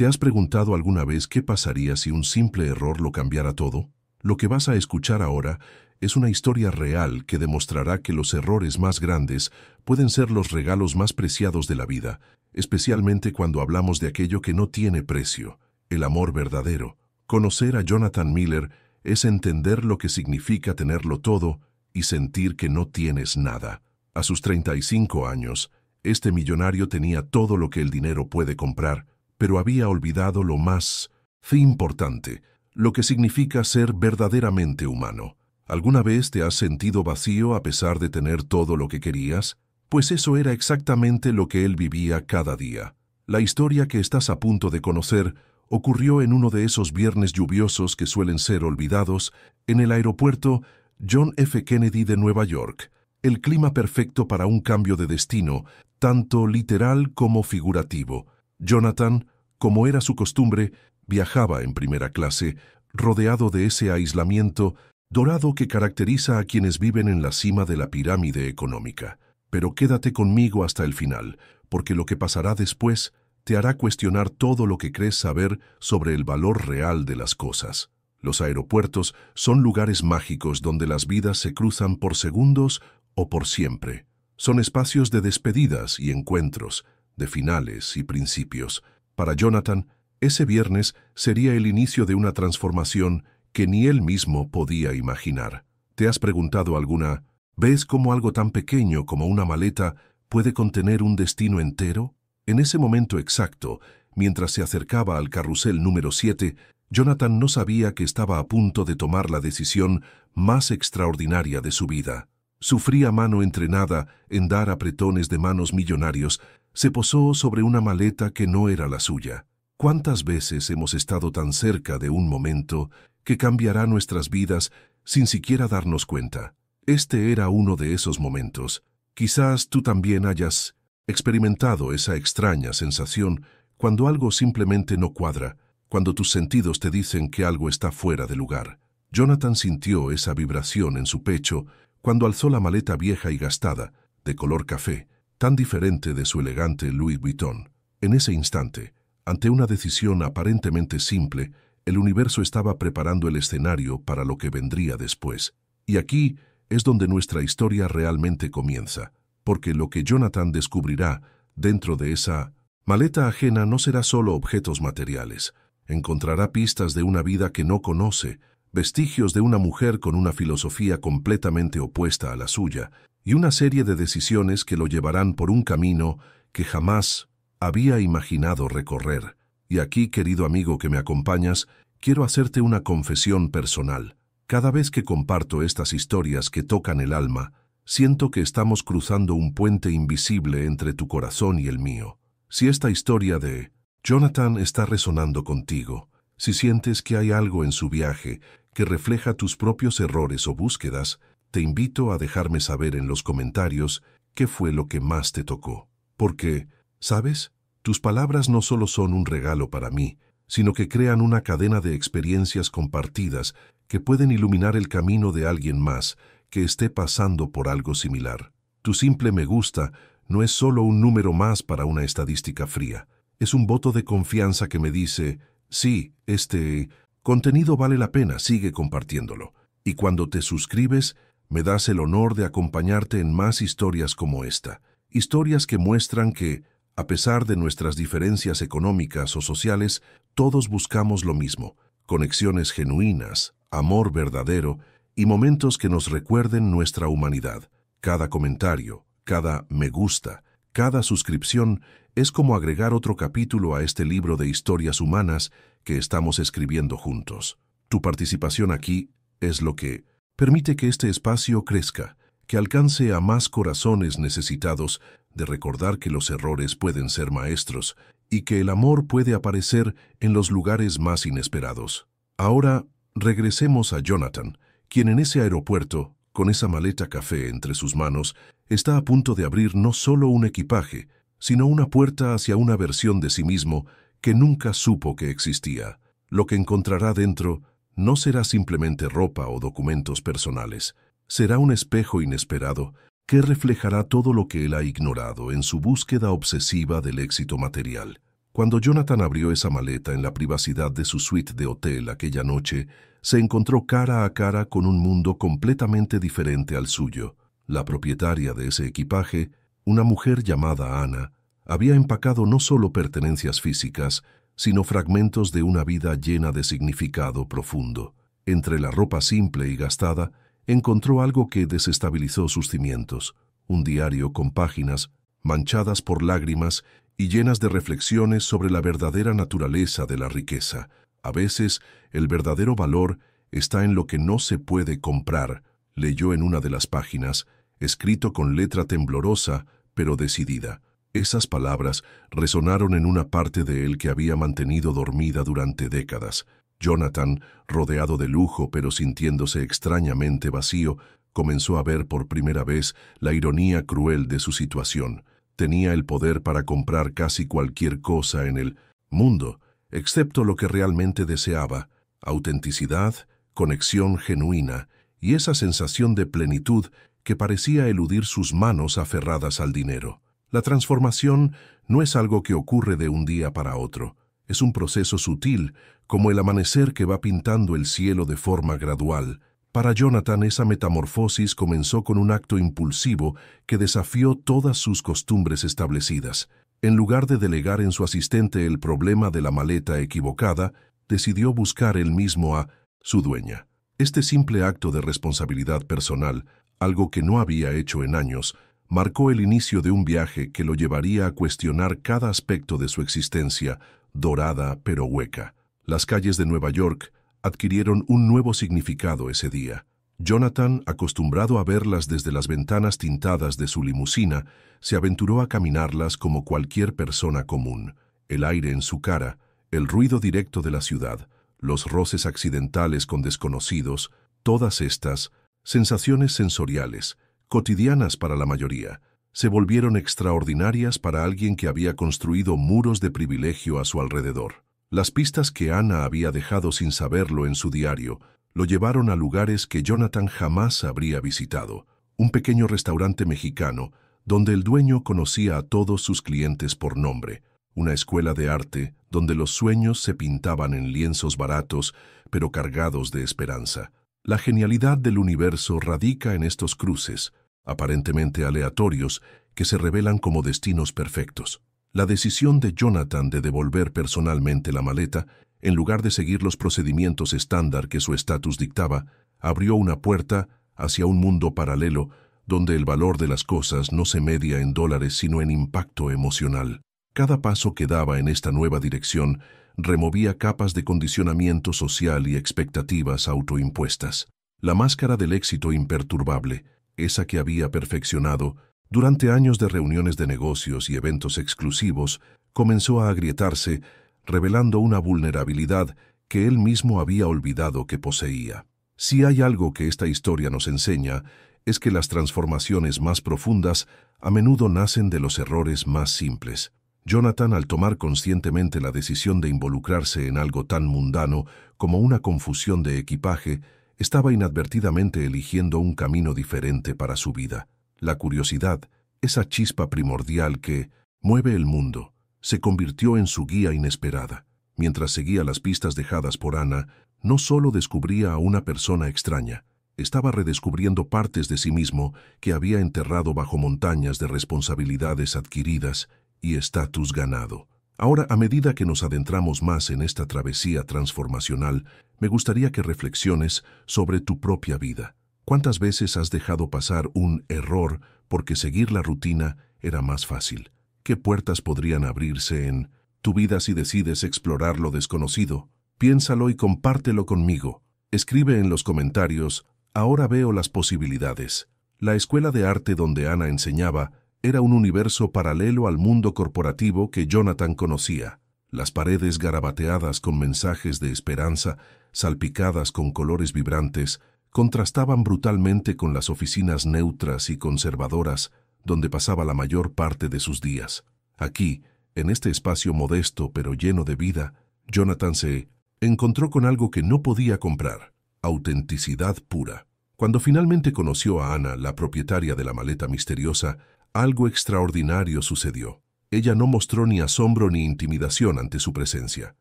¿Te has preguntado alguna vez qué pasaría si un simple error lo cambiara todo? Lo que vas a escuchar ahora es una historia real que demostrará que los errores más grandes pueden ser los regalos más preciados de la vida, especialmente cuando hablamos de aquello que no tiene precio, el amor verdadero. Conocer a Jonathan Miller es entender lo que significa tenerlo todo y sentir que no tienes nada. A sus 35 años, este millonario tenía todo lo que el dinero puede comprar, pero había olvidado lo más importante, lo que significa ser verdaderamente humano. ¿Alguna vez te has sentido vacío a pesar de tener todo lo que querías? Pues eso era exactamente lo que él vivía cada día. La historia que estás a punto de conocer ocurrió en uno de esos viernes lluviosos que suelen ser olvidados en el aeropuerto John F. Kennedy de Nueva York. El clima perfecto para un cambio de destino, tanto literal como figurativo. Jonathan, como era su costumbre, viajaba en primera clase, rodeado de ese aislamiento dorado que caracteriza a quienes viven en la cima de la pirámide económica. Pero quédate conmigo hasta el final, porque lo que pasará después te hará cuestionar todo lo que crees saber sobre el valor real de las cosas. Los aeropuertos son lugares mágicos donde las vidas se cruzan por segundos o por siempre. Son espacios de despedidas y encuentros, de finales y principios. Para Jonathan, ese viernes sería el inicio de una transformación que ni él mismo podía imaginar. ¿Te has preguntado alguna vez cómo algo tan pequeño como una maleta puede contener un destino entero? En ese momento exacto, mientras se acercaba al carrusel número 7, Jonathan no sabía que estaba a punto de tomar la decisión más extraordinaria de su vida. Su fría mano entrenada en dar apretones de manos millonarios se posó sobre una maleta que no era la suya. ¿Cuántas veces hemos estado tan cerca de un momento que cambiará nuestras vidas sin siquiera darnos cuenta? Este era uno de esos momentos. Quizás tú también hayas experimentado esa extraña sensación cuando algo simplemente no cuadra, cuando tus sentidos te dicen que algo está fuera de lugar. Jonathan sintió esa vibración en su pecho cuando alzó la maleta vieja y gastada, de color café, tan diferente de su elegante Louis Vuitton. En ese instante, ante una decisión aparentemente simple, el universo estaba preparando el escenario para lo que vendría después. Y aquí es donde nuestra historia realmente comienza, porque lo que Jonathan descubrirá dentro de esa maleta ajena no será solo objetos materiales. Encontrará pistas de una vida que no conoce, vestigios de una mujer con una filosofía completamente opuesta a la suya, y una serie de decisiones que lo llevarán por un camino que jamás había imaginado recorrer. Y aquí, querido amigo que me acompañas, quiero hacerte una confesión personal. Cada vez que comparto estas historias que tocan el alma, siento que estamos cruzando un puente invisible entre tu corazón y el mío. Si esta historia de Jonathan está resonando contigo, si sientes que hay algo en su viaje que refleja tus propios errores o búsquedas, te invito a dejarme saber en los comentarios qué fue lo que más te tocó. Porque, ¿sabes? Tus palabras no solo son un regalo para mí, sino que crean una cadena de experiencias compartidas que pueden iluminar el camino de alguien más que esté pasando por algo similar. Tu simple me gusta no es solo un número más para una estadística fría. Es un voto de confianza que me dice, sí, este contenido vale la pena, sigue compartiéndolo. Y cuando te suscribes, me das el honor de acompañarte en más historias como esta. Historias que muestran que, a pesar de nuestras diferencias económicas o sociales, todos buscamos lo mismo: conexiones genuinas, amor verdadero y momentos que nos recuerden nuestra humanidad. Cada comentario, cada me gusta, cada suscripción es como agregar otro capítulo a este libro de historias humanas que estamos escribiendo juntos. Tu participación aquí es lo que permite que este espacio crezca, que alcance a más corazones necesitados de recordar que los errores pueden ser maestros y que el amor puede aparecer en los lugares más inesperados. Ahora, regresemos a Jonathan, quien en ese aeropuerto, con esa maleta café entre sus manos, está a punto de abrir no solo un equipaje, sino una puerta hacia una versión de sí mismo que nunca supo que existía. Lo que encontrará dentro no será simplemente ropa o documentos personales, será un espejo inesperado que reflejará todo lo que él ha ignorado en su búsqueda obsesiva del éxito material. Cuando Jonathan abrió esa maleta en la privacidad de su suite de hotel aquella noche, se encontró cara a cara con un mundo completamente diferente al suyo. La propietaria de ese equipaje, una mujer llamada Ana, había empacado no solo pertenencias físicas, sino fragmentos de una vida llena de significado profundo. Entre la ropa simple y gastada, encontró algo que desestabilizó sus cimientos: un diario con páginas manchadas por lágrimas y llenas de reflexiones sobre la verdadera naturaleza de la riqueza. A veces, el verdadero valor está en lo que no se puede comprar, leyó en una de las páginas, escrito con letra temblorosa, pero decidida. Esas palabras resonaron en una parte de él que había mantenido dormida durante décadas. Jonathan, rodeado de lujo pero sintiéndose extrañamente vacío, comenzó a ver por primera vez la ironía cruel de su situación. Tenía el poder para comprar casi cualquier cosa en el mundo, excepto lo que realmente deseaba: autenticidad, conexión genuina y esa sensación de plenitud que parecía eludir sus manos aferradas al dinero. La transformación no es algo que ocurre de un día para otro. Es un proceso sutil, como el amanecer que va pintando el cielo de forma gradual. Para Jonathan, esa metamorfosis comenzó con un acto impulsivo que desafió todas sus costumbres establecidas. En lugar de delegar en su asistente el problema de la maleta equivocada, decidió buscar él mismo a su dueña. Este simple acto de responsabilidad personal, algo que no había hecho en años, marcó el inicio de un viaje que lo llevaría a cuestionar cada aspecto de su existencia, dorada pero hueca. Las calles de Nueva York adquirieron un nuevo significado ese día. Jonathan, acostumbrado a verlas desde las ventanas tintadas de su limusina, se aventuró a caminarlas como cualquier persona común. El aire en su cara, el ruido directo de la ciudad, los roces accidentales con desconocidos, todas estas sensaciones sensoriales, cotidianas para la mayoría, se volvieron extraordinarias para alguien que había construido muros de privilegio a su alrededor. Las pistas que Ana había dejado sin saberlo en su diario lo llevaron a lugares que Jonathan jamás habría visitado. Un pequeño restaurante mexicano, donde el dueño conocía a todos sus clientes por nombre. Una escuela de arte, donde los sueños se pintaban en lienzos baratos, pero cargados de esperanza. La genialidad del universo radica en estos cruces, aparentemente aleatorios, que se revelan como destinos perfectos. La decisión de Jonathan de devolver personalmente la maleta, en lugar de seguir los procedimientos estándar que su estatus dictaba, abrió una puerta hacia un mundo paralelo donde el valor de las cosas no se media en dólares sino en impacto emocional. Cada paso que daba en esta nueva dirección removía capas de condicionamiento social y expectativas autoimpuestas. La máscara del éxito imperturbable, esa que había perfeccionado durante años de reuniones de negocios y eventos exclusivos, comenzó a agrietarse, revelando una vulnerabilidad que él mismo había olvidado que poseía. Si hay algo que esta historia nos enseña, es que las transformaciones más profundas a menudo nacen de los errores más simples. Jonathan, al tomar conscientemente la decisión de involucrarse en algo tan mundano como una confusión de equipaje, estaba inadvertidamente eligiendo un camino diferente para su vida. La curiosidad, esa chispa primordial que mueve el mundo, se convirtió en su guía inesperada. Mientras seguía las pistas dejadas por Ana, no solo descubría a una persona extraña, estaba redescubriendo partes de sí mismo que había enterrado bajo montañas de responsabilidades adquiridas y estatus ganado. Ahora, a medida que nos adentramos más en esta travesía transformacional, me gustaría que reflexiones sobre tu propia vida. ¿Cuántas veces has dejado pasar un error porque seguir la rutina era más fácil? ¿Qué puertas podrían abrirse en tu vida si decides explorar lo desconocido? Piénsalo y compártelo conmigo. Escribe en los comentarios: ahora veo las posibilidades. La escuela de arte donde Ana enseñaba era un universo paralelo al mundo corporativo que Jonathan conocía. Las paredes garabateadas con mensajes de esperanza, salpicadas con colores vibrantes, contrastaban brutalmente con las oficinas neutras y conservadoras donde pasaba la mayor parte de sus días. Aquí, en este espacio modesto pero lleno de vida, Jonathan se encontró con algo que no podía comprar: autenticidad pura. Cuando finalmente conoció a Ana, la propietaria de la maleta misteriosa, algo extraordinario sucedió. Ella no mostró ni asombro ni intimidación ante su presencia.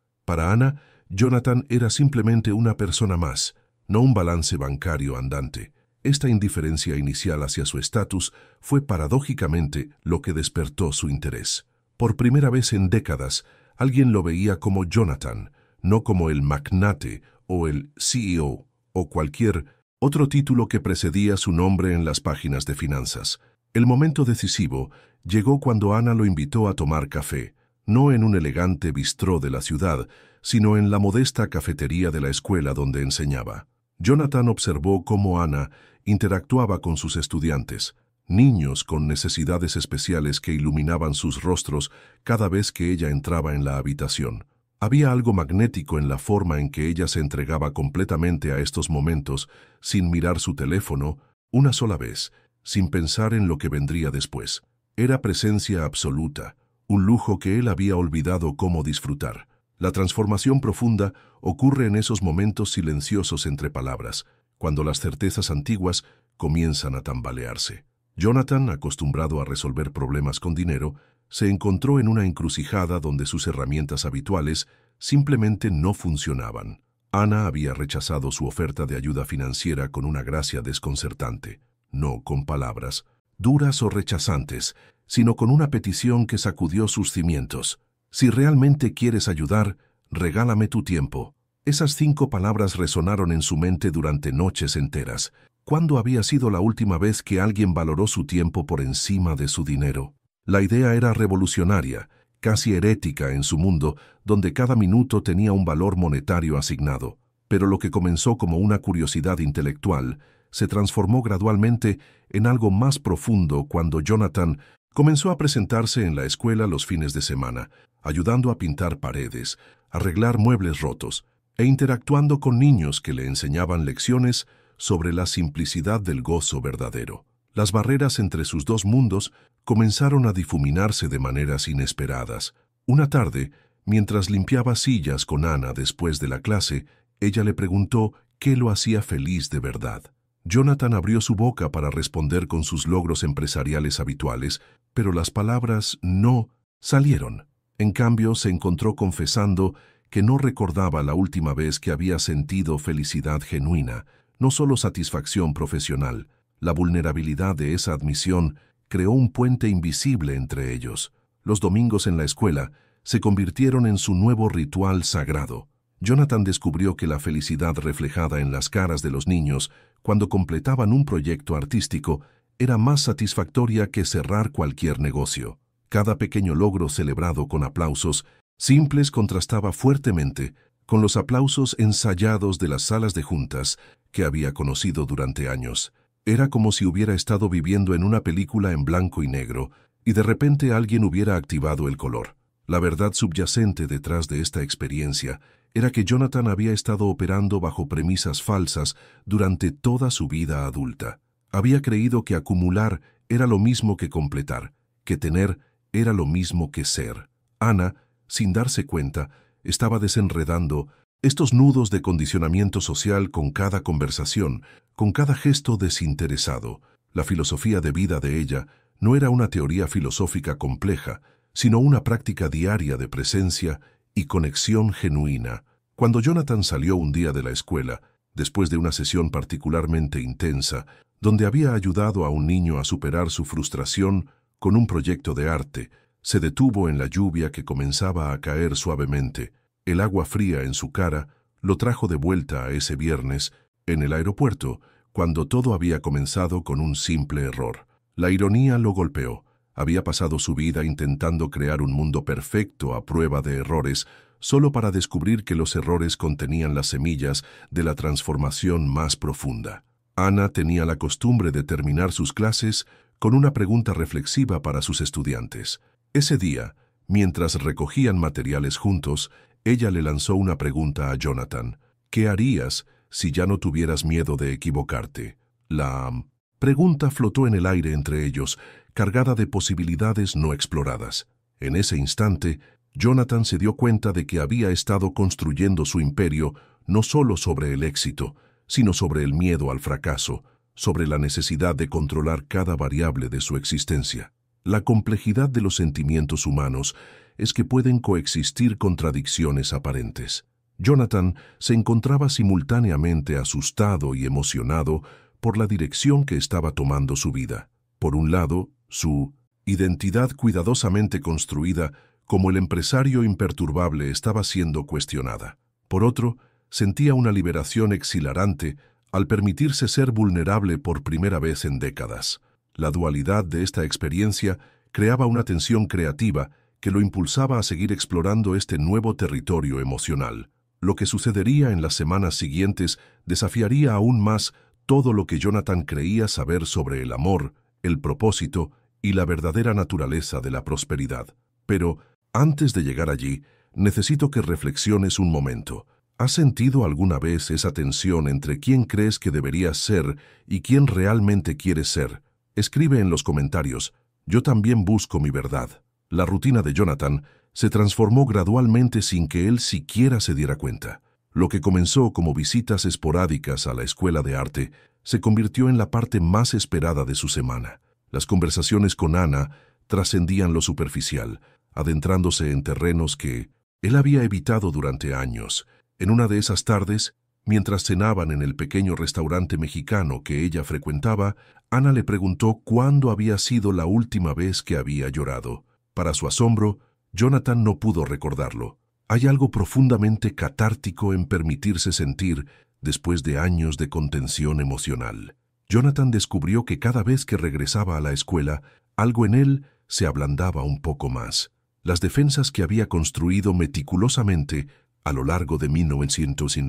Para Ana, Jonathan era simplemente una persona más, no un balance bancario andante. Esta indiferencia inicial hacia su estatus fue paradójicamente lo que despertó su interés. Por primera vez en décadas, alguien lo veía como Jonathan, no como el magnate o el CEO o cualquier otro título que precedía su nombre en las páginas de finanzas. El momento decisivo llegó cuando Ana lo invitó a tomar café, no en un elegante bistró de la ciudad, sino en la modesta cafetería de la escuela donde enseñaba. Jonathan observó cómo Ana interactuaba con sus estudiantes, niños con necesidades especiales que iluminaban sus rostros cada vez que ella entraba en la habitación. Había algo magnético en la forma en que ella se entregaba completamente a estos momentos, sin mirar su teléfono, una sola vez, sin pensar en lo que vendría después. Era presencia absoluta, un lujo que él había olvidado cómo disfrutar. La transformación profunda ocurre en esos momentos silenciosos entre palabras, cuando las certezas antiguas comienzan a tambalearse. Jonathan, acostumbrado a resolver problemas con dinero, se encontró en una encrucijada donde sus herramientas habituales simplemente no funcionaban. Ana había rechazado su oferta de ayuda financiera con una gracia desconcertante, no con palabras duras o rechazantes, sino con una petición que sacudió sus cimientos. Si realmente quieres ayudar, regálame tu tiempo. Esas 5 palabras resonaron en su mente durante noches enteras. ¿Cuándo había sido la última vez que alguien valoró su tiempo por encima de su dinero? La idea era revolucionaria, casi herética en su mundo, donde cada minuto tenía un valor monetario asignado. Pero lo que comenzó como una curiosidad intelectual se transformó gradualmente en algo más profundo cuando Jonathan comenzó a presentarse en la escuela los fines de semana, ayudando a pintar paredes, arreglar muebles rotos e interactuando con niños que le enseñaban lecciones sobre la simplicidad del gozo verdadero. Las barreras entre sus dos mundos comenzaron a difuminarse de maneras inesperadas. Una tarde, mientras limpiaba sillas con Ana después de la clase, ella le preguntó qué lo hacía feliz de verdad. Jonathan abrió su boca para responder con sus logros empresariales habituales, pero las palabras no salieron. En cambio, se encontró confesando que no recordaba la última vez que había sentido felicidad genuina, no solo satisfacción profesional. La vulnerabilidad de esa admisión creó un puente invisible entre ellos. Los domingos en la escuela se convirtieron en su nuevo ritual sagrado. Jonathan descubrió que la felicidad reflejada en las caras de los niños cuando completaban un proyecto artístico era más satisfactoria que cerrar cualquier negocio. Cada pequeño logro celebrado con aplausos simples contrastaba fuertemente con los aplausos ensayados de las salas de juntas que había conocido durante años. Era como si hubiera estado viviendo en una película en blanco y negro y de repente alguien hubiera activado el color. La verdad subyacente detrás de esta experiencia era que Jonathan había estado operando bajo premisas falsas durante toda su vida adulta. Había creído que acumular era lo mismo que completar, que tener era lo mismo que ser. Ana, sin darse cuenta, estaba desenredando estos nudos de condicionamiento social con cada conversación, con cada gesto desinteresado. La filosofía de vida de ella no era una teoría filosófica compleja, sino una práctica diaria de presencia y conexión genuina. Cuando Jonathan salió un día de la escuela, después de una sesión particularmente intensa, donde había ayudado a un niño a superar su frustración con un proyecto de arte, se detuvo en la lluvia que comenzaba a caer suavemente. El agua fría en su cara lo trajo de vuelta a ese viernes, en el aeropuerto, cuando todo había comenzado con un simple error. La ironía lo golpeó. Había pasado su vida intentando crear un mundo perfecto a prueba de errores, solo para descubrir que los errores contenían las semillas de la transformación más profunda. Ana tenía la costumbre de terminar sus clases con una pregunta reflexiva para sus estudiantes. Ese día, mientras recogían materiales juntos, ella le lanzó una pregunta a Jonathan. ¿Qué harías si ya no tuvieras miedo de equivocarte? La pregunta flotó en el aire entre ellos, cargada de posibilidades no exploradas. En ese instante, Jonathan se dio cuenta de que había estado construyendo su imperio no solo sobre el éxito, sino sobre el miedo al fracaso, sobre la necesidad de controlar cada variable de su existencia. La complejidad de los sentimientos humanos es que pueden coexistir contradicciones aparentes. Jonathan se encontraba simultáneamente asustado y emocionado por la dirección que estaba tomando su vida. Por un lado, su identidad cuidadosamente construida como el empresario imperturbable estaba siendo cuestionada. Por otro, sentía una liberación exhilarante al permitirse ser vulnerable por primera vez en décadas. La dualidad de esta experiencia creaba una tensión creativa que lo impulsaba a seguir explorando este nuevo territorio emocional. Lo que sucedería en las semanas siguientes desafiaría aún más todo lo que Jonathan creía saber sobre el amor, el propósito y la verdadera naturaleza de la prosperidad. Pero, antes de llegar allí, necesito que reflexiones un momento. ¿Has sentido alguna vez esa tensión entre quién crees que deberías ser y quién realmente quieres ser? Escribe en los comentarios: yo también busco mi verdad. La rutina de Jonathan se transformó gradualmente sin que él siquiera se diera cuenta. Lo que comenzó como visitas esporádicas a la escuela de arte se convirtió en la parte más esperada de su semana. Las conversaciones con Ana trascendían lo superficial, adentrándose en terrenos que él había evitado durante años. En una de esas tardes, mientras cenaban en el pequeño restaurante mexicano que ella frecuentaba, Ana le preguntó cuándo había sido la última vez que había llorado. Para su asombro, Jonathan no pudo recordarlo. Hay algo profundamente catártico en permitirse sentir después de años de contención emocional. Jonathan descubrió que cada vez que regresaba a la escuela, algo en él se ablandaba un poco más. Las defensas que había construido meticulosamente a lo largo de 1900,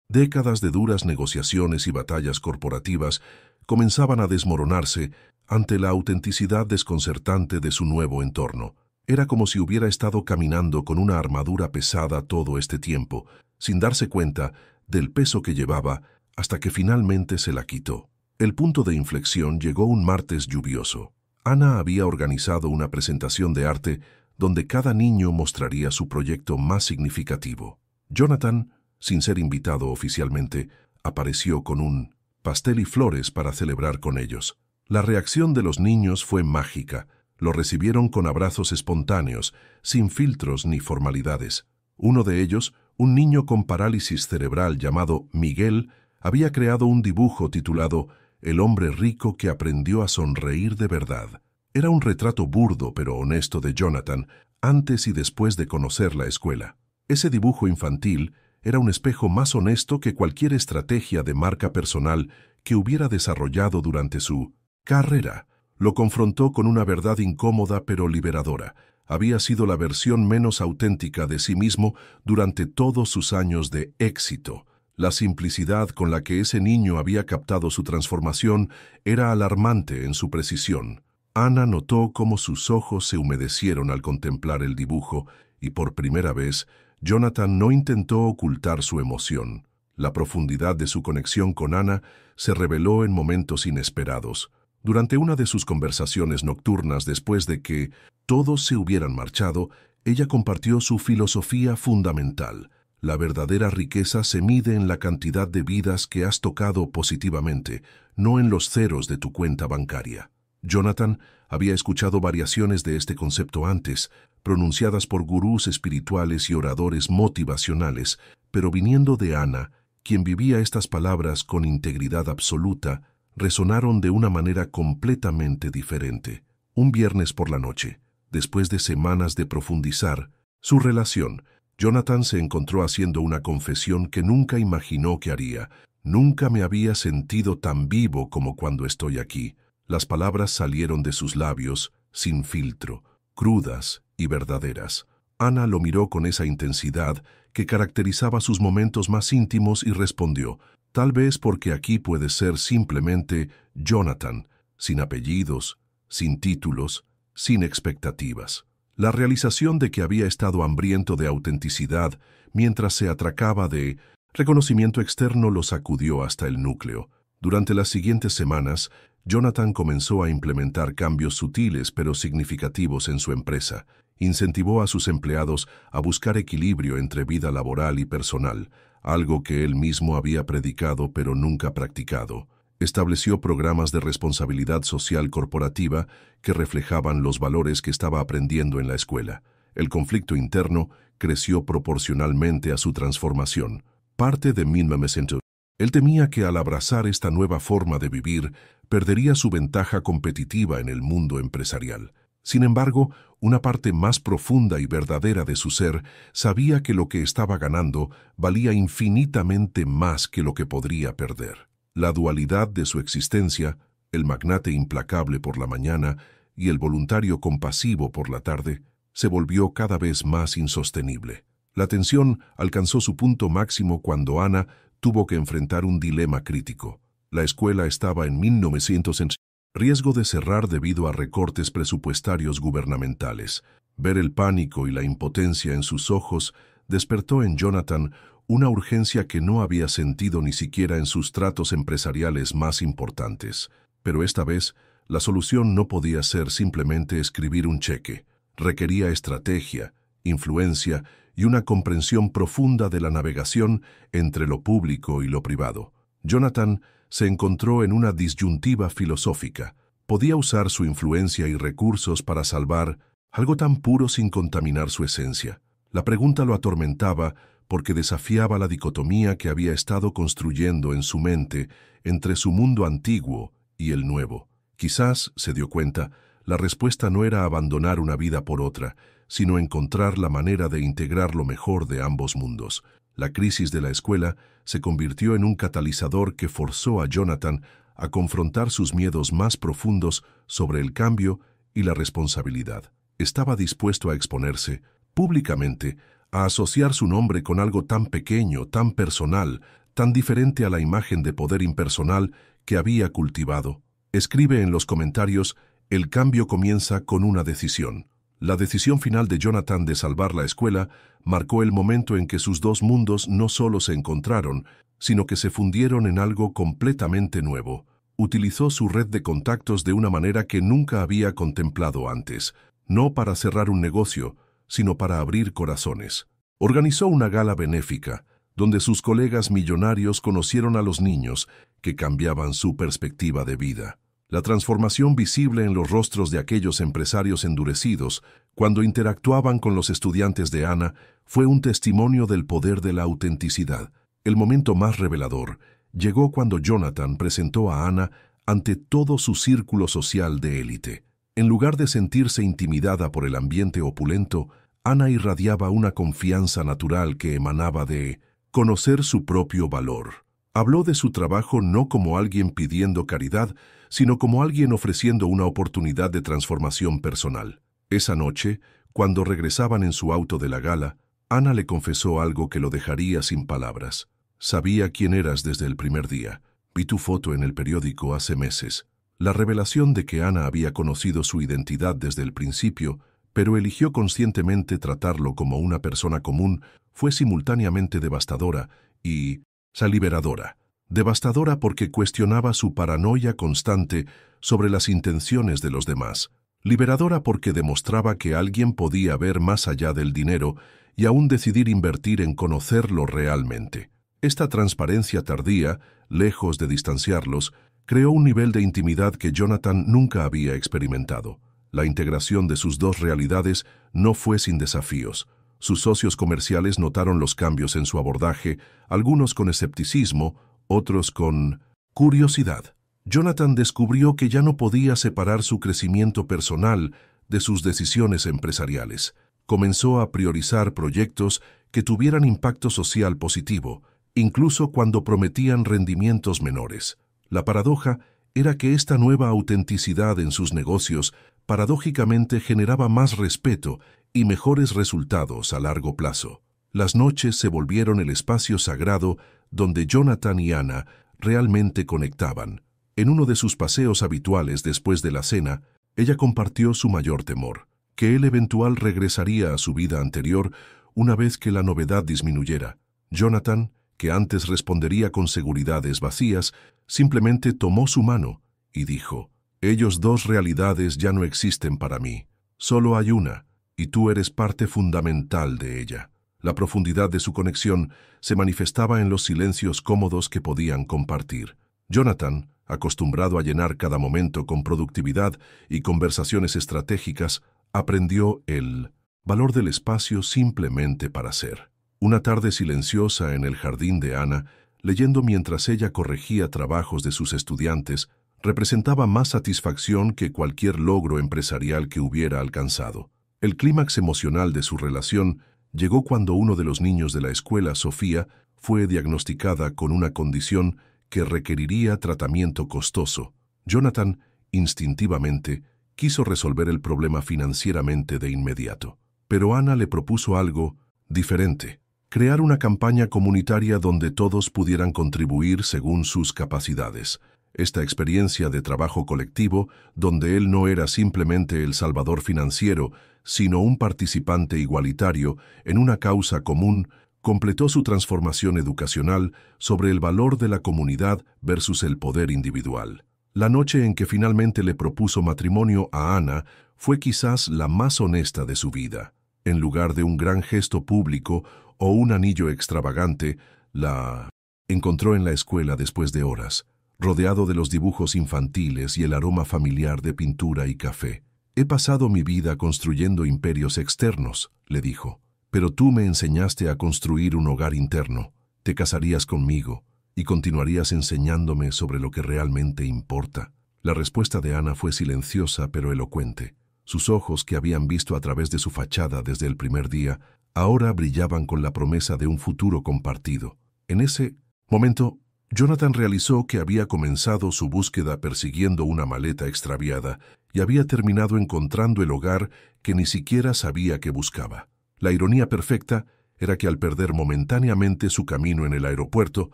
décadas de duras negociaciones y batallas corporativas, comenzaban a desmoronarse ante la autenticidad desconcertante de su nuevo entorno. Era como si hubiera estado caminando con una armadura pesada todo este tiempo, sin darse cuenta del peso que llevaba hasta que finalmente se la quitó. El punto de inflexión llegó un martes lluvioso. Ana había organizado una presentación de arte donde cada niño mostraría su proyecto más significativo. Jonathan, sin ser invitado oficialmente, apareció con un pastel y flores para celebrar con ellos. La reacción de los niños fue mágica. Lo recibieron con abrazos espontáneos, sin filtros ni formalidades. Uno de ellos, un niño con parálisis cerebral llamado Miguel, había creado un dibujo titulado El hombre rico que aprendió a sonreír de verdad. Era un retrato burdo pero honesto de Jonathan antes y después de conocer la escuela. Ese dibujo infantil era un espejo más honesto que cualquier estrategia de marca personal que hubiera desarrollado durante su carrera. Lo confrontó con una verdad incómoda pero liberadora. Había sido la versión menos auténtica de sí mismo durante todos sus años de éxito. La simplicidad con la que ese niño había captado su transformación era alarmante en su precisión. Ana notó cómo sus ojos se humedecieron al contemplar el dibujo y por primera vez Jonathan no intentó ocultar su emoción. La profundidad de su conexión con Ana se reveló en momentos inesperados. Durante una de sus conversaciones nocturnas después de que todos se hubieran marchado, ella compartió su filosofía fundamental. La verdadera riqueza se mide en la cantidad de vidas que has tocado positivamente, no en los ceros de tu cuenta bancaria. Jonathan había escuchado variaciones de este concepto antes, pronunciadas por gurús espirituales y oradores motivacionales, pero viniendo de Ana, quien vivía estas palabras con integridad absoluta, resonaron de una manera completamente diferente. Un viernes por la noche, después de semanas de profundizar su relación, Jonathan se encontró haciendo una confesión que nunca imaginó que haría. Nunca me había sentido tan vivo como cuando estoy aquí. Las palabras salieron de sus labios, sin filtro, crudas y verdaderas. Ana lo miró con esa intensidad que caracterizaba sus momentos más íntimos y respondió: tal vez porque aquí puede ser simplemente Jonathan, sin apellidos, sin títulos, sin expectativas. La realización de que había estado hambriento de autenticidad mientras se atracaba de reconocimiento externo lo sacudió hasta el núcleo. Durante las siguientes semanas, Jonathan comenzó a implementar cambios sutiles pero significativos en su empresa. Incentivó a sus empleados a buscar equilibrio entre vida laboral y personal, algo que él mismo había predicado pero nunca practicado. Estableció programas de responsabilidad social corporativa que reflejaban los valores que estaba aprendiendo en la escuela. El conflicto interno creció proporcionalmente a su transformación. Parte de Minmamesento. Él temía que al abrazar esta nueva forma de vivir, perdería su ventaja competitiva en el mundo empresarial. Sin embargo, una parte más profunda y verdadera de su ser sabía que lo que estaba ganando valía infinitamente más que lo que podría perder. La dualidad de su existencia, el magnate implacable por la mañana y el voluntario compasivo por la tarde, se volvió cada vez más insostenible. La tensión alcanzó su punto máximo cuando Anna tuvo que enfrentar un dilema crítico. La escuela estaba en 1900 en riesgo de cerrar debido a recortes presupuestarios gubernamentales. Ver el pánico y la impotencia en sus ojos despertó en Jonathan una urgencia que no había sentido ni siquiera en sus tratos empresariales más importantes. Pero esta vez, la solución no podía ser simplemente escribir un cheque. Requería estrategia, influencia y una comprensión profunda de la navegación entre lo público y lo privado. Jonathan se encontró en una disyuntiva filosófica. Podía usar su influencia y recursos para salvar algo tan puro sin contaminar su esencia. La pregunta lo atormentaba porque desafiaba la dicotomía que había estado construyendo en su mente entre su mundo antiguo y el nuevo. Quizás, se dio cuenta, la respuesta no era abandonar una vida por otra, sino encontrar la manera de integrar lo mejor de ambos mundos. La crisis de la escuela se convirtió en un catalizador que forzó a Jonathan a confrontar sus miedos más profundos sobre el cambio y la responsabilidad. Estaba dispuesto a exponerse, públicamente, a asociar su nombre con algo tan pequeño, tan personal, tan diferente a la imagen de poder impersonal que había cultivado. Escribe en los comentarios: el cambio comienza con una decisión. La decisión final de Jonathan de salvar la escuela marcó el momento en que sus dos mundos no solo se encontraron, sino que se fundieron en algo completamente nuevo. Utilizó su red de contactos de una manera que nunca había contemplado antes, no para cerrar un negocio, sino para abrir corazones. Organizó una gala benéfica, donde sus colegas millonarios conocieron a los niños que cambiaban su perspectiva de vida. La transformación visible en los rostros de aquellos empresarios endurecidos cuando interactuaban con los estudiantes de Anna fue un testimonio del poder de la autenticidad. El momento más revelador llegó cuando Jonathan presentó a Anna ante todo su círculo social de élite. En lugar de sentirse intimidada por el ambiente opulento, Anna irradiaba una confianza natural que emanaba de conocer su propio valor. Habló de su trabajo no como alguien pidiendo caridad, sino como alguien ofreciendo una oportunidad de transformación personal. Esa noche, cuando regresaban en su auto de la gala, Anna le confesó algo que lo dejaría sin palabras. Sabía quién eras desde el primer día. Vi tu foto en el periódico hace meses. La revelación de que Anna había conocido su identidad desde el principio, pero eligió conscientemente tratarlo como una persona común, fue simultáneamente devastadora y liberadora. Devastadora porque cuestionaba su paranoia constante sobre las intenciones de los demás. Liberadora porque demostraba que alguien podía ver más allá del dinero y aún decidir invertir en conocerlo realmente. Esta transparencia tardía, lejos de distanciarlos, creó un nivel de intimidad que Jonathan nunca había experimentado. La integración de sus dos realidades no fue sin desafíos. Sus socios comerciales notaron los cambios en su abordaje, algunos con escepticismo, otros con curiosidad. Jonathan descubrió que ya no podía separar su crecimiento personal de sus decisiones empresariales. Comenzó a priorizar proyectos que tuvieran impacto social positivo, incluso cuando prometían rendimientos menores. La paradoja era que esta nueva autenticidad en sus negocios paradójicamente generaba más respeto y mejores resultados a largo plazo. Las noches se volvieron el espacio sagrado donde Jonathan y Anna realmente conectaban. En uno de sus paseos habituales después de la cena, ella compartió su mayor temor, que él eventual regresaría a su vida anterior una vez que la novedad disminuyera. Jonathan, que antes respondería con seguridades vacías, simplemente tomó su mano y dijo: «Ellos dos realidades ya no existen para mí. Solo hay una, y tú eres parte fundamental de ella». La profundidad de su conexión se manifestaba en los silencios cómodos que podían compartir. Jonathan, acostumbrado a llenar cada momento con productividad y conversaciones estratégicas, aprendió el valor del espacio simplemente para ser. Una tarde silenciosa en el jardín de Ana, leyendo mientras ella corregía trabajos de sus estudiantes, representaba más satisfacción que cualquier logro empresarial que hubiera alcanzado. El clímax emocional de su relación llegó cuando uno de los niños de la escuela, Sofía, fue diagnosticada con una condición que requeriría tratamiento costoso. Jonathan, instintivamente, quiso resolver el problema financieramente de inmediato. Pero Ana le propuso algo diferente: crear una campaña comunitaria donde todos pudieran contribuir según sus capacidades. Esta experiencia de trabajo colectivo, donde él no era simplemente el salvador financiero, sino un participante igualitario en una causa común, completó su transformación educacional sobre el valor de la comunidad versus el poder individual. La noche en que finalmente le propuso matrimonio a Ana fue quizás la más honesta de su vida. En lugar de un gran gesto público o un anillo extravagante, la encontró en la escuela después de horas, rodeado de los dibujos infantiles y el aroma familiar de pintura y café. «He pasado mi vida construyendo imperios externos», le dijo, «pero tú me enseñaste a construir un hogar interno. Te casarías conmigo y continuarías enseñándome sobre lo que realmente importa». La respuesta de Ana fue silenciosa pero elocuente. Sus ojos, que habían visto a través de su fachada desde el primer día, ahora brillaban con la promesa de un futuro compartido. En ese momento, Jonathan realizó que había comenzado su búsqueda persiguiendo una maleta extraviada y había terminado encontrando el hogar que ni siquiera sabía que buscaba. La ironía perfecta era que al perder momentáneamente su camino en el aeropuerto,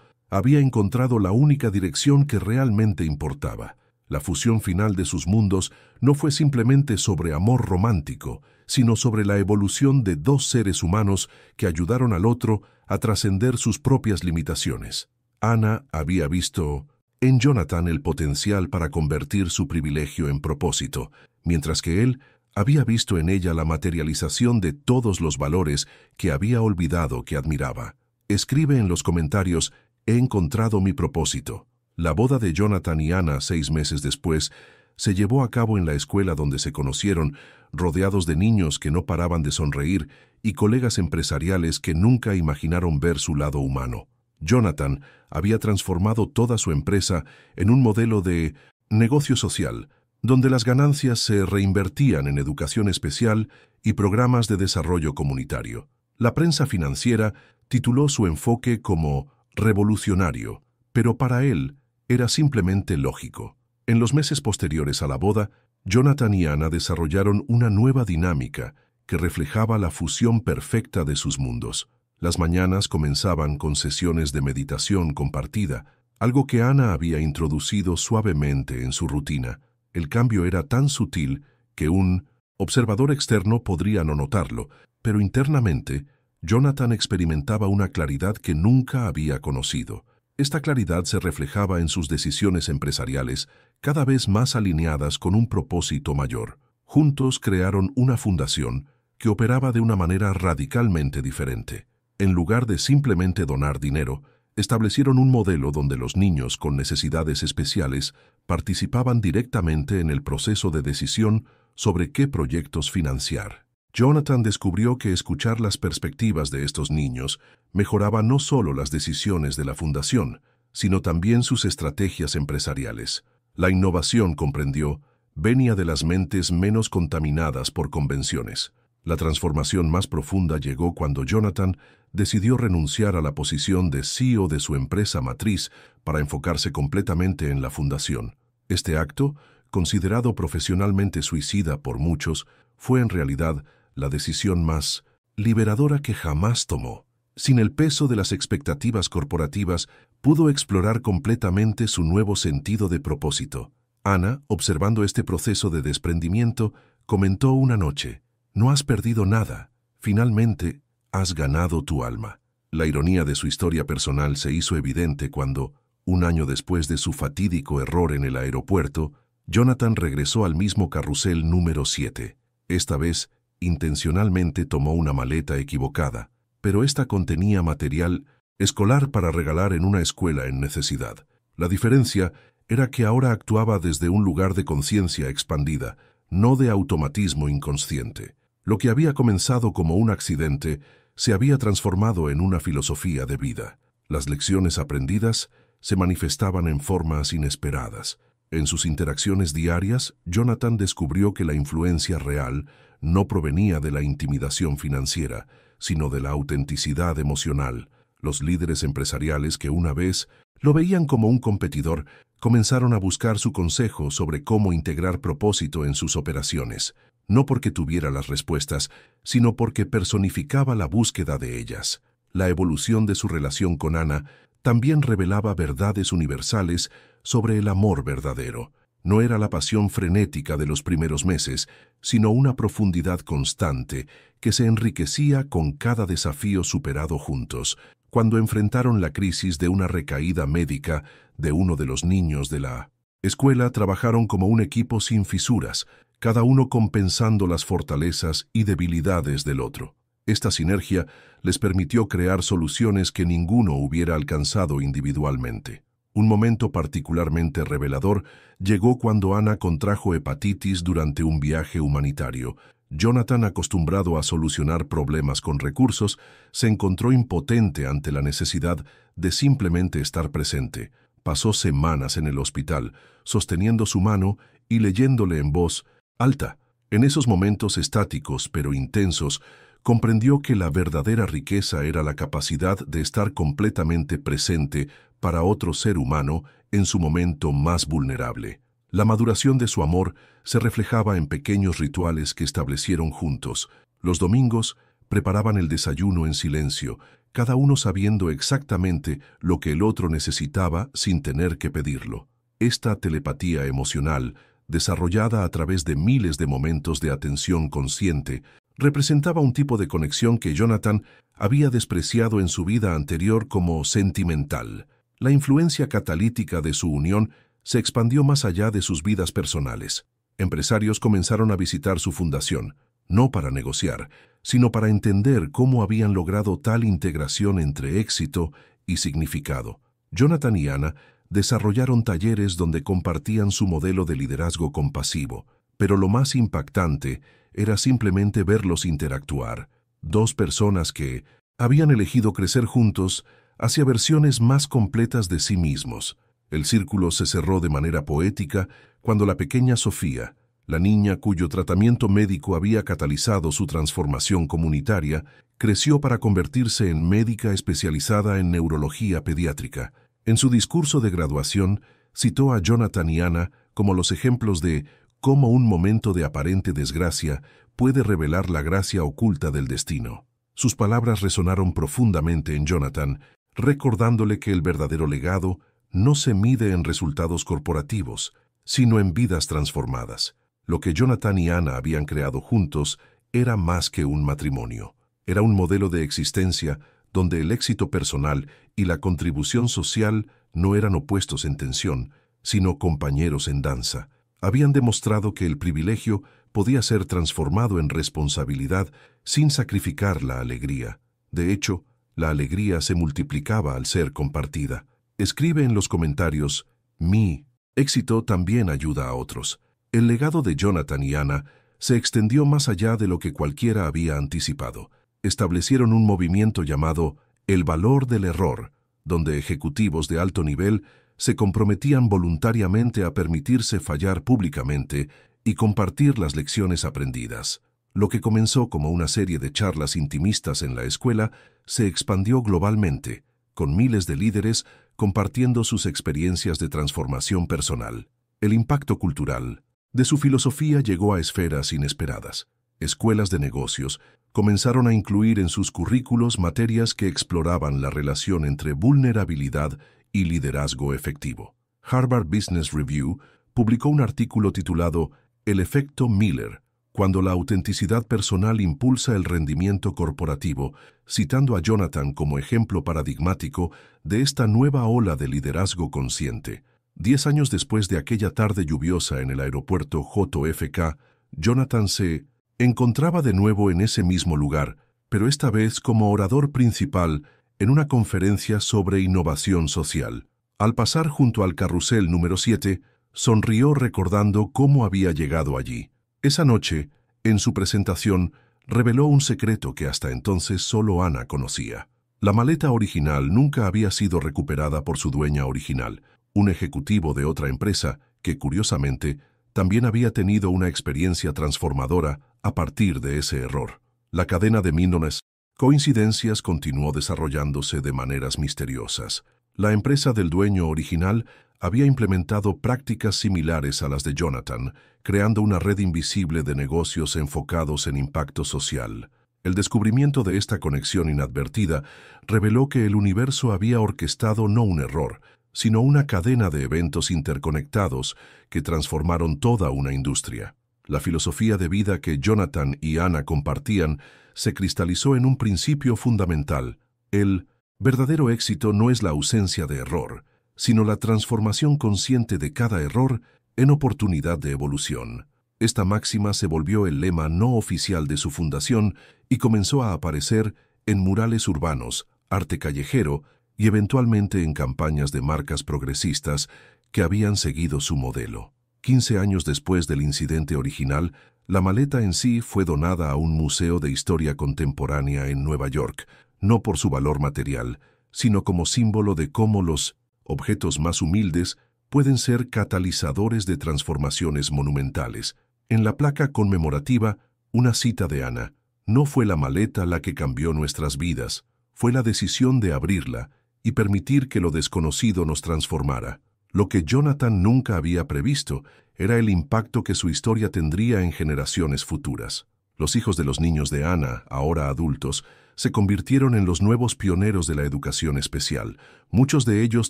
había encontrado la única dirección que realmente importaba. La fusión final de sus mundos no fue simplemente sobre amor romántico, sino sobre la evolución de dos seres humanos que ayudaron al otro a trascender sus propias limitaciones. Ana había visto en Jonathan el potencial para convertir su privilegio en propósito, mientras que él había visto en ella la materialización de todos los valores que había olvidado que admiraba. Escribe en los comentarios: «He encontrado mi propósito». La boda de Jonathan y Ana 6 meses después se llevó a cabo en la escuela donde se conocieron, rodeados de niños que no paraban de sonreír y colegas empresariales que nunca imaginaron ver su lado humano. Jonathan había transformado toda su empresa en un modelo de negocio social, donde las ganancias se reinvertían en educación especial y programas de desarrollo comunitario. La prensa financiera tituló su enfoque como revolucionario, pero para él era simplemente lógico. En los meses posteriores a la boda, Jonathan y Ana desarrollaron una nueva dinámica que reflejaba la fusión perfecta de sus mundos. Las mañanas comenzaban con sesiones de meditación compartida, algo que Ana había introducido suavemente en su rutina. El cambio era tan sutil que un observador externo podría no notarlo, pero internamente, Jonathan experimentaba una claridad que nunca había conocido. Esta claridad se reflejaba en sus decisiones empresariales, cada vez más alineadas con un propósito mayor. Juntos crearon una fundación que operaba de una manera radicalmente diferente. En lugar de simplemente donar dinero, establecieron un modelo donde los niños con necesidades especiales participaban directamente en el proceso de decisión sobre qué proyectos financiar. Jonathan descubrió que escuchar las perspectivas de estos niños mejoraba no solo las decisiones de la fundación, sino también sus estrategias empresariales. La innovación, comprendió, venía de las mentes menos contaminadas por convenciones. La transformación más profunda llegó cuando Jonathan decidió renunciar a la posición de CEO de su empresa matriz para enfocarse completamente en la fundación. Este acto, considerado profesionalmente suicida por muchos, fue en realidad la decisión más liberadora que jamás tomó. Sin el peso de las expectativas corporativas, pudo explorar completamente su nuevo sentido de propósito. Ana, observando este proceso de desprendimiento, comentó una noche: «No has perdido nada. Finalmente, has ganado tu alma». La ironía de su historia personal se hizo evidente cuando, un año después de su fatídico error en el aeropuerto, Jonathan regresó al mismo carrusel número 7. Esta vez, intencionalmente tomó una maleta equivocada, pero esta contenía material escolar para regalar en una escuela en necesidad. La diferencia era que ahora actuaba desde un lugar de conciencia expandida, no de automatismo inconsciente. Lo que había comenzado como un accidente se había transformado en una filosofía de vida. Las lecciones aprendidas se manifestaban en formas inesperadas. En sus interacciones diarias, Jonathan descubrió que la influencia real no provenía de la intimidación financiera, sino de la autenticidad emocional. Los líderes empresariales que una vez lo veían como un competidor comenzaron a buscar su consejo sobre cómo integrar propósito en sus operaciones, no porque tuviera las respuestas, sino porque personificaba la búsqueda de ellas. La evolución de su relación con Ana también revelaba verdades universales sobre el amor verdadero. No era la pasión frenética de los primeros meses, sino una profundidad constante que se enriquecía con cada desafío superado juntos. Cuando enfrentaron la crisis de una recaída médica de uno de los niños de la escuela, trabajaron como un equipo sin fisuras, cada uno compensando las fortalezas y debilidades del otro. Esta sinergia les permitió crear soluciones que ninguno hubiera alcanzado individualmente. Un momento particularmente revelador llegó cuando Ana contrajo hepatitis durante un viaje humanitario. Jonathan, acostumbrado a solucionar problemas con recursos, se encontró impotente ante la necesidad de simplemente estar presente. Pasó semanas en el hospital, sosteniendo su mano y leyéndole en voz alta. En esos momentos estáticos pero intensos, comprendió que la verdadera riqueza era la capacidad de estar completamente presente para otro ser humano en su momento más vulnerable. La maduración de su amor se reflejaba en pequeños rituales que establecieron juntos. Los domingos preparaban el desayuno en silencio, cada uno sabiendo exactamente lo que el otro necesitaba sin tener que pedirlo. Esta telepatía emocional, desarrollada a través de miles de momentos de atención consciente, representaba un tipo de conexión que Jonathan había despreciado en su vida anterior como sentimental. La influencia catalítica de su unión se expandió más allá de sus vidas personales. Empresarios comenzaron a visitar su fundación, no para negociar, sino para entender cómo habían logrado tal integración entre éxito y significado. Jonathan y Ana desarrollaron talleres donde compartían su modelo de liderazgo compasivo, pero lo más impactante era simplemente verlos interactuar. Dos personas que habían elegido crecer juntos hacia versiones más completas de sí mismos. El círculo se cerró de manera poética cuando la pequeña Sofía, la niña cuyo tratamiento médico había catalizado su transformación comunitaria, creció para convertirse en médica especializada en neurología pediátrica. En su discurso de graduación, citó a Jonathan y Ana como los ejemplos de cómo un momento de aparente desgracia puede revelar la gracia oculta del destino. Sus palabras resonaron profundamente en Jonathan, recordándole que el verdadero legado no se mide en resultados corporativos, sino en vidas transformadas. Lo que Jonathan y Ana habían creado juntos era más que un matrimonio. Era un modelo de existencia donde el éxito personal y la contribución social no eran opuestos en tensión, sino compañeros en danza. Habían demostrado que el privilegio podía ser transformado en responsabilidad sin sacrificar la alegría. De hecho, la alegría se multiplicaba al ser compartida. Escribe en los comentarios, mi éxito también ayuda a otros. El legado de Jonathan y Ana se extendió más allá de lo que cualquiera había anticipado. Establecieron un movimiento llamado el valor del error, donde ejecutivos de alto nivel se comprometían voluntariamente a permitirse fallar públicamente y compartir las lecciones aprendidas. Lo que comenzó como una serie de charlas intimistas en la escuela se expandió globalmente, con miles de líderes compartiendo sus experiencias de transformación personal. El impacto cultural de su filosofía llegó a esferas inesperadas. Escuelas de negocios comenzaron a incluir en sus currículos materias que exploraban la relación entre vulnerabilidad y liderazgo efectivo. Harvard Business Review publicó un artículo titulado El efecto Miller, cuando la autenticidad personal impulsa el rendimiento corporativo, citando a Jonathan como ejemplo paradigmático de esta nueva ola de liderazgo consciente. 10 años después de aquella tarde lluviosa en el aeropuerto JFK, Jonathan se encontraba de nuevo en ese mismo lugar, pero esta vez como orador principal en una conferencia sobre innovación social. Al pasar junto al carrusel número 7, sonrió recordando cómo había llegado allí. Esa noche, en su presentación, reveló un secreto que hasta entonces solo Ana conocía. La maleta original nunca había sido recuperada por su dueña original, un ejecutivo de otra empresa que, curiosamente, también había tenido una experiencia transformadora a partir de ese error. La cadena de Mindones coincidencias continuó desarrollándose de maneras misteriosas. La empresa del dueño original había implementado prácticas similares a las de Jonathan, creando una red invisible de negocios enfocados en impacto social. El descubrimiento de esta conexión inadvertida reveló que el universo había orquestado no un error, sino una cadena de eventos interconectados que transformaron toda una industria. La filosofía de vida que Jonathan y Ana compartían se cristalizó en un principio fundamental: el verdadero éxito no es la ausencia de error, sino la transformación consciente de cada error en oportunidad de evolución. Esta máxima se volvió el lema no oficial de su fundación y comenzó a aparecer en murales urbanos, arte callejero y eventualmente en campañas de marcas progresistas que habían seguido su modelo. 15 años después del incidente original, la maleta en sí fue donada a un museo de historia contemporánea en Nueva York, no por su valor material, sino como símbolo de cómo los objetos más humildes pueden ser catalizadores de transformaciones monumentales. En la placa conmemorativa, una cita de Ana: «No fue la maleta la que cambió nuestras vidas, fue la decisión de abrirla y permitir que lo desconocido nos transformara». Lo que Jonathan nunca había previsto era el impacto que su historia tendría en generaciones futuras. Los hijos de los niños de Ana, ahora adultos, se convirtieron en los nuevos pioneros de la educación especial, muchos de ellos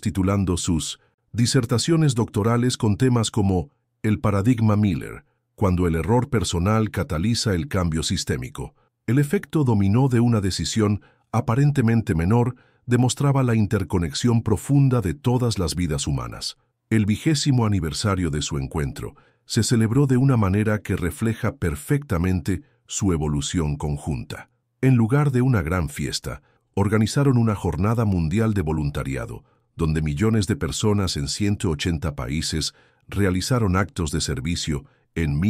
titulando sus disertaciones doctorales con temas como el paradigma Miller, cuando el error personal cataliza el cambio sistémico. El efecto dominó de una decisión aparentemente menor demostraba la interconexión profunda de todas las vidas humanas. El 20º aniversario de su encuentro se celebró de una manera que refleja perfectamente su evolución conjunta. En lugar de una gran fiesta, organizaron una jornada mundial de voluntariado, donde millones de personas en 180 países realizaron actos de servicio en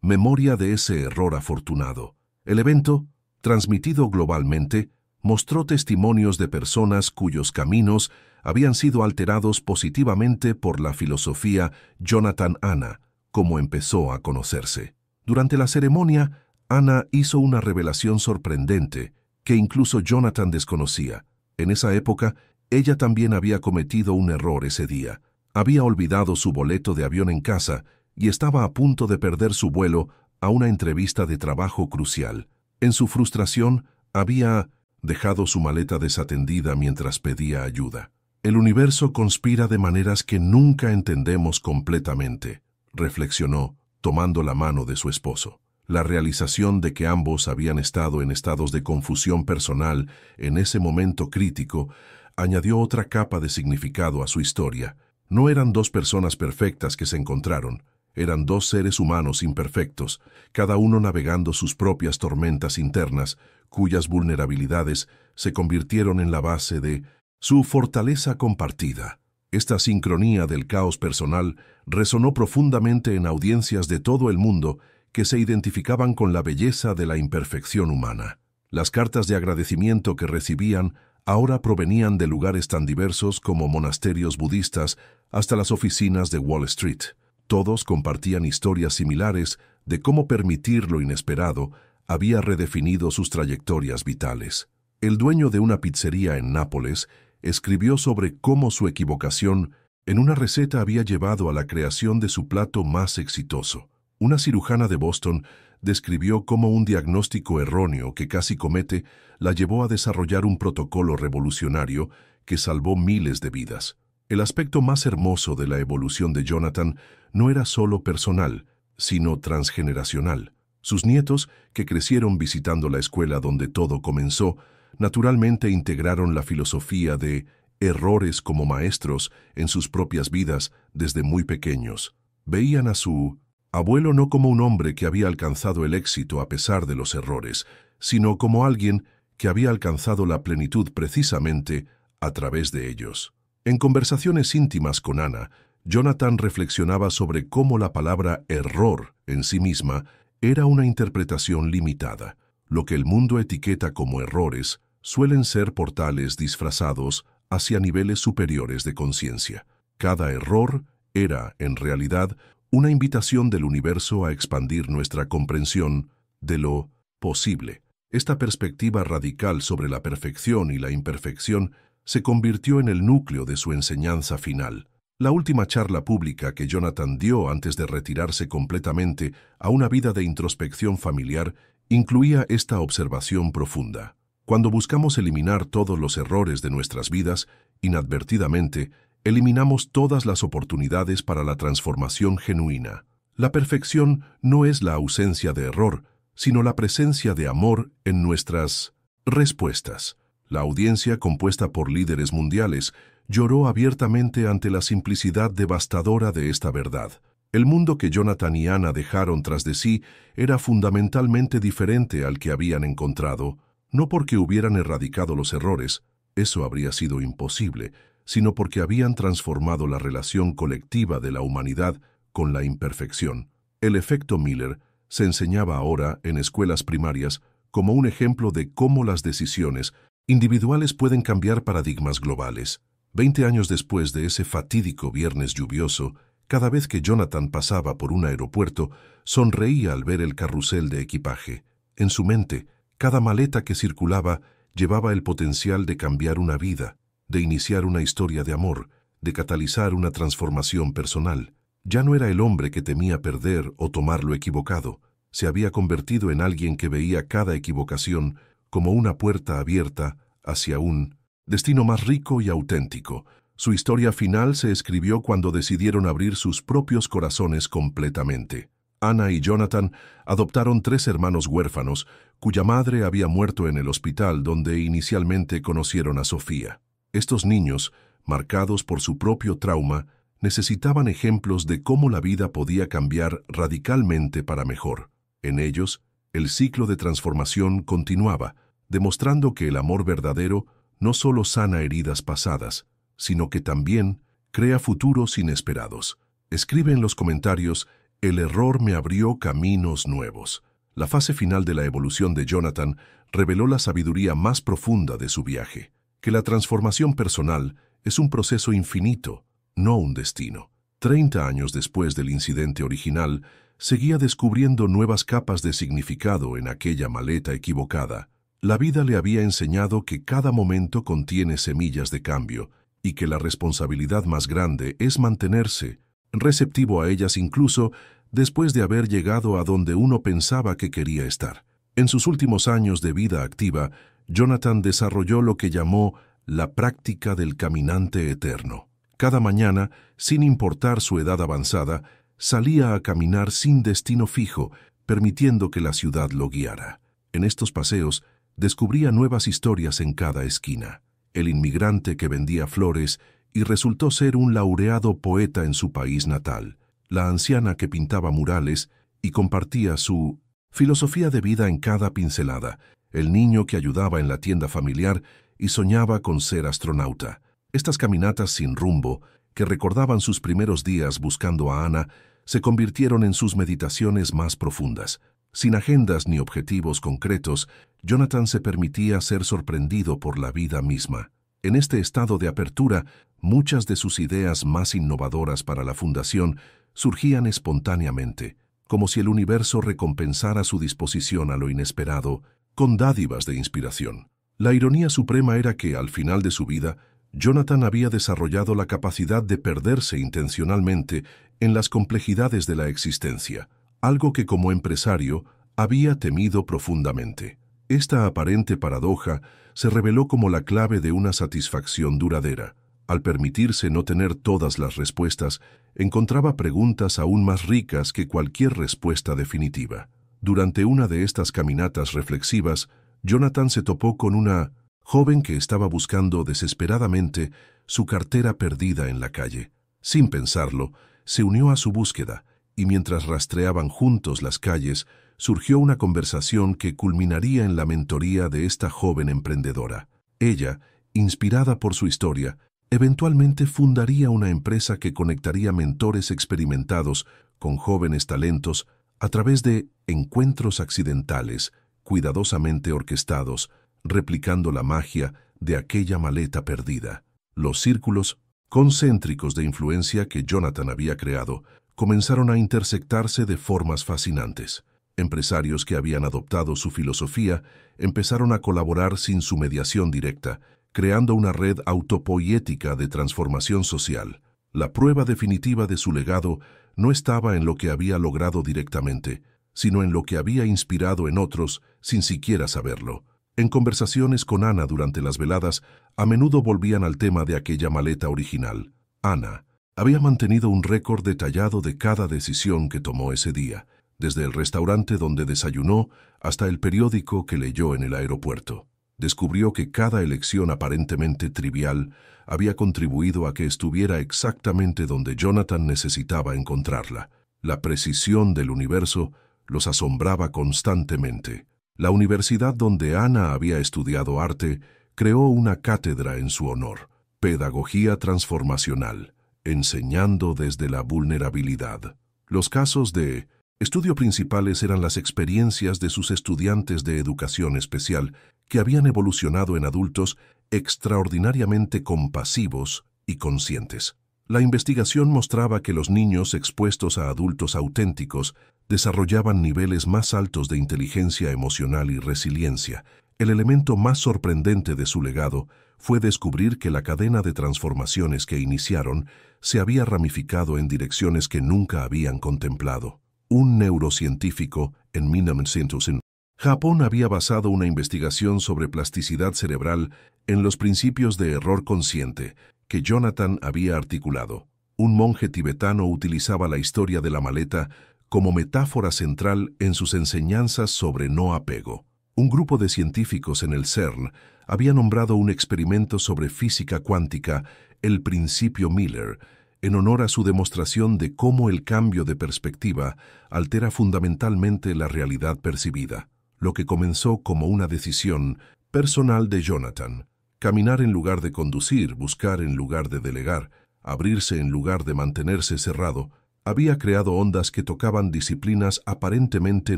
memoria de ese error afortunado. El evento, transmitido globalmente, mostró testimonios de personas cuyos caminos habían sido alterados positivamente por la filosofía Jonathan-Ana, como empezó a conocerse. Durante la ceremonia, Ana hizo una revelación sorprendente que incluso Jonathan desconocía. En esa época, ella también había cometido un error ese día. Había olvidado su boleto de avión en casa y estaba a punto de perder su vuelo a una entrevista de trabajo crucial. En su frustración, había dejado su maleta desatendida mientras pedía ayuda. El universo conspira de maneras que nunca entendemos completamente, reflexionó, tomando la mano de su esposo. La realización de que ambos habían estado en estados de confusión personal en ese momento crítico añadió otra capa de significado a su historia. No eran dos personas perfectas que se encontraron, eran dos seres humanos imperfectos, cada uno navegando sus propias tormentas internas, cuyas vulnerabilidades se convirtieron en la base de su fortaleza compartida. Esta sincronía del caos personal resonó profundamente en audiencias de todo el mundo que se identificaban con la belleza de la imperfección humana. Las cartas de agradecimiento que recibían ahora provenían de lugares tan diversos como monasterios budistas hasta las oficinas de Wall Street. Todos compartían historias similares de cómo permitir lo inesperado había redefinido sus trayectorias vitales. El dueño de una pizzería en Nápoles escribió sobre cómo su equivocación en una receta había llevado a la creación de su plato más exitoso. Una cirujana de Boston describió cómo un diagnóstico erróneo que casi comete la llevó a desarrollar un protocolo revolucionario que salvó miles de vidas. El aspecto más hermoso de la evolución de Jonathan no era solo personal, sino transgeneracional. Sus nietos, que crecieron visitando la escuela donde todo comenzó, naturalmente integraron la filosofía de errores como maestros en sus propias vidas desde muy pequeños. Veían a su abuelo no como un hombre que había alcanzado el éxito a pesar de los errores, sino como alguien que había alcanzado la plenitud precisamente a través de ellos. En conversaciones íntimas con Ana, Jonathan reflexionaba sobre cómo la palabra error en sí misma era una interpretación limitada. Lo que el mundo etiqueta como errores suelen ser portales disfrazados hacia niveles superiores de conciencia. Cada error era, en realidad, una invitación del universo a expandir nuestra comprensión de lo posible. Esta perspectiva radical sobre la perfección y la imperfección se convirtió en el núcleo de su enseñanza final. La última charla pública que Jonathan dio antes de retirarse completamente a una vida de introspección familiar incluía esta observación profunda. Cuando buscamos eliminar todos los errores de nuestras vidas, inadvertidamente, eliminamos todas las oportunidades para la transformación genuina. La perfección no es la ausencia de error, sino la presencia de amor en nuestras respuestas. La audiencia, compuesta por líderes mundiales, lloró abiertamente ante la simplicidad devastadora de esta verdad. El mundo que Jonathan y Ana dejaron tras de sí era fundamentalmente diferente al que habían encontrado, no porque hubieran erradicado los errores, eso habría sido imposible, sino porque habían transformado la relación colectiva de la humanidad con la imperfección. El efecto Miller se enseñaba ahora en escuelas primarias como un ejemplo de cómo las decisiones individuales pueden cambiar paradigmas globales. 20 años después de ese fatídico viernes lluvioso, cada vez que Jonathan pasaba por un aeropuerto, sonreía al ver el carrusel de equipaje. En su mente, cada maleta que circulaba llevaba el potencial de cambiar una vida, de iniciar una historia de amor, de catalizar una transformación personal. Ya no era el hombre que temía perder o tomar lo equivocado. Se había convertido en alguien que veía cada equivocación como una puerta abierta hacia un destino más rico y auténtico. Su historia final se escribió cuando decidieron abrir sus propios corazones completamente. Ana y Jonathan adoptaron 3 hermanos huérfanos, cuya madre había muerto en el hospital donde inicialmente conocieron a Sofía. Estos niños, marcados por su propio trauma, necesitaban ejemplos de cómo la vida podía cambiar radicalmente para mejor. En ellos, el ciclo de transformación continuaba, demostrando que el amor verdadero no solo sana heridas pasadas, sino que también crea futuros inesperados. Escribe en los comentarios: el error me abrió caminos nuevos. La fase final de la evolución de Jonathan reveló la sabiduría más profunda de su viaje, que la transformación personal es un proceso infinito, no un destino. 30 años después del incidente original, seguía descubriendo nuevas capas de significado en aquella maleta equivocada. La vida le había enseñado que cada momento contiene semillas de cambio y que la responsabilidad más grande es mantenerse receptivo a ellas incluso después de haber llegado a donde uno pensaba que quería estar. En sus últimos años de vida activa, Jonathan desarrolló lo que llamó la práctica del caminante eterno. Cada mañana, sin importar su edad avanzada, salía a caminar sin destino fijo, permitiendo que la ciudad lo guiara. En estos paseos, descubría nuevas historias en cada esquina. El inmigrante que vendía flores y resultó ser un laureado poeta en su país natal, la anciana que pintaba murales y compartía su filosofía de vida en cada pincelada, el niño que ayudaba en la tienda familiar y soñaba con ser astronauta. Estas caminatas sin rumbo, que recordaban sus primeros días buscando a Ana, se convirtieron en sus meditaciones más profundas. Sin agendas ni objetivos concretos, Jonathan se permitía ser sorprendido por la vida misma. En este estado de apertura, muchas de sus ideas más innovadoras para la fundación surgían espontáneamente, como si el universo recompensara su disposición a lo inesperado con dádivas de inspiración. La ironía suprema era que, al final de su vida, Jonathan había desarrollado la capacidad de perderse intencionalmente en las complejidades de la existencia, algo que como empresario había temido profundamente. Esta aparente paradoja se reveló como la clave de una satisfacción duradera. Al permitirse no tener todas las respuestas, encontraba preguntas aún más ricas que cualquier respuesta definitiva. Durante una de estas caminatas reflexivas, Jonathan se topó con una joven que estaba buscando desesperadamente su cartera perdida en la calle. Sin pensarlo, se unió a su búsqueda, y mientras rastreaban juntos las calles, surgió una conversación que culminaría en la mentoría de esta joven emprendedora. Ella, inspirada por su historia, Eventualmente fundaría una empresa que conectaría mentores experimentados con jóvenes talentos a través de encuentros accidentales, cuidadosamente orquestados, replicando la magia de aquella maleta perdida. Los círculos concéntricos de influencia que Jonathan había creado comenzaron a intersectarse de formas fascinantes. Empresarios que habían adoptado su filosofía empezaron a colaborar sin su mediación directa, creando una red autopoiética de transformación social. La prueba definitiva de su legado no estaba en lo que había logrado directamente, sino en lo que había inspirado en otros sin siquiera saberlo. En conversaciones con Ana durante las veladas, a menudo volvían al tema de aquella maleta original. Ana había mantenido un récord detallado de cada decisión que tomó ese día, desde el restaurante donde desayunó hasta el periódico que leyó en el aeropuerto. Descubrió que cada elección aparentemente trivial había contribuido a que estuviera exactamente donde Jonathan necesitaba encontrarla. La precisión del universo los asombraba constantemente. La universidad donde Ana había estudiado arte creó una cátedra en su honor, Pedagogía Transformacional, enseñando desde la vulnerabilidad. Los casos de estudio principales eran las experiencias de sus estudiantes de educación especial que habían evolucionado en adultos extraordinariamente compasivos y conscientes. La investigación mostraba que los niños expuestos a adultos auténticos desarrollaban niveles más altos de inteligencia emocional y resiliencia. El elemento más sorprendente de su legado fue descubrir que la cadena de transformaciones que iniciaron se había ramificado en direcciones que nunca habían contemplado. Un neurocientífico en 1900 en Japón había basado una investigación sobre plasticidad cerebral en los principios de error consciente que Jonathan había articulado. Un monje tibetano utilizaba la historia de la maleta como metáfora central en sus enseñanzas sobre no apego. Un grupo de científicos en el CERN había nombrado un experimento sobre física cuántica el principio Miller, en honor a su demostración de cómo el cambio de perspectiva altera fundamentalmente la realidad percibida. Lo que comenzó como una decisión personal de Jonathan, caminar en lugar de conducir, buscar en lugar de delegar, abrirse en lugar de mantenerse cerrado, había creado ondas que tocaban disciplinas aparentemente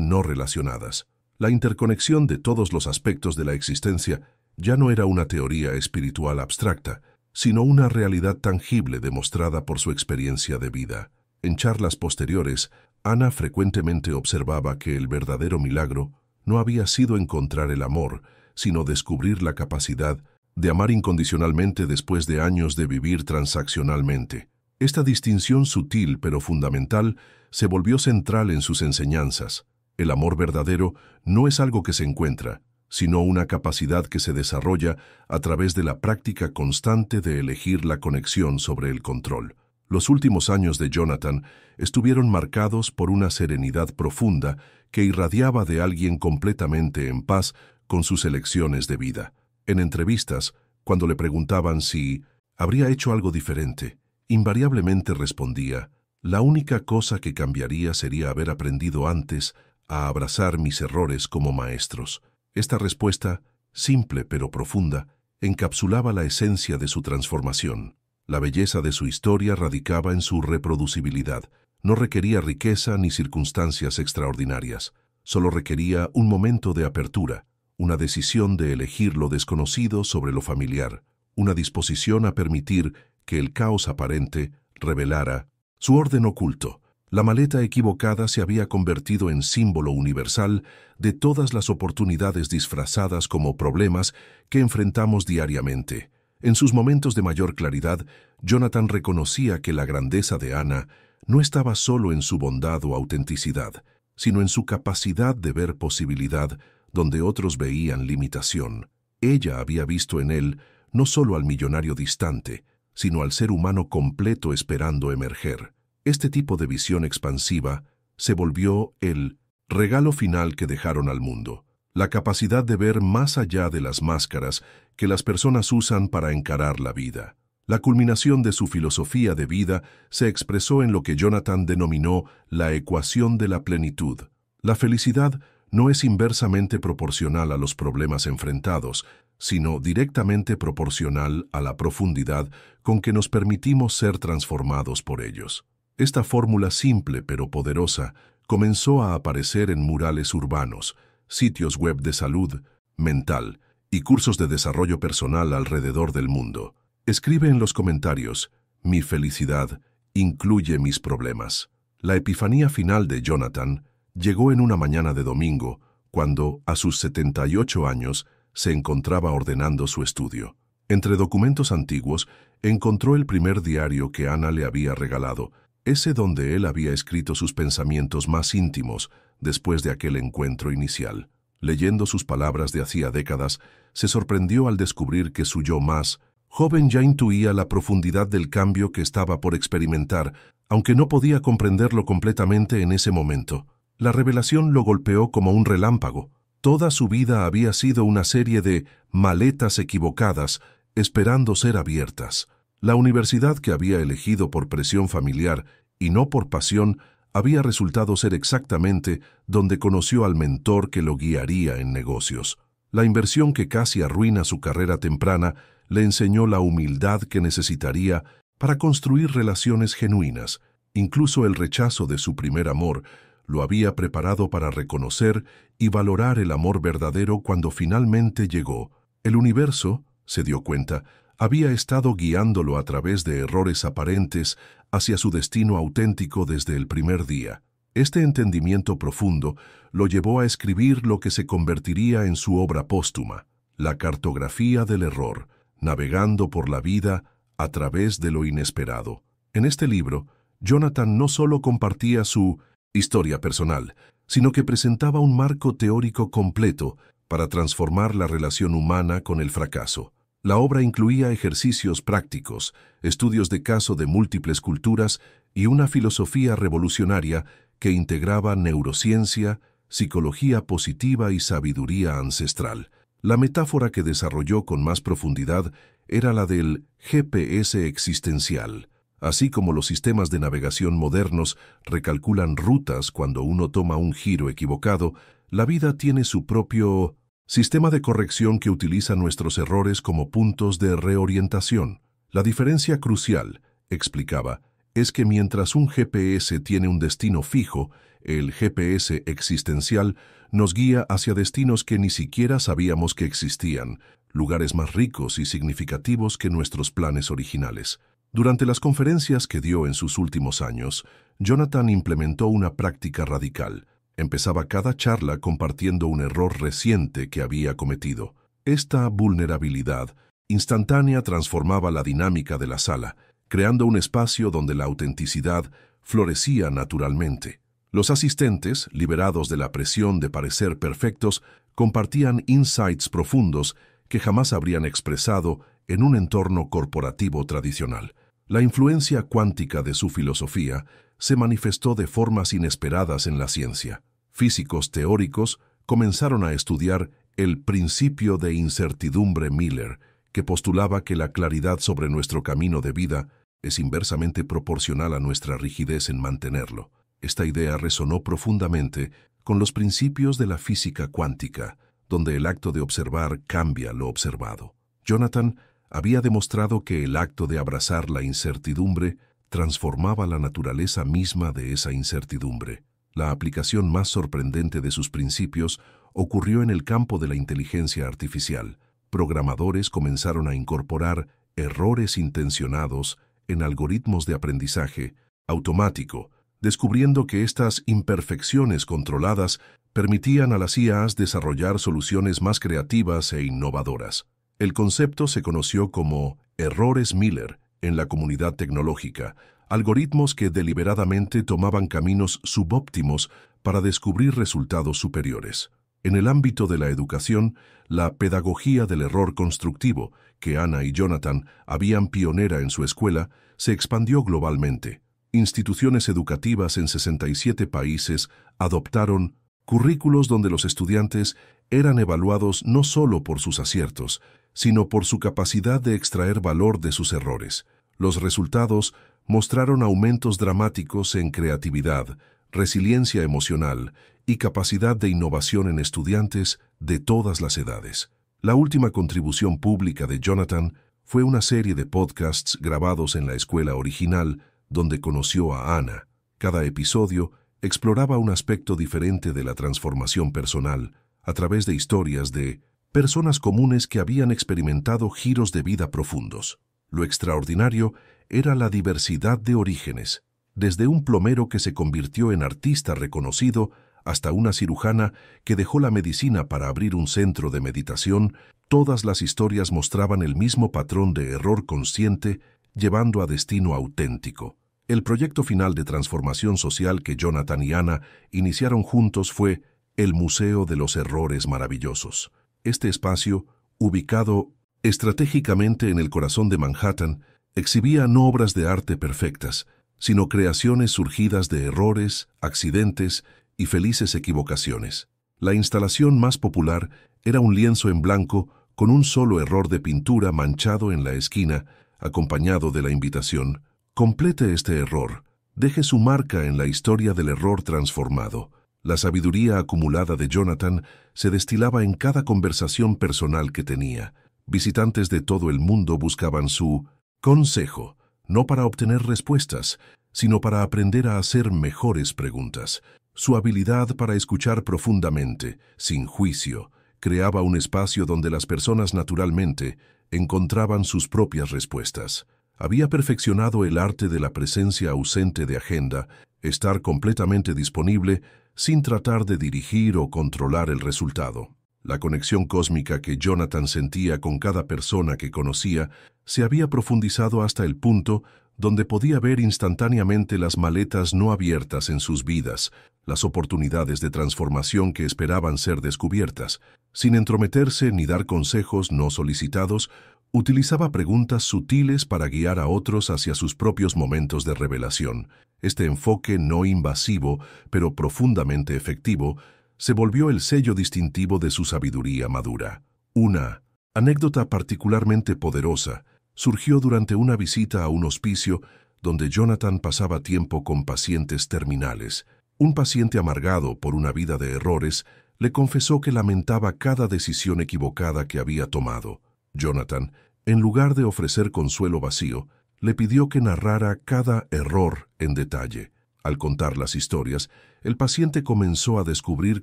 no relacionadas. La interconexión de todos los aspectos de la existencia ya no era una teoría espiritual abstracta, sino una realidad tangible demostrada por su experiencia de vida. En charlas posteriores, Ana frecuentemente observaba que el verdadero milagro no había sido encontrar el amor, sino descubrir la capacidad de amar incondicionalmente después de años de vivir transaccionalmente. Esta distinción sutil pero fundamental se volvió central en sus enseñanzas. El amor verdadero no es algo que se encuentra, sino una capacidad que se desarrolla a través de la práctica constante de elegir la conexión sobre el control. Los últimos años de Jonathan estuvieron marcados por una serenidad profunda que irradiaba de alguien completamente en paz con sus elecciones de vida. En entrevistas, cuando le preguntaban si habría hecho algo diferente, invariablemente respondía: la única cosa que cambiaría sería haber aprendido antes a abrazar mis errores como maestros. Esta respuesta, simple pero profunda, encapsulaba la esencia de su transformación. La belleza de su historia radicaba en su reproducibilidad. No requería riqueza ni circunstancias extraordinarias. Solo requería un momento de apertura, una decisión de elegir lo desconocido sobre lo familiar, una disposición a permitir que el caos aparente revelara su orden oculto. La maleta equivocada se había convertido en símbolo universal de todas las oportunidades disfrazadas como problemas que enfrentamos diariamente. En sus momentos de mayor claridad, Jonathan reconocía que la grandeza de Ana no estaba solo en su bondad o autenticidad, sino en su capacidad de ver posibilidad donde otros veían limitación. Ella había visto en él no solo al millonario distante, sino al ser humano completo esperando emerger. Este tipo de visión expansiva se volvió el regalo final que dejaron al mundo, la capacidad de ver más allá de las máscaras que las personas usan para encarar la vida. La culminación de su filosofía de vida se expresó en lo que Jonathan denominó la ecuación de la plenitud. La felicidad no es inversamente proporcional a los problemas enfrentados, sino directamente proporcional a la profundidad con que nos permitimos ser transformados por ellos. Esta fórmula simple pero poderosa comenzó a aparecer en murales urbanos, sitios web de salud mental y cursos de desarrollo personal alrededor del mundo. Escribe en los comentarios: mi felicidad incluye mis problemas. La epifanía final de Jonathan llegó en una mañana de domingo, cuando, a sus 78 años, se encontraba ordenando su estudio. Entre documentos antiguos, encontró el primer diario que Ana le había regalado, ese donde él había escrito sus pensamientos más íntimos después de aquel encuentro inicial. Leyendo sus palabras de hacía décadas, se sorprendió al descubrir que su yo más joven ya intuía la profundidad del cambio que estaba por experimentar, aunque no podía comprenderlo completamente en ese momento. La revelación lo golpeó como un relámpago. Toda su vida había sido una serie de maletas equivocadas, esperando ser abiertas. La universidad que había elegido por presión familiar y no por pasión había resultado ser exactamente donde conoció al mentor que lo guiaría en negocios. La inversión que casi arruina su carrera temprana le enseñó la humildad que necesitaría para construir relaciones genuinas. Incluso el rechazo de su primer amor lo había preparado para reconocer y valorar el amor verdadero cuando finalmente llegó. El universo, se dio cuenta, había estado guiándolo a través de errores aparentes hacia su destino auténtico desde el primer día. Este entendimiento profundo lo llevó a escribir lo que se convertiría en su obra póstuma, La cartografía del error, navegando por la vida a través de lo inesperado. En este libro, Jonathan no solo compartía su historia personal, sino que presentaba un marco teórico completo para transformar la relación humana con el fracaso. La obra incluía ejercicios prácticos, estudios de caso de múltiples culturas y una filosofía revolucionaria que integraba neurociencia, psicología positiva y sabiduría ancestral. La metáfora que desarrolló con más profundidad era la del GPS existencial. Así como los sistemas de navegación modernos recalculan rutas cuando uno toma un giro equivocado, la vida tiene su propio sistema de corrección que utiliza nuestros errores como puntos de reorientación. La diferencia crucial, explicaba, es que mientras un GPS tiene un destino fijo, el GPS existencial nos guía hacia destinos que ni siquiera sabíamos que existían, lugares más ricos y significativos que nuestros planes originales. Durante las conferencias que dio en sus últimos años, Jonathan implementó una práctica radical. Empezaba cada charla compartiendo un error reciente que había cometido. Esta vulnerabilidad instantánea transformaba la dinámica de la sala, creando un espacio donde la autenticidad florecía naturalmente. Los asistentes, liberados de la presión de parecer perfectos, compartían insights profundos que jamás habrían expresado en un entorno corporativo tradicional. La influencia cuántica de su filosofía se manifestó de formas inesperadas en la ciencia. Físicos teóricos comenzaron a estudiar el principio de incertidumbre Miller, que postulaba que la claridad sobre nuestro camino de vida es inversamente proporcional a nuestra rigidez en mantenerlo. Esta idea resonó profundamente con los principios de la física cuántica, donde el acto de observar cambia lo observado. Jonathan había demostrado que el acto de abrazar la incertidumbre transformaba la naturaleza misma de esa incertidumbre. La aplicación más sorprendente de sus principios ocurrió en el campo de la inteligencia artificial. Programadores comenzaron a incorporar errores intencionados en algoritmos de aprendizaje automático, descubriendo que estas imperfecciones controladas permitían a las IAs desarrollar soluciones más creativas e innovadoras. El concepto se conoció como errores Miller en la comunidad tecnológica, algoritmos que deliberadamente tomaban caminos subóptimos para descubrir resultados superiores. En el ámbito de la educación, la pedagogía del error constructivo, que Ana y Jonathan habían pionera en su escuela, se expandió globalmente. Instituciones educativas en 67 países adoptaron currículos donde los estudiantes eran evaluados no solo por sus aciertos, sino por su capacidad de extraer valor de sus errores. Los resultados mostraron aumentos dramáticos en creatividad, resiliencia emocional y capacidad de innovación en estudiantes de todas las edades. La última contribución pública de Jonathan fue una serie de podcasts grabados en la escuela original, donde conoció a Anna. Cada episodio exploraba un aspecto diferente de la transformación personal, a través de historias de personas comunes que habían experimentado giros de vida profundos. Lo extraordinario era la diversidad de orígenes, desde un plomero que se convirtió en artista reconocido hasta una cirujana que dejó la medicina para abrir un centro de meditación. Todas las historias mostraban el mismo patrón de error consciente llevando a destino auténtico. El proyecto final de transformación social que Jonathan y Anna iniciaron juntos fue el Museo de los Errores Maravillosos. Este espacio, ubicado estratégicamente en el corazón de Manhattan, exhibía no obras de arte perfectas, sino creaciones surgidas de errores, accidentes y felices equivocaciones. La instalación más popular era un lienzo en blanco con un solo error de pintura manchado en la esquina, acompañado de la invitación: complete este error, deje su marca en la historia del error transformado. La sabiduría acumulada de Jonathan se destilaba en cada conversación personal que tenía. Visitantes de todo el mundo buscaban su consejo, no para obtener respuestas, sino para aprender a hacer mejores preguntas. Su habilidad para escuchar profundamente, sin juicio, creaba un espacio donde las personas naturalmente encontraban sus propias respuestas. Había perfeccionado el arte de la presencia ausente de agenda, estar completamente disponible sin tratar de dirigir o controlar el resultado. La conexión cósmica que Jonathan sentía con cada persona que conocía se había profundizado hasta el punto donde podía ver instantáneamente las maletas no abiertas en sus vidas, las oportunidades de transformación que esperaban ser descubiertas. Sin entrometerse ni dar consejos no solicitados, utilizaba preguntas sutiles para guiar a otros hacia sus propios momentos de revelación. Este enfoque no invasivo, pero profundamente efectivo, se volvió el sello distintivo de su sabiduría madura. Una anécdota particularmente poderosa surgió durante una visita a un hospicio donde Jonathan pasaba tiempo con pacientes terminales. Un paciente amargado por una vida de errores le confesó que lamentaba cada decisión equivocada que había tomado. Jonathan, en lugar de ofrecer consuelo vacío, le pidió que narrara cada error en detalle. Al contar las historias, el paciente comenzó a descubrir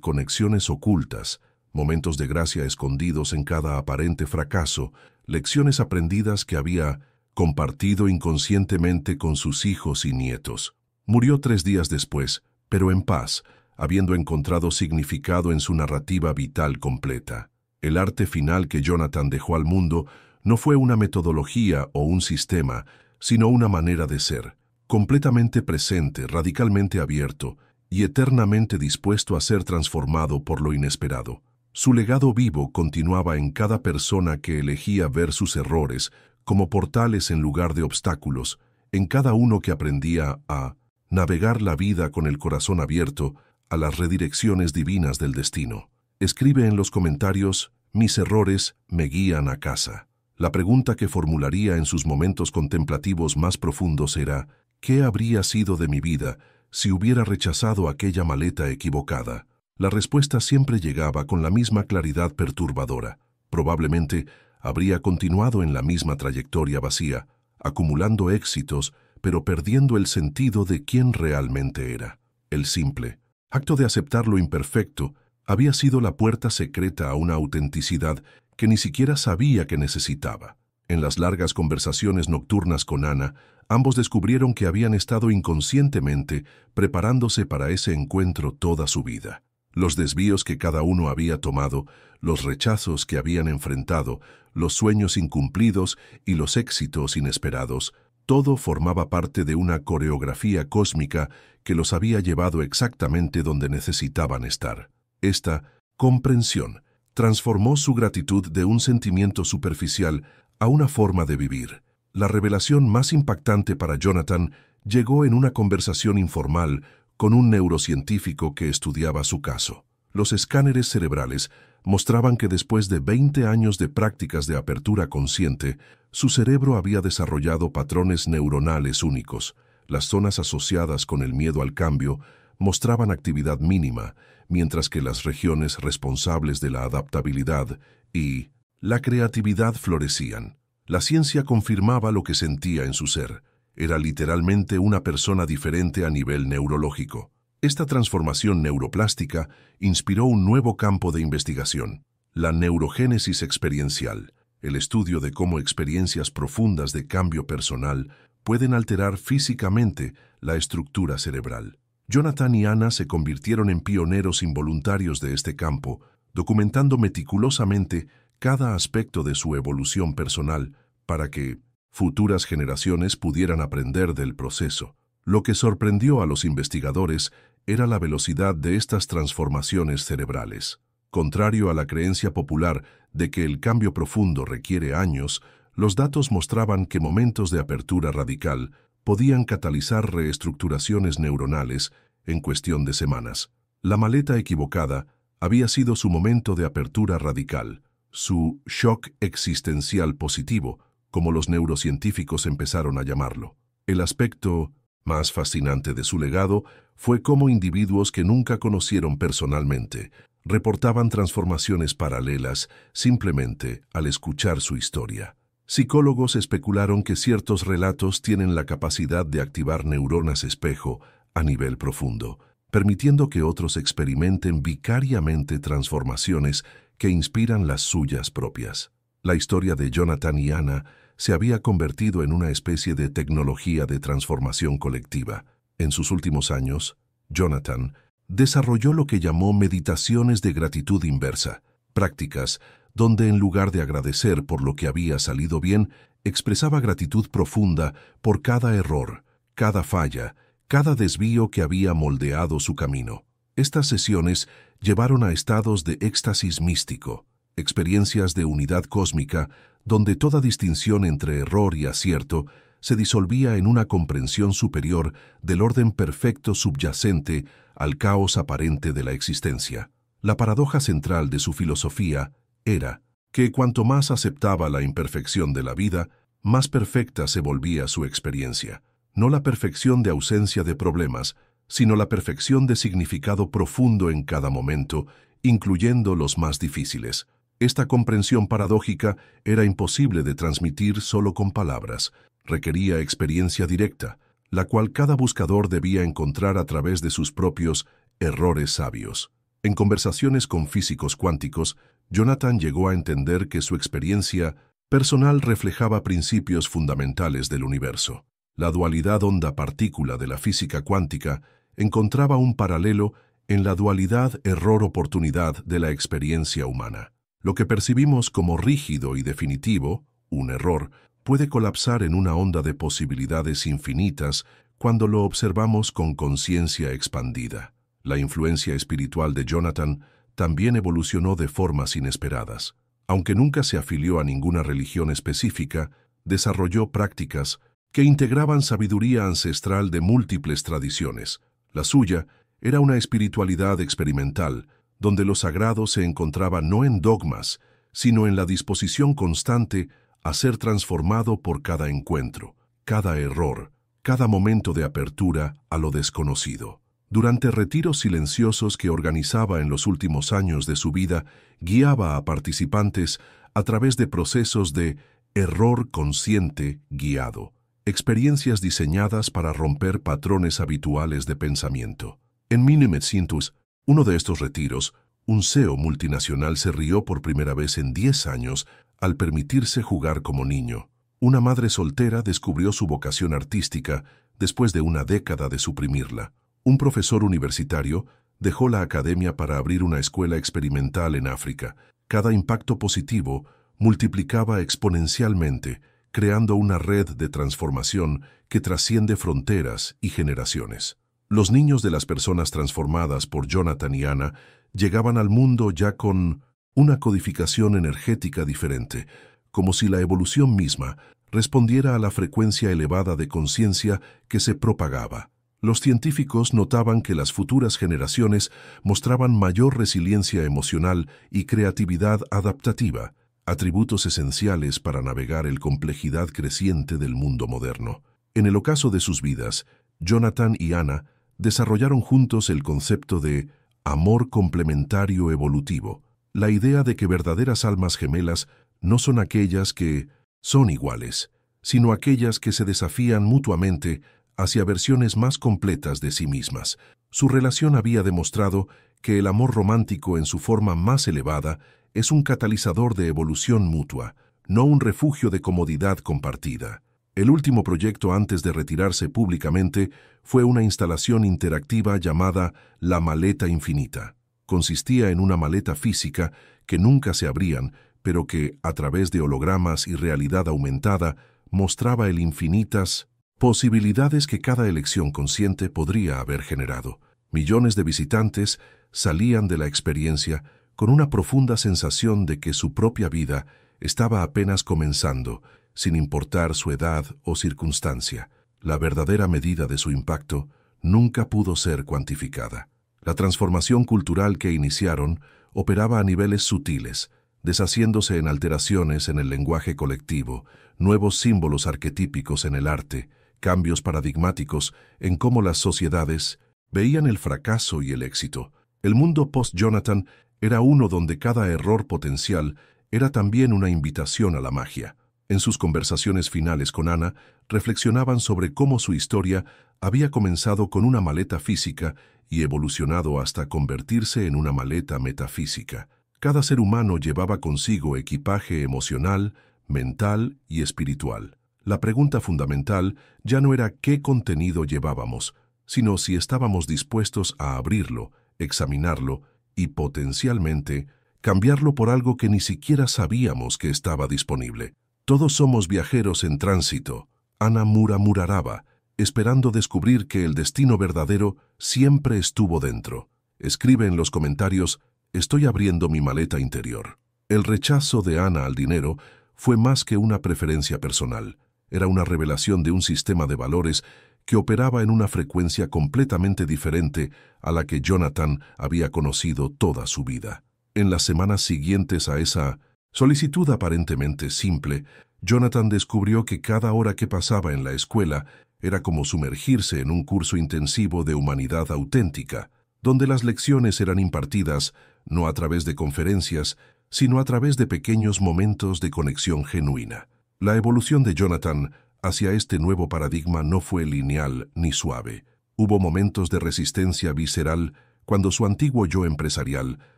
conexiones ocultas, momentos de gracia escondidos en cada aparente fracaso, lecciones aprendidas que había compartido inconscientemente con sus hijos y nietos. Murió 3 días después, pero en paz, habiendo encontrado significado en su narrativa vital completa. El arte final que Jonathan dejó al mundo no fue una metodología o un sistema, sino una manera de ser, completamente presente, radicalmente abierto y eternamente dispuesto a ser transformado por lo inesperado. Su legado vivo continuaba en cada persona que elegía ver sus errores como portales en lugar de obstáculos, en cada uno que aprendía a navegar la vida con el corazón abierto a las redirecciones divinas del destino. Escribe en los comentarios: mis errores me guían a casa. La pregunta que formularía en sus momentos contemplativos más profundos era: ¿qué habría sido de mi vida si hubiera rechazado aquella maleta equivocada? La respuesta siempre llegaba con la misma claridad perturbadora. Probablemente habría continuado en la misma trayectoria vacía, acumulando éxitos, pero perdiendo el sentido de quién realmente era. El simple acto de aceptar lo imperfecto había sido la puerta secreta a una autenticidad que ni siquiera sabía que necesitaba. En las largas conversaciones nocturnas con Anna, ambos descubrieron que habían estado inconscientemente preparándose para ese encuentro toda su vida. Los desvíos que cada uno había tomado, los rechazos que habían enfrentado, los sueños incumplidos y los éxitos inesperados, todo formaba parte de una coreografía cósmica que los había llevado exactamente donde necesitaban estar. Esta comprensión transformó su gratitud de un sentimiento superficial a una forma de vivir. La revelación más impactante para Jonathan llegó en una conversación informal con un neurocientífico que estudiaba su caso. Los escáneres cerebrales mostraban que después de 20 años de prácticas de apertura consciente, su cerebro había desarrollado patrones neuronales únicos. Las zonas asociadas con el miedo al cambio mostraban actividad mínima, mientras que las regiones responsables de la adaptabilidad y La creatividad florecían. La ciencia confirmaba lo que sentía en su ser. Era literalmente una persona diferente a nivel neurológico. Esta transformación neuroplástica inspiró un nuevo campo de investigación, la neurogénesis experiencial, el estudio de cómo experiencias profundas de cambio personal pueden alterar físicamente la estructura cerebral. Jonathan y Anna se convirtieron en pioneros involuntarios de este campo, documentando meticulosamente cada aspecto de su evolución personal para que futuras generaciones pudieran aprender del proceso. Lo que sorprendió a los investigadores era la velocidad de estas transformaciones cerebrales. Contrario a la creencia popular de que el cambio profundo requiere años, los datos mostraban que momentos de apertura radical podían catalizar reestructuraciones neuronales en cuestión de semanas. La maleta equivocada había sido su momento de apertura radical, su shock existencial positivo, como los neurocientíficos empezaron a llamarlo. El aspecto más fascinante de su legado fue cómo individuos que nunca conocieron personalmente reportaban transformaciones paralelas simplemente al escuchar su historia. Psicólogos especularon que ciertos relatos tienen la capacidad de activar neuronas espejo a nivel profundo, permitiendo que otros experimenten vicariamente transformaciones que inspiran las suyas propias. La historia de Jonathan y Anna se había convertido en una especie de tecnología de transformación colectiva. En sus últimos años, Jonathan desarrolló lo que llamó meditaciones de gratitud inversa, prácticas donde en lugar de agradecer por lo que había salido bien, expresaba gratitud profunda por cada error, cada falla, cada desvío que había moldeado su camino. Estas sesiones llevaron a estados de éxtasis místico, experiencias de unidad cósmica, donde toda distinción entre error y acierto se disolvía en una comprensión superior del orden perfecto subyacente al caos aparente de la existencia. La paradoja central de su filosofía era que cuanto más aceptaba la imperfección de la vida, más perfecta se volvía su experiencia. No la perfección de ausencia de problemas, sino la perfección de significado profundo en cada momento, incluyendo los más difíciles. Esta comprensión paradójica era imposible de transmitir solo con palabras. Requería experiencia directa, la cual cada buscador debía encontrar a través de sus propios errores sabios. En conversaciones con físicos cuánticos, Jonathan llegó a entender que su experiencia personal reflejaba principios fundamentales del universo. La dualidad onda-partícula de la física cuántica encontraba un paralelo en la dualidad error-oportunidad de la experiencia humana. Lo que percibimos como rígido y definitivo, un error, puede colapsar en una onda de posibilidades infinitas cuando lo observamos con conciencia expandida. La influencia espiritual de Jonathan también evolucionó de formas inesperadas. Aunque nunca se afilió a ninguna religión específica, desarrolló prácticas que integraban sabiduría ancestral de múltiples tradiciones. La suya era una espiritualidad experimental, donde lo sagrado se encontraba no en dogmas, sino en la disposición constante a ser transformado por cada encuentro, cada error, cada momento de apertura a lo desconocido. Durante retiros silenciosos que organizaba en los últimos años de su vida, guiaba a participantes a través de procesos de error consciente guiado, experiencias diseñadas para romper patrones habituales de pensamiento. En 1900, uno de estos retiros, un CEO multinacional se rió por primera vez en 10 años al permitirse jugar como niño. Una madre soltera descubrió su vocación artística después de una década de suprimirla. Un profesor universitario dejó la academia para abrir una escuela experimental en África. Cada impacto positivo multiplicaba exponencialmente, creando una red de transformación que trasciende fronteras y generaciones. Los niños de las personas transformadas por Jonathan y Anna llegaban al mundo ya con una codificación energética diferente, como si la evolución misma respondiera a la frecuencia elevada de conciencia que se propagaba. Los científicos notaban que las futuras generaciones mostraban mayor resiliencia emocional y creatividad adaptativa, atributos esenciales para navegar la complejidad creciente del mundo moderno. En el ocaso de sus vidas, Jonathan y Anna desarrollaron juntos el concepto de amor complementario evolutivo, la idea de que verdaderas almas gemelas no son aquellas que son iguales, sino aquellas que se desafían mutuamente hacia versiones más completas de sí mismas. Su relación había demostrado que el amor romántico en su forma más elevada es un catalizador de evolución mutua, no un refugio de comodidad compartida. El último proyecto antes de retirarse públicamente fue una instalación interactiva llamada La Maleta Infinita. Consistía en una maleta física que nunca se abrían, pero que, a través de hologramas y realidad aumentada, mostraba el infinitas posibilidades que cada elección consciente podría haber generado. Millones de visitantes salían de la experiencia con una profunda sensación de que su propia vida estaba apenas comenzando, sin importar su edad o circunstancia. La verdadera medida de su impacto nunca pudo ser cuantificada. La transformación cultural que iniciaron operaba a niveles sutiles, deshaciéndose en alteraciones en el lenguaje colectivo, nuevos símbolos arquetípicos en el arte, cambios paradigmáticos en cómo las sociedades veían el fracaso y el éxito. El mundo post-Jonathan era uno donde cada error potencial era también una invitación a la magia. En sus conversaciones finales con Anna, reflexionaban sobre cómo su historia había comenzado con una maleta física y evolucionado hasta convertirse en una maleta metafísica. Cada ser humano llevaba consigo equipaje emocional, mental y espiritual. La pregunta fundamental ya no era qué contenido llevábamos, sino si estábamos dispuestos a abrirlo, examinarlo y, potencialmente, cambiarlo por algo que ni siquiera sabíamos que estaba disponible. Todos somos viajeros en tránsito, Anna murmuraba, esperando descubrir que el destino verdadero siempre estuvo dentro. Escribe en los comentarios: estoy abriendo mi maleta interior. El rechazo de Anna al dinero fue más que una preferencia personal. Era una revelación de un sistema de valores que operaba en una frecuencia completamente diferente a la que Jonathan había conocido toda su vida. En las semanas siguientes a esa solicitud aparentemente simple, Jonathan descubrió que cada hora que pasaba en la escuela era como sumergirse en un curso intensivo de humanidad auténtica, donde las lecciones eran impartidas no a través de conferencias, sino a través de pequeños momentos de conexión genuina. La evolución de Jonathan hacia este nuevo paradigma no fue lineal ni suave. Hubo momentos de resistencia visceral cuando su antiguo yo empresarial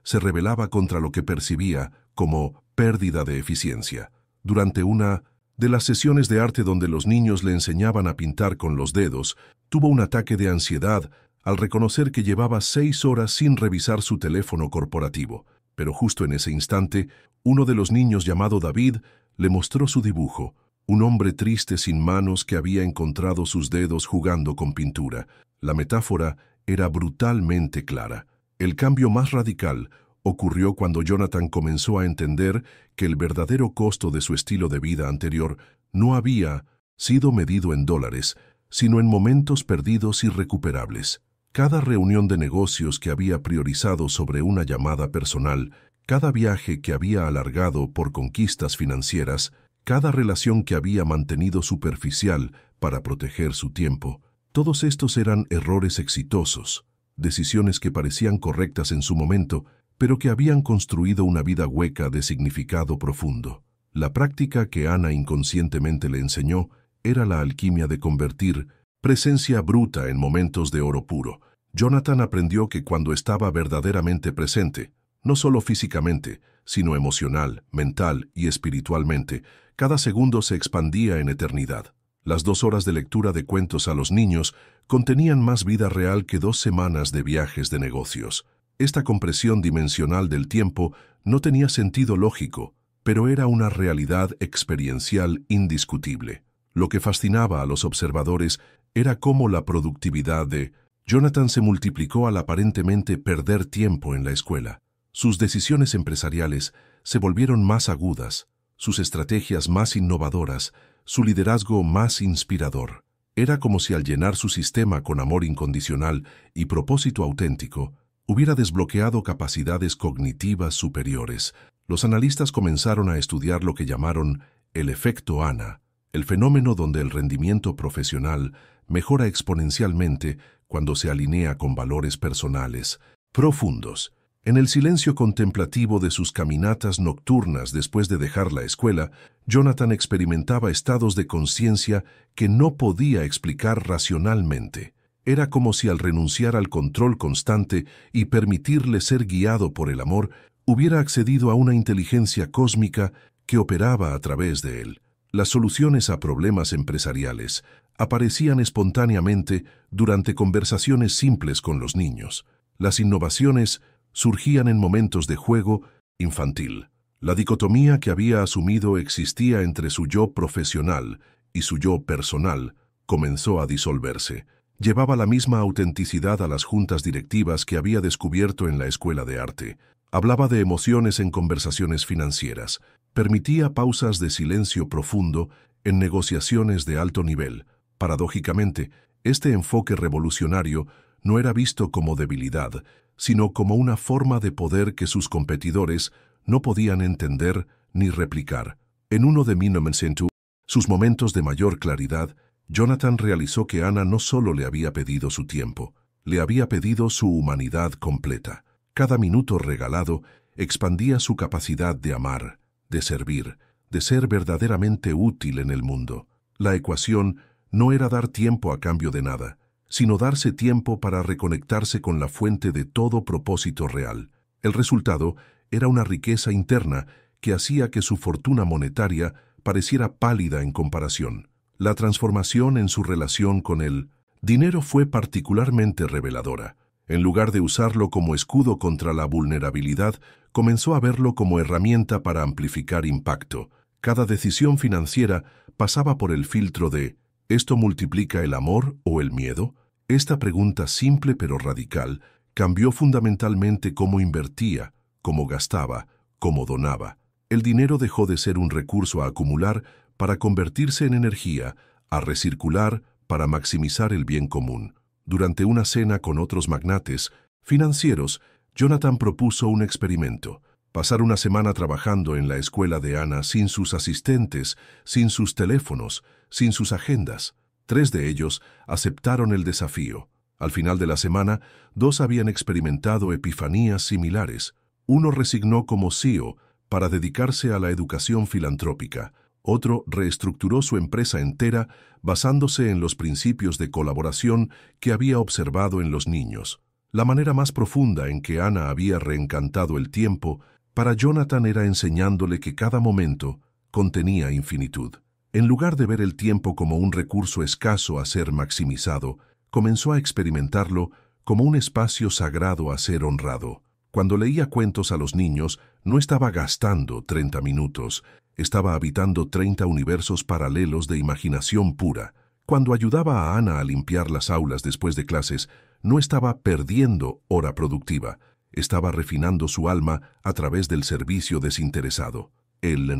se rebelaba contra lo que percibía como pérdida de eficiencia. Durante una de las sesiones de arte donde los niños le enseñaban a pintar con los dedos, tuvo un ataque de ansiedad al reconocer que llevaba 6 horas sin revisar su teléfono corporativo. Pero justo en ese instante, uno de los niños llamado David le mostró su dibujo, un hombre triste sin manos que había encontrado sus dedos jugando con pintura. La metáfora era brutalmente clara. El cambio más radical ocurrió cuando Jonathan comenzó a entender que el verdadero costo de su estilo de vida anterior no había sido medido en dólares, sino en momentos perdidos irrecuperables. Cada reunión de negocios que había priorizado sobre una llamada personal, cada viaje que había alargado por conquistas financieras, cada relación que había mantenido superficial para proteger su tiempo, todos estos eran errores exitosos, decisiones que parecían correctas en su momento, pero que habían construido una vida hueca de significado profundo. La práctica que Anna inconscientemente le enseñó era la alquimia de convertir presencia bruta en momentos de oro puro. Jonathan aprendió que cuando estaba verdaderamente presente, no solo físicamente, sino emocional, mental y espiritualmente, cada segundo se expandía en eternidad. Las 2 horas de lectura de cuentos a los niños contenían más vida real que 2 semanas de viajes de negocios. Esta compresión dimensional del tiempo no tenía sentido lógico, pero era una realidad experiencial indiscutible. Lo que fascinaba a los observadores era cómo la productividad de Jonathan se multiplicó al aparentemente perder tiempo en la escuela. Sus decisiones empresariales se volvieron más agudas, sus estrategias más innovadoras, su liderazgo más inspirador. Era como si al llenar su sistema con amor incondicional y propósito auténtico, hubiera desbloqueado capacidades cognitivas superiores. Los analistas comenzaron a estudiar lo que llamaron el efecto Anna, el fenómeno donde el rendimiento profesional mejora exponencialmente cuando se alinea con valores personales profundos. En el silencio contemplativo de sus caminatas nocturnas después de dejar la escuela, Jonathan experimentaba estados de conciencia que no podía explicar racionalmente. Era como si al renunciar al control constante y permitirle ser guiado por el amor, hubiera accedido a una inteligencia cósmica que operaba a través de él. Las soluciones a problemas empresariales aparecían espontáneamente durante conversaciones simples con los niños. Las innovaciones surgían en momentos de juego infantil. La dicotomía que había asumido existía entre su yo profesional y su yo personal comenzó a disolverse. Llevaba la misma autenticidad a las juntas directivas que había descubierto en la escuela de arte. Hablaba de emociones en conversaciones financieras. Permitía pausas de silencio profundo en negociaciones de alto nivel. Paradójicamente, este enfoque revolucionario no era visto como debilidad, sino como una forma de poder que sus competidores no podían entender ni replicar. En uno de 1900, sus momentos de mayor claridad, Jonathan realizó que Ana no solo le había pedido su tiempo, le había pedido su humanidad completa. Cada minuto regalado expandía su capacidad de amar, de servir, de ser verdaderamente útil en el mundo. La ecuación no era dar tiempo a cambio de nada, sino darse tiempo para reconectarse con la fuente de todo propósito real. El resultado era una riqueza interna que hacía que su fortuna monetaria pareciera pálida en comparación. La transformación en su relación con el dinero fue particularmente reveladora. En lugar de usarlo como escudo contra la vulnerabilidad, comenzó a verlo como herramienta para amplificar impacto. Cada decisión financiera pasaba por el filtro de ¿esto multiplica el amor o el miedo? Esta pregunta simple pero radical cambió fundamentalmente cómo invertía, cómo gastaba, cómo donaba. El dinero dejó de ser un recurso a acumular para convertirse en energía, a recircular para maximizar el bien común. Durante una cena con otros magnates financieros, Jonathan propuso un experimento: pasar una semana trabajando en la escuela de Ana sin sus asistentes, sin sus teléfonos, sin sus agendas. 3 de ellos aceptaron el desafío. Al final de la semana, 2 habían experimentado epifanías similares. Uno resignó como CEO para dedicarse a la educación filantrópica. Otro reestructuró su empresa entera basándose en los principios de colaboración que había observado en los niños. La manera más profunda en que Ana había reencantado el tiempo para Jonathan era enseñándole que cada momento contenía infinitud. En lugar de ver el tiempo como un recurso escaso a ser maximizado, comenzó a experimentarlo como un espacio sagrado a ser honrado. Cuando leía cuentos a los niños, no estaba gastando 30 minutos, estaba habitando 30 universos paralelos de imaginación pura. Cuando ayudaba a Ana a limpiar las aulas después de clases, no estaba perdiendo hora productiva, estaba refinando su alma a través del servicio desinteresado. El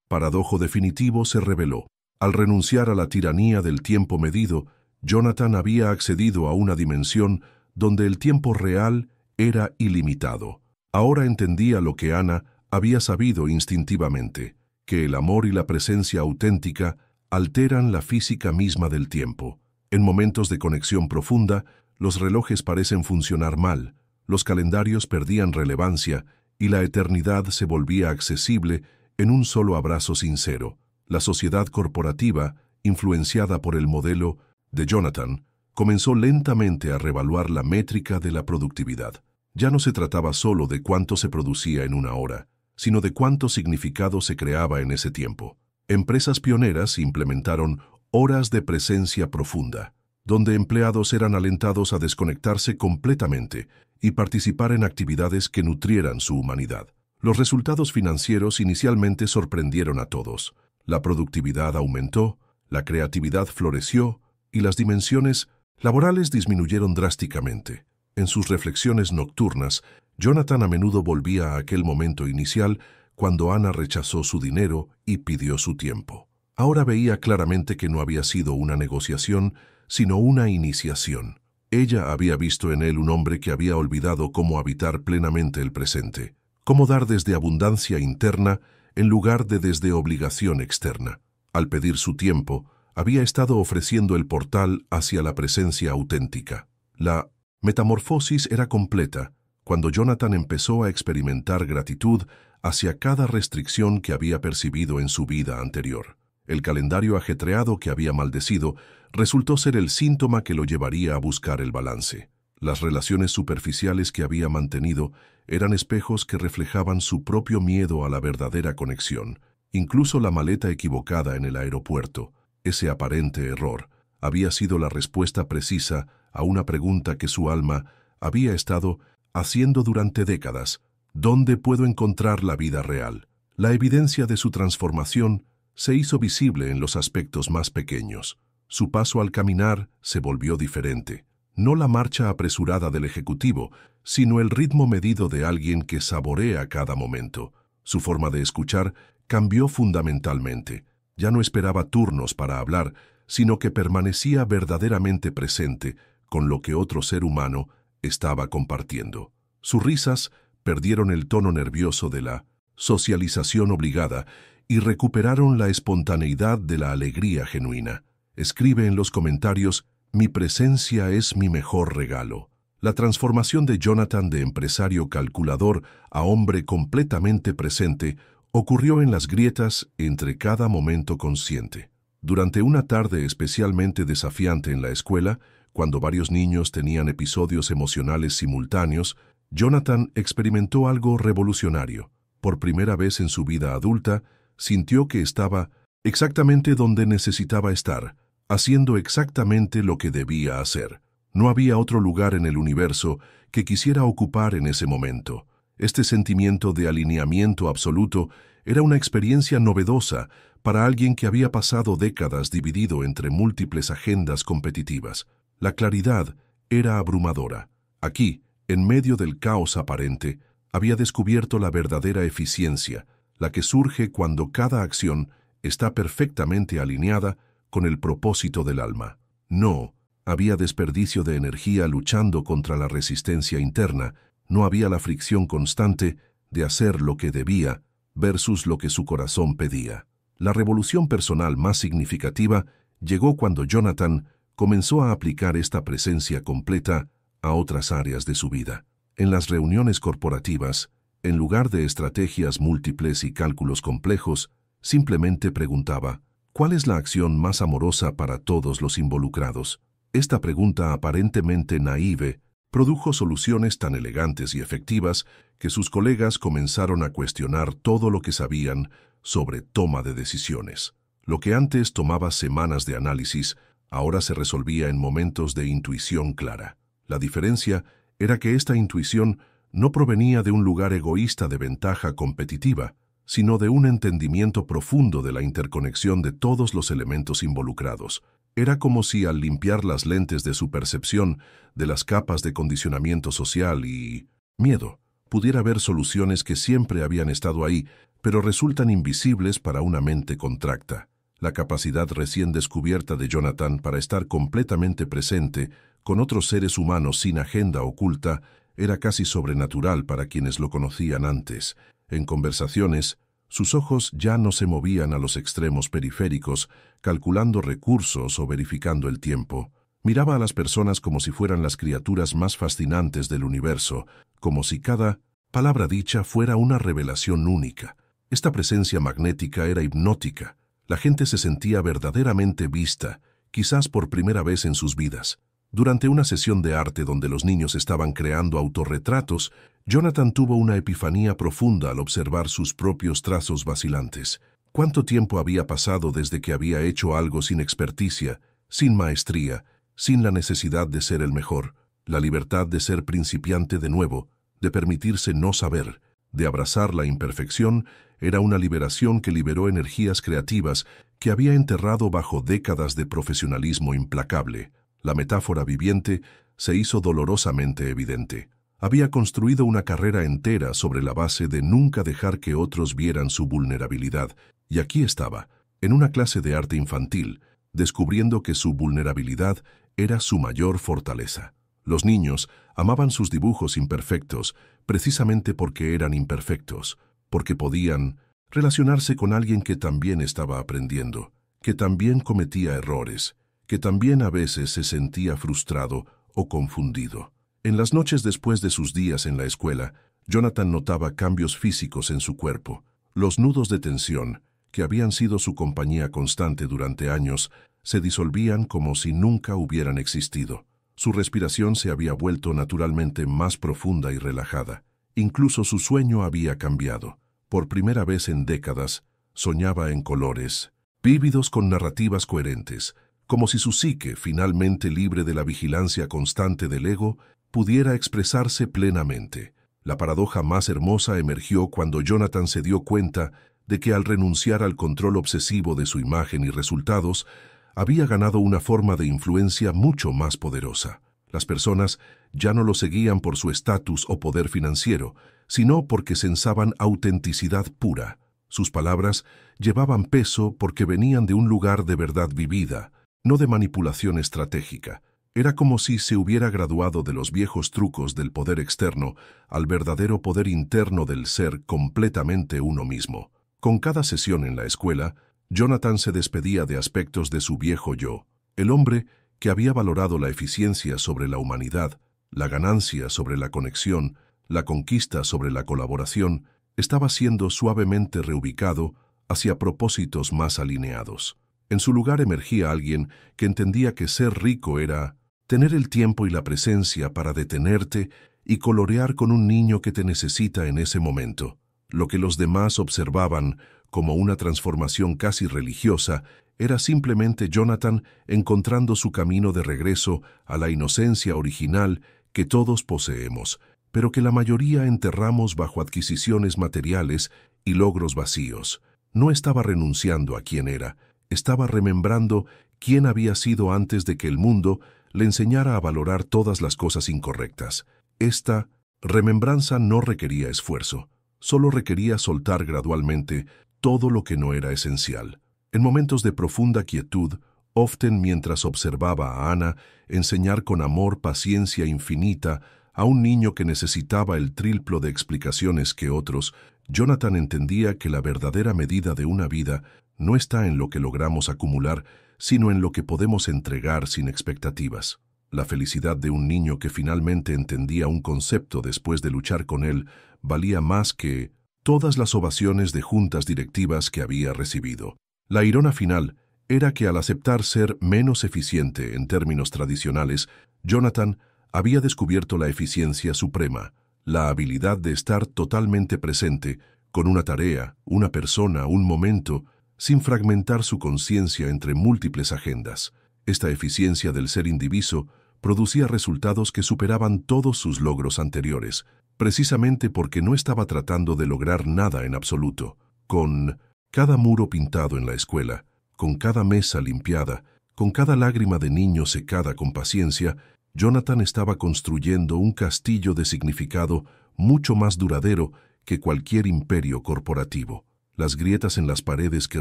paradojo definitivo se reveló. Al renunciar a la tiranía del tiempo medido, Jonathan había accedido a una dimensión donde el tiempo real era ilimitado. Ahora entendía lo que Ana había sabido instintivamente, que el amor y la presencia auténtica alteran la física misma del tiempo. En momentos de conexión profunda, los relojes parecen funcionar mal, los calendarios perdían relevancia y la eternidad se volvía accesible en un solo abrazo sincero. La sociedad corporativa, influenciada por el modelo de Jonathan, comenzó lentamente a revaluar la métrica de la productividad. Ya no se trataba solo de cuánto se producía en una hora, sino de cuánto significado se creaba en ese tiempo. Empresas pioneras implementaron horas de presencia profunda, donde empleados eran alentados a desconectarse completamente y participar en actividades que nutrieran su humanidad. Los resultados financieros inicialmente sorprendieron a todos. La productividad aumentó, la creatividad floreció y las dimensiones laborales disminuyeron drásticamente. En sus reflexiones nocturnas, Jonathan a menudo volvía a aquel momento inicial cuando Ana rechazó su dinero y pidió su tiempo. Ahora veía claramente que no había sido una negociación, sino una iniciación. Ella había visto en él un hombre que había olvidado cómo habitar plenamente el presente, cómo dar desde abundancia interna en lugar de desde obligación externa. Al pedir su tiempo, había estado ofreciendo el portal hacia la presencia auténtica. La metamorfosis era completa, cuando Jonathan empezó a experimentar gratitud hacia cada restricción que había percibido en su vida anterior. El calendario ajetreado que había maldecido resultó ser el síntoma que lo llevaría a buscar el balance. Las relaciones superficiales que había mantenido eran espejos que reflejaban su propio miedo a la verdadera conexión. Incluso la maleta equivocada en el aeropuerto, ese aparente error, había sido la respuesta precisa a una pregunta que su alma había estado haciendo durante décadas: ¿dónde puedo encontrar la vida real? La evidencia de su transformación se hizo visible en los aspectos más pequeños. Su paso al caminar se volvió diferente. No la marcha apresurada del ejecutivo, sino el ritmo medido de alguien que saborea cada momento. Su forma de escuchar cambió fundamentalmente. Ya no esperaba turnos para hablar, sino que permanecía verdaderamente presente con lo que otro ser humano estaba compartiendo. Sus risas perdieron el tono nervioso de la socialización obligada y recuperaron la espontaneidad de la alegría genuina. Escribe en los comentarios: mi presencia es mi mejor regalo. La transformación de Jonathan de empresario calculador a hombre completamente presente ocurrió en las grietas entre cada momento consciente. Durante una tarde especialmente desafiante en la escuela, cuando varios niños tenían episodios emocionales simultáneos, Jonathan experimentó algo revolucionario. Por primera vez en su vida adulta, sintió que estaba exactamente donde necesitaba estar, haciendo exactamente lo que debía hacer. No había otro lugar en el universo que quisiera ocupar en ese momento. Este sentimiento de alineamiento absoluto era una experiencia novedosa para alguien que había pasado décadas dividido entre múltiples agendas competitivas. La claridad era abrumadora. Aquí, en medio del caos aparente, había descubierto la verdadera eficiencia, la que surge cuando cada acción está perfectamente alineada con el propósito del alma. No había desperdicio de energía luchando contra la resistencia interna, no había la fricción constante de hacer lo que debía versus lo que su corazón pedía. La revolución personal más significativa llegó cuando Jonathan comenzó a aplicar esta presencia completa a otras áreas de su vida. En las reuniones corporativas, en lugar de estrategias múltiples y cálculos complejos, simplemente preguntaba: ¿cuál es la acción más amorosa para todos los involucrados? Esta pregunta aparentemente naïve produjo soluciones tan elegantes y efectivas que sus colegas comenzaron a cuestionar todo lo que sabían sobre toma de decisiones. Lo que antes tomaba semanas de análisis, ahora se resolvía en momentos de intuición clara. La diferencia era que esta intuición no provenía de un lugar egoísta de ventaja competitiva, sino de un entendimiento profundo de la interconexión de todos los elementos involucrados. Era como si, al limpiar las lentes de su percepción de las capas de condicionamiento social y miedo, pudiera ver soluciones que siempre habían estado ahí, pero resultan invisibles para una mente contracta. La capacidad recién descubierta de Jonathan para estar completamente presente con otros seres humanos sin agenda oculta era casi sobrenatural para quienes lo conocían antes. En conversaciones, sus ojos ya no se movían a los extremos periféricos, calculando recursos o verificando el tiempo. Miraba a las personas como si fueran las criaturas más fascinantes del universo, como si cada palabra dicha fuera una revelación única. Esta presencia magnética era hipnótica. La gente se sentía verdaderamente vista, quizás por primera vez en sus vidas. Durante una sesión de arte donde los niños estaban creando autorretratos, Jonathan tuvo una epifanía profunda al observar sus propios trazos vacilantes. ¿Cuánto tiempo había pasado desde que había hecho algo sin experticia, sin maestría, sin la necesidad de ser el mejor, la libertad de ser principiante de nuevo, de permitirse no saber, de abrazar la imperfección? Era una liberación que liberó energías creativas que había enterrado bajo décadas de profesionalismo implacable. La metáfora viviente se hizo dolorosamente evidente. Había construido una carrera entera sobre la base de nunca dejar que otros vieran su vulnerabilidad, y aquí estaba, en una clase de arte infantil, descubriendo que su vulnerabilidad era su mayor fortaleza. Los niños amaban sus dibujos imperfectos precisamente porque eran imperfectos, porque podían relacionarse con alguien que también estaba aprendiendo, que también cometía errores, que también a veces se sentía frustrado o confundido. En las noches después de sus días en la escuela, Jonathan notaba cambios físicos en su cuerpo. Los nudos de tensión, que habían sido su compañía constante durante años, se disolvían como si nunca hubieran existido. Su respiración se había vuelto naturalmente más profunda y relajada. Incluso su sueño había cambiado. Por primera vez en décadas, soñaba en colores, vívidos con narrativas coherentes, como si su psique, finalmente libre de la vigilancia constante del ego, pudiera expresarse plenamente. La paradoja más hermosa emergió cuando Jonathan se dio cuenta de que al renunciar al control obsesivo de su imagen y resultados, había ganado una forma de influencia mucho más poderosa. Las personas ya no lo seguían por su estatus o poder financiero, sino porque sensaban autenticidad pura. Sus palabras llevaban peso porque venían de un lugar de verdad vivida, no de manipulación estratégica. Era como si se hubiera graduado de los viejos trucos del poder externo al verdadero poder interno del ser completamente uno mismo. Con cada sesión en la escuela, Jonathan se despedía de aspectos de su viejo yo, el hombre que había valorado la eficiencia sobre la humanidad, la ganancia sobre la conexión, la conquista sobre la colaboración, estaba siendo suavemente reubicado hacia propósitos más alineados. En su lugar emergía alguien que entendía que ser rico era tener el tiempo y la presencia para detenerte y colorear con un niño que te necesita en ese momento. Lo que los demás observaban como una transformación casi religiosa era simplemente Jonathan encontrando su camino de regreso a la inocencia original que todos poseemos, pero que la mayoría enterramos bajo adquisiciones materiales y logros vacíos. No estaba renunciando a quién era, estaba remembrando quién había sido antes de que el mundo le enseñara a valorar todas las cosas incorrectas. Esta remembranza no requería esfuerzo, solo requería soltar gradualmente todo lo que no era esencial. En momentos de profunda quietud, often mientras observaba a Ana enseñar con amor, paciencia infinita a un niño que necesitaba el triplo de explicaciones que otros, Jonathan entendía que la verdadera medida de una vida no está en lo que logramos acumular, sino en lo que podemos entregar sin expectativas. La felicidad de un niño que finalmente entendía un concepto después de luchar con él valía más que todas las ovaciones de juntas directivas que había recibido. La ironía final era que al aceptar ser menos eficiente en términos tradicionales, Jonathan había descubierto la eficiencia suprema, la habilidad de estar totalmente presente con una tarea, una persona, un momento, sin fragmentar su conciencia entre múltiples agendas. Esta eficiencia del ser indiviso producía resultados que superaban todos sus logros anteriores, precisamente porque no estaba tratando de lograr nada en absoluto. Con cada muro pintado en la escuela, con cada mesa limpiada, con cada lágrima de niño secada con paciencia, Jonathan estaba construyendo un castillo de significado mucho más duradero que cualquier imperio corporativo. Las grietas en las paredes que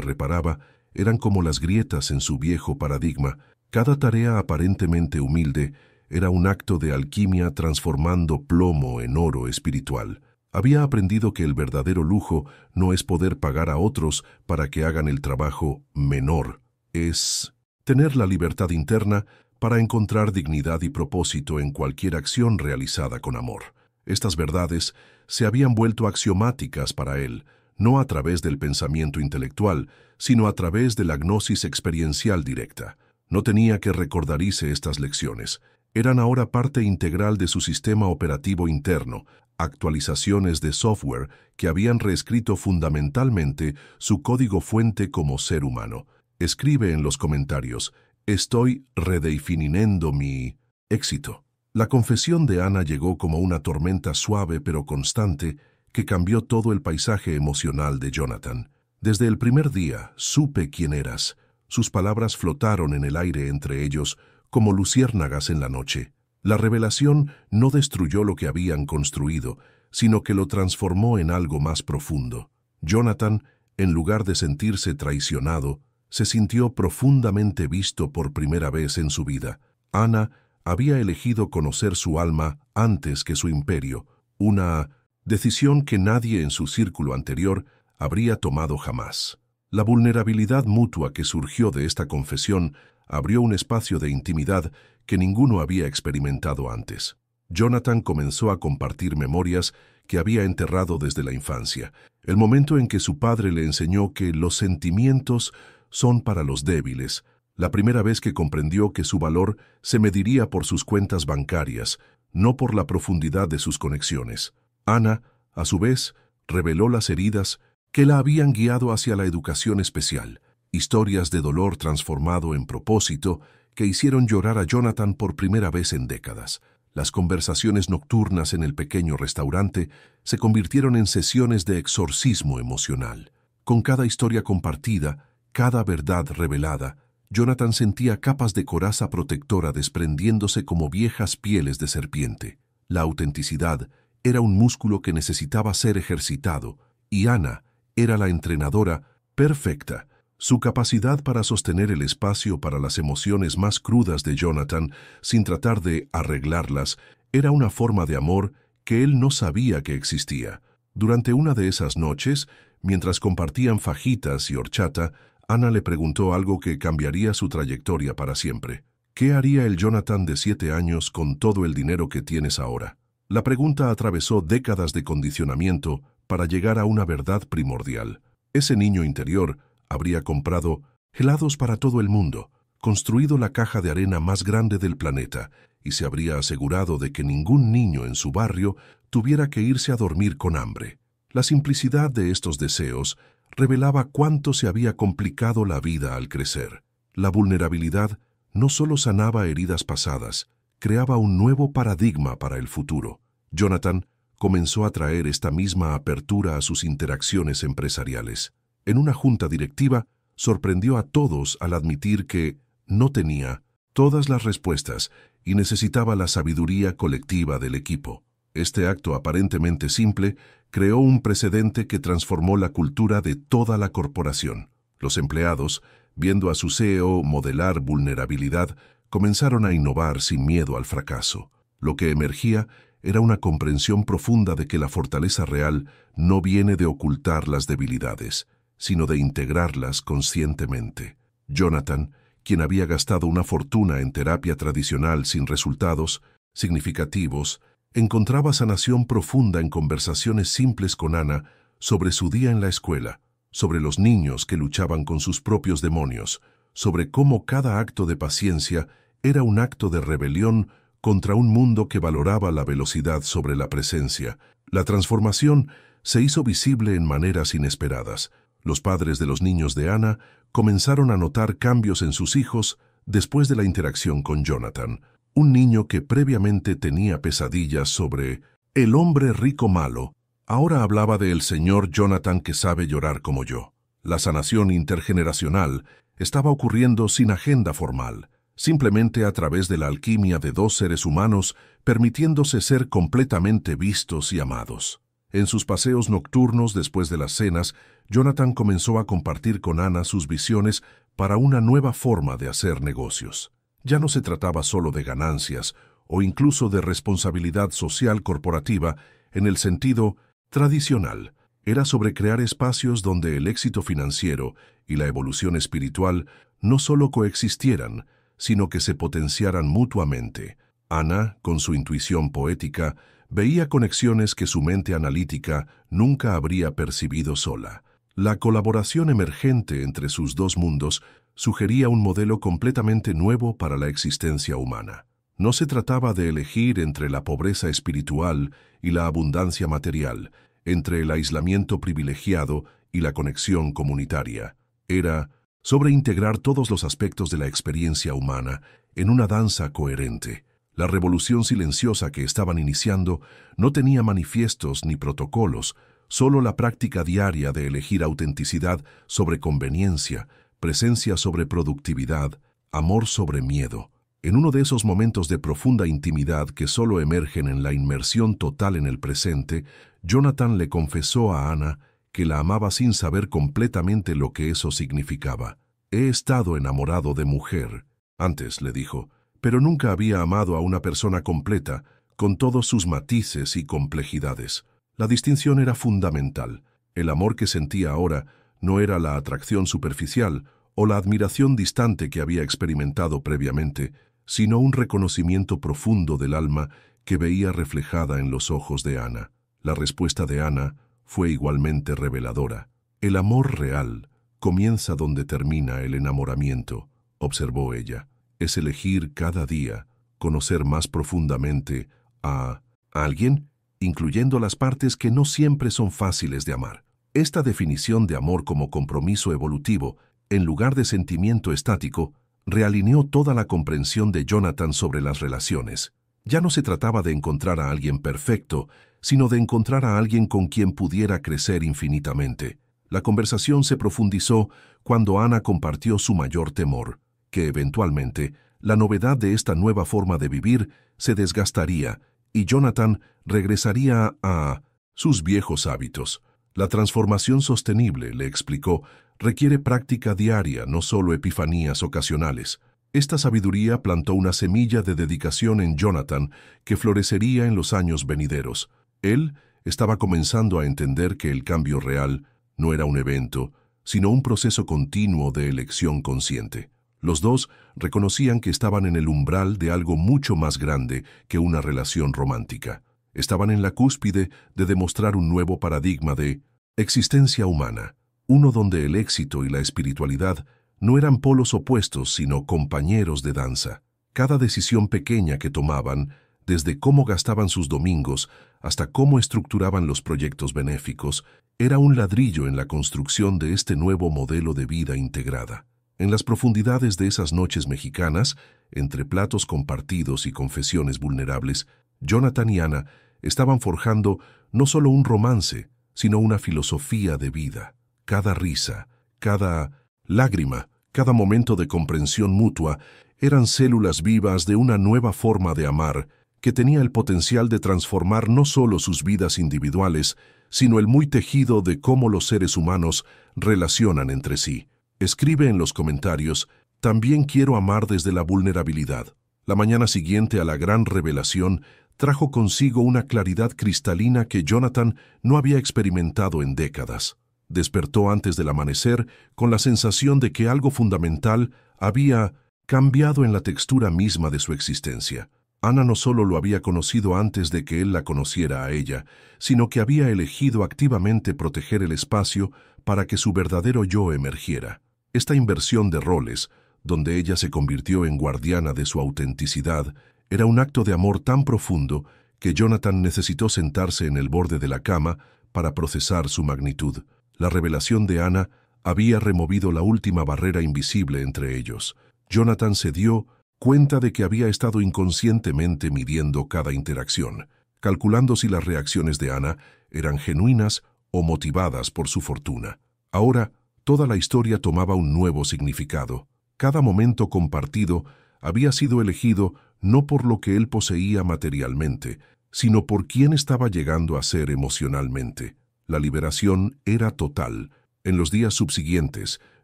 reparaba eran como las grietas en su viejo paradigma. Cada tarea aparentemente humilde era un acto de alquimia transformando plomo en oro espiritual. Había aprendido que el verdadero lujo no es poder pagar a otros para que hagan el trabajo menor, es tener la libertad interna para encontrar dignidad y propósito en cualquier acción realizada con amor. Estas verdades se habían vuelto axiomáticas para él, no a través del pensamiento intelectual, sino a través de la gnosis experiencial directa. No tenía que recordarse estas lecciones. Eran ahora parte integral de su sistema operativo interno, actualizaciones de software que habían reescrito fundamentalmente su código fuente como ser humano. Escribe en los comentarios: estoy redefiniendo mi éxito. La confesión de Ana llegó como una tormenta suave pero constante que cambió todo el paisaje emocional de Jonathan. Desde el primer día supe quién eras. Sus palabras flotaron en el aire entre ellos como luciérnagas en la noche. La revelación no destruyó lo que habían construido, sino que lo transformó en algo más profundo. Jonathan, en lugar de sentirse traicionado, se sintió profundamente visto por primera vez en su vida. Ana había elegido conocer su alma antes que su imperio, una decisión que nadie en su círculo anterior habría tomado jamás. La vulnerabilidad mutua que surgió de esta confesión abrió un espacio de intimidad que ninguno había experimentado antes. Jonathan comenzó a compartir memorias que había enterrado desde la infancia, el momento en que su padre le enseñó que los sentimientos son para los débiles, la primera vez que comprendió que su valor se mediría por sus cuentas bancarias, no por la profundidad de sus conexiones. Ana, a su vez, reveló las heridas que la habían guiado hacia la educación especial, historias de dolor transformado en propósito que hicieron llorar a Jonathan por primera vez en décadas. Las conversaciones nocturnas en el pequeño restaurante se convirtieron en sesiones de exorcismo emocional. Con cada historia compartida, cada verdad revelada, Jonathan sentía capas de coraza protectora desprendiéndose como viejas pieles de serpiente. La autenticidad era un músculo que necesitaba ser ejercitado, y Ana era la entrenadora perfecta. Su capacidad para sostener el espacio para las emociones más crudas de Jonathan, sin tratar de arreglarlas, era una forma de amor que él no sabía que existía. Durante una de esas noches, mientras compartían fajitas y horchata, Ana le preguntó algo que cambiaría su trayectoria para siempre. ¿Qué haría el Jonathan de 7 años con todo el dinero que tienes ahora? La pregunta atravesó décadas de condicionamiento para llegar a una verdad primordial. Ese niño interior habría comprado helados para todo el mundo, construido la caja de arena más grande del planeta y se habría asegurado de que ningún niño en su barrio tuviera que irse a dormir con hambre. La simplicidad de estos deseos revelaba cuánto se había complicado la vida al crecer. La vulnerabilidad no solo sanaba heridas pasadas, creaba un nuevo paradigma para el futuro. Jonathan comenzó a traer esta misma apertura a sus interacciones empresariales. En una junta directiva, sorprendió a todos al admitir que no tenía todas las respuestas y necesitaba la sabiduría colectiva del equipo. Este acto aparentemente simple creó un precedente que transformó la cultura de toda la corporación. Los empleados, viendo a su CEO modelar vulnerabilidad, comenzaron a innovar sin miedo al fracaso. Lo que emergía era una comprensión profunda de que la fortaleza real no viene de ocultar las debilidades, sino de integrarlas conscientemente. Jonathan, quien había gastado una fortuna en terapia tradicional sin resultados significativos, encontraba sanación profunda en conversaciones simples con Ana sobre su día en la escuela, sobre los niños que luchaban con sus propios demonios, sobre cómo cada acto de paciencia era un acto de rebelión contra un mundo que valoraba la velocidad sobre la presencia. La transformación se hizo visible en maneras inesperadas. Los padres de los niños de Ana comenzaron a notar cambios en sus hijos después de la interacción con Jonathan. Un niño que previamente tenía pesadillas sobre el hombre rico malo, ahora hablaba de el señor Jonathan que sabe llorar como yo. La sanación intergeneracional estaba ocurriendo sin agenda formal, simplemente a través de la alquimia de dos seres humanos permitiéndose ser completamente vistos y amados. En sus paseos nocturnos después de las cenas, Jonathan comenzó a compartir con Ana sus visiones para una nueva forma de hacer negocios. Ya no se trataba solo de ganancias o incluso de responsabilidad social corporativa en el sentido tradicional. Era sobre crear espacios donde el éxito financiero y la evolución espiritual no solo coexistieran, sino que se potenciaran mutuamente. Ana, con su intuición poética, veía conexiones que su mente analítica nunca habría percibido sola. La colaboración emergente entre sus dos mundos sugería un modelo completamente nuevo para la existencia humana. No se trataba de elegir entre la pobreza espiritual y la abundancia material, entre el aislamiento privilegiado y la conexión comunitaria. Era sobre integrar todos los aspectos de la experiencia humana en una danza coherente. La revolución silenciosa que estaban iniciando no tenía manifiestos ni protocolos, solo la práctica diaria de elegir autenticidad sobre conveniencia, presencia sobre productividad, amor sobre miedo. En uno de esos momentos de profunda intimidad que solo emergen en la inmersión total en el presente, Jonathan le confesó a Ana que la amaba sin saber completamente lo que eso significaba. He estado enamorado de mujer, antes le dijo, pero nunca había amado a una persona completa, con todos sus matices y complejidades. La distinción era fundamental. El amor que sentía ahora no era la atracción superficial o la admiración distante que había experimentado previamente, sino un reconocimiento profundo del alma que veía reflejada en los ojos de Ana. La respuesta de Ana fue igualmente reveladora. El amor real comienza donde termina el enamoramiento, observó ella. Es elegir cada día, conocer más profundamente a alguien, incluyendo las partes que no siempre son fáciles de amar. Esta definición de amor como compromiso evolutivo, en lugar de sentimiento estático, realineó toda la comprensión de Jonathan sobre las relaciones. Ya no se trataba de encontrar a alguien perfecto, sino de encontrar a alguien con quien pudiera crecer infinitamente. La conversación se profundizó cuando Ana compartió su mayor temor, que eventualmente la novedad de esta nueva forma de vivir se desgastaría y Jonathan regresaría a sus viejos hábitos. La transformación sostenible, le explicó, requiere práctica diaria, no solo epifanías ocasionales. Esta sabiduría plantó una semilla de dedicación en Jonathan que florecería en los años venideros. Él estaba comenzando a entender que el cambio real no era un evento, sino un proceso continuo de elección consciente. Los dos reconocían que estaban en el umbral de algo mucho más grande que una relación romántica. Estaban en la cúspide de demostrar un nuevo paradigma de existencia humana, uno donde el éxito y la espiritualidad no eran polos opuestos, sino compañeros de danza. Cada decisión pequeña que tomaban, desde cómo gastaban sus domingos hasta cómo estructuraban los proyectos benéficos, era un ladrillo en la construcción de este nuevo modelo de vida integrada. En las profundidades de esas noches mexicanas, entre platos compartidos y confesiones vulnerables, Jonathan y Ana estaban forjando no solo un romance, sino una filosofía de vida. Cada risa, cada lágrima, cada momento de comprensión mutua eran células vivas de una nueva forma de amar que tenía el potencial de transformar no solo sus vidas individuales, sino el muy tejido de cómo los seres humanos relacionan entre sí. Escribe en los comentarios, también quiero amar desde la vulnerabilidad. La mañana siguiente a la gran revelación trajo consigo una claridad cristalina que Jonathan no había experimentado en décadas. Despertó antes del amanecer con la sensación de que algo fundamental había cambiado en la textura misma de su existencia. Ana no solo lo había conocido antes de que él la conociera a ella, sino que había elegido activamente proteger el espacio para que su verdadero yo emergiera. Esta inversión de roles, donde ella se convirtió en guardiana de su autenticidad, era un acto de amor tan profundo que Jonathan necesitó sentarse en el borde de la cama para procesar su magnitud. La revelación de Ana había removido la última barrera invisible entre ellos. Jonathan se dio cuenta de que había estado inconscientemente midiendo cada interacción, calculando si las reacciones de Ana eran genuinas o motivadas por su fortuna. Ahora, toda la historia tomaba un nuevo significado. Cada momento compartido había sido elegido no por lo que él poseía materialmente, sino por quién estaba llegando a ser emocionalmente. La liberación era total. En los días subsiguientes,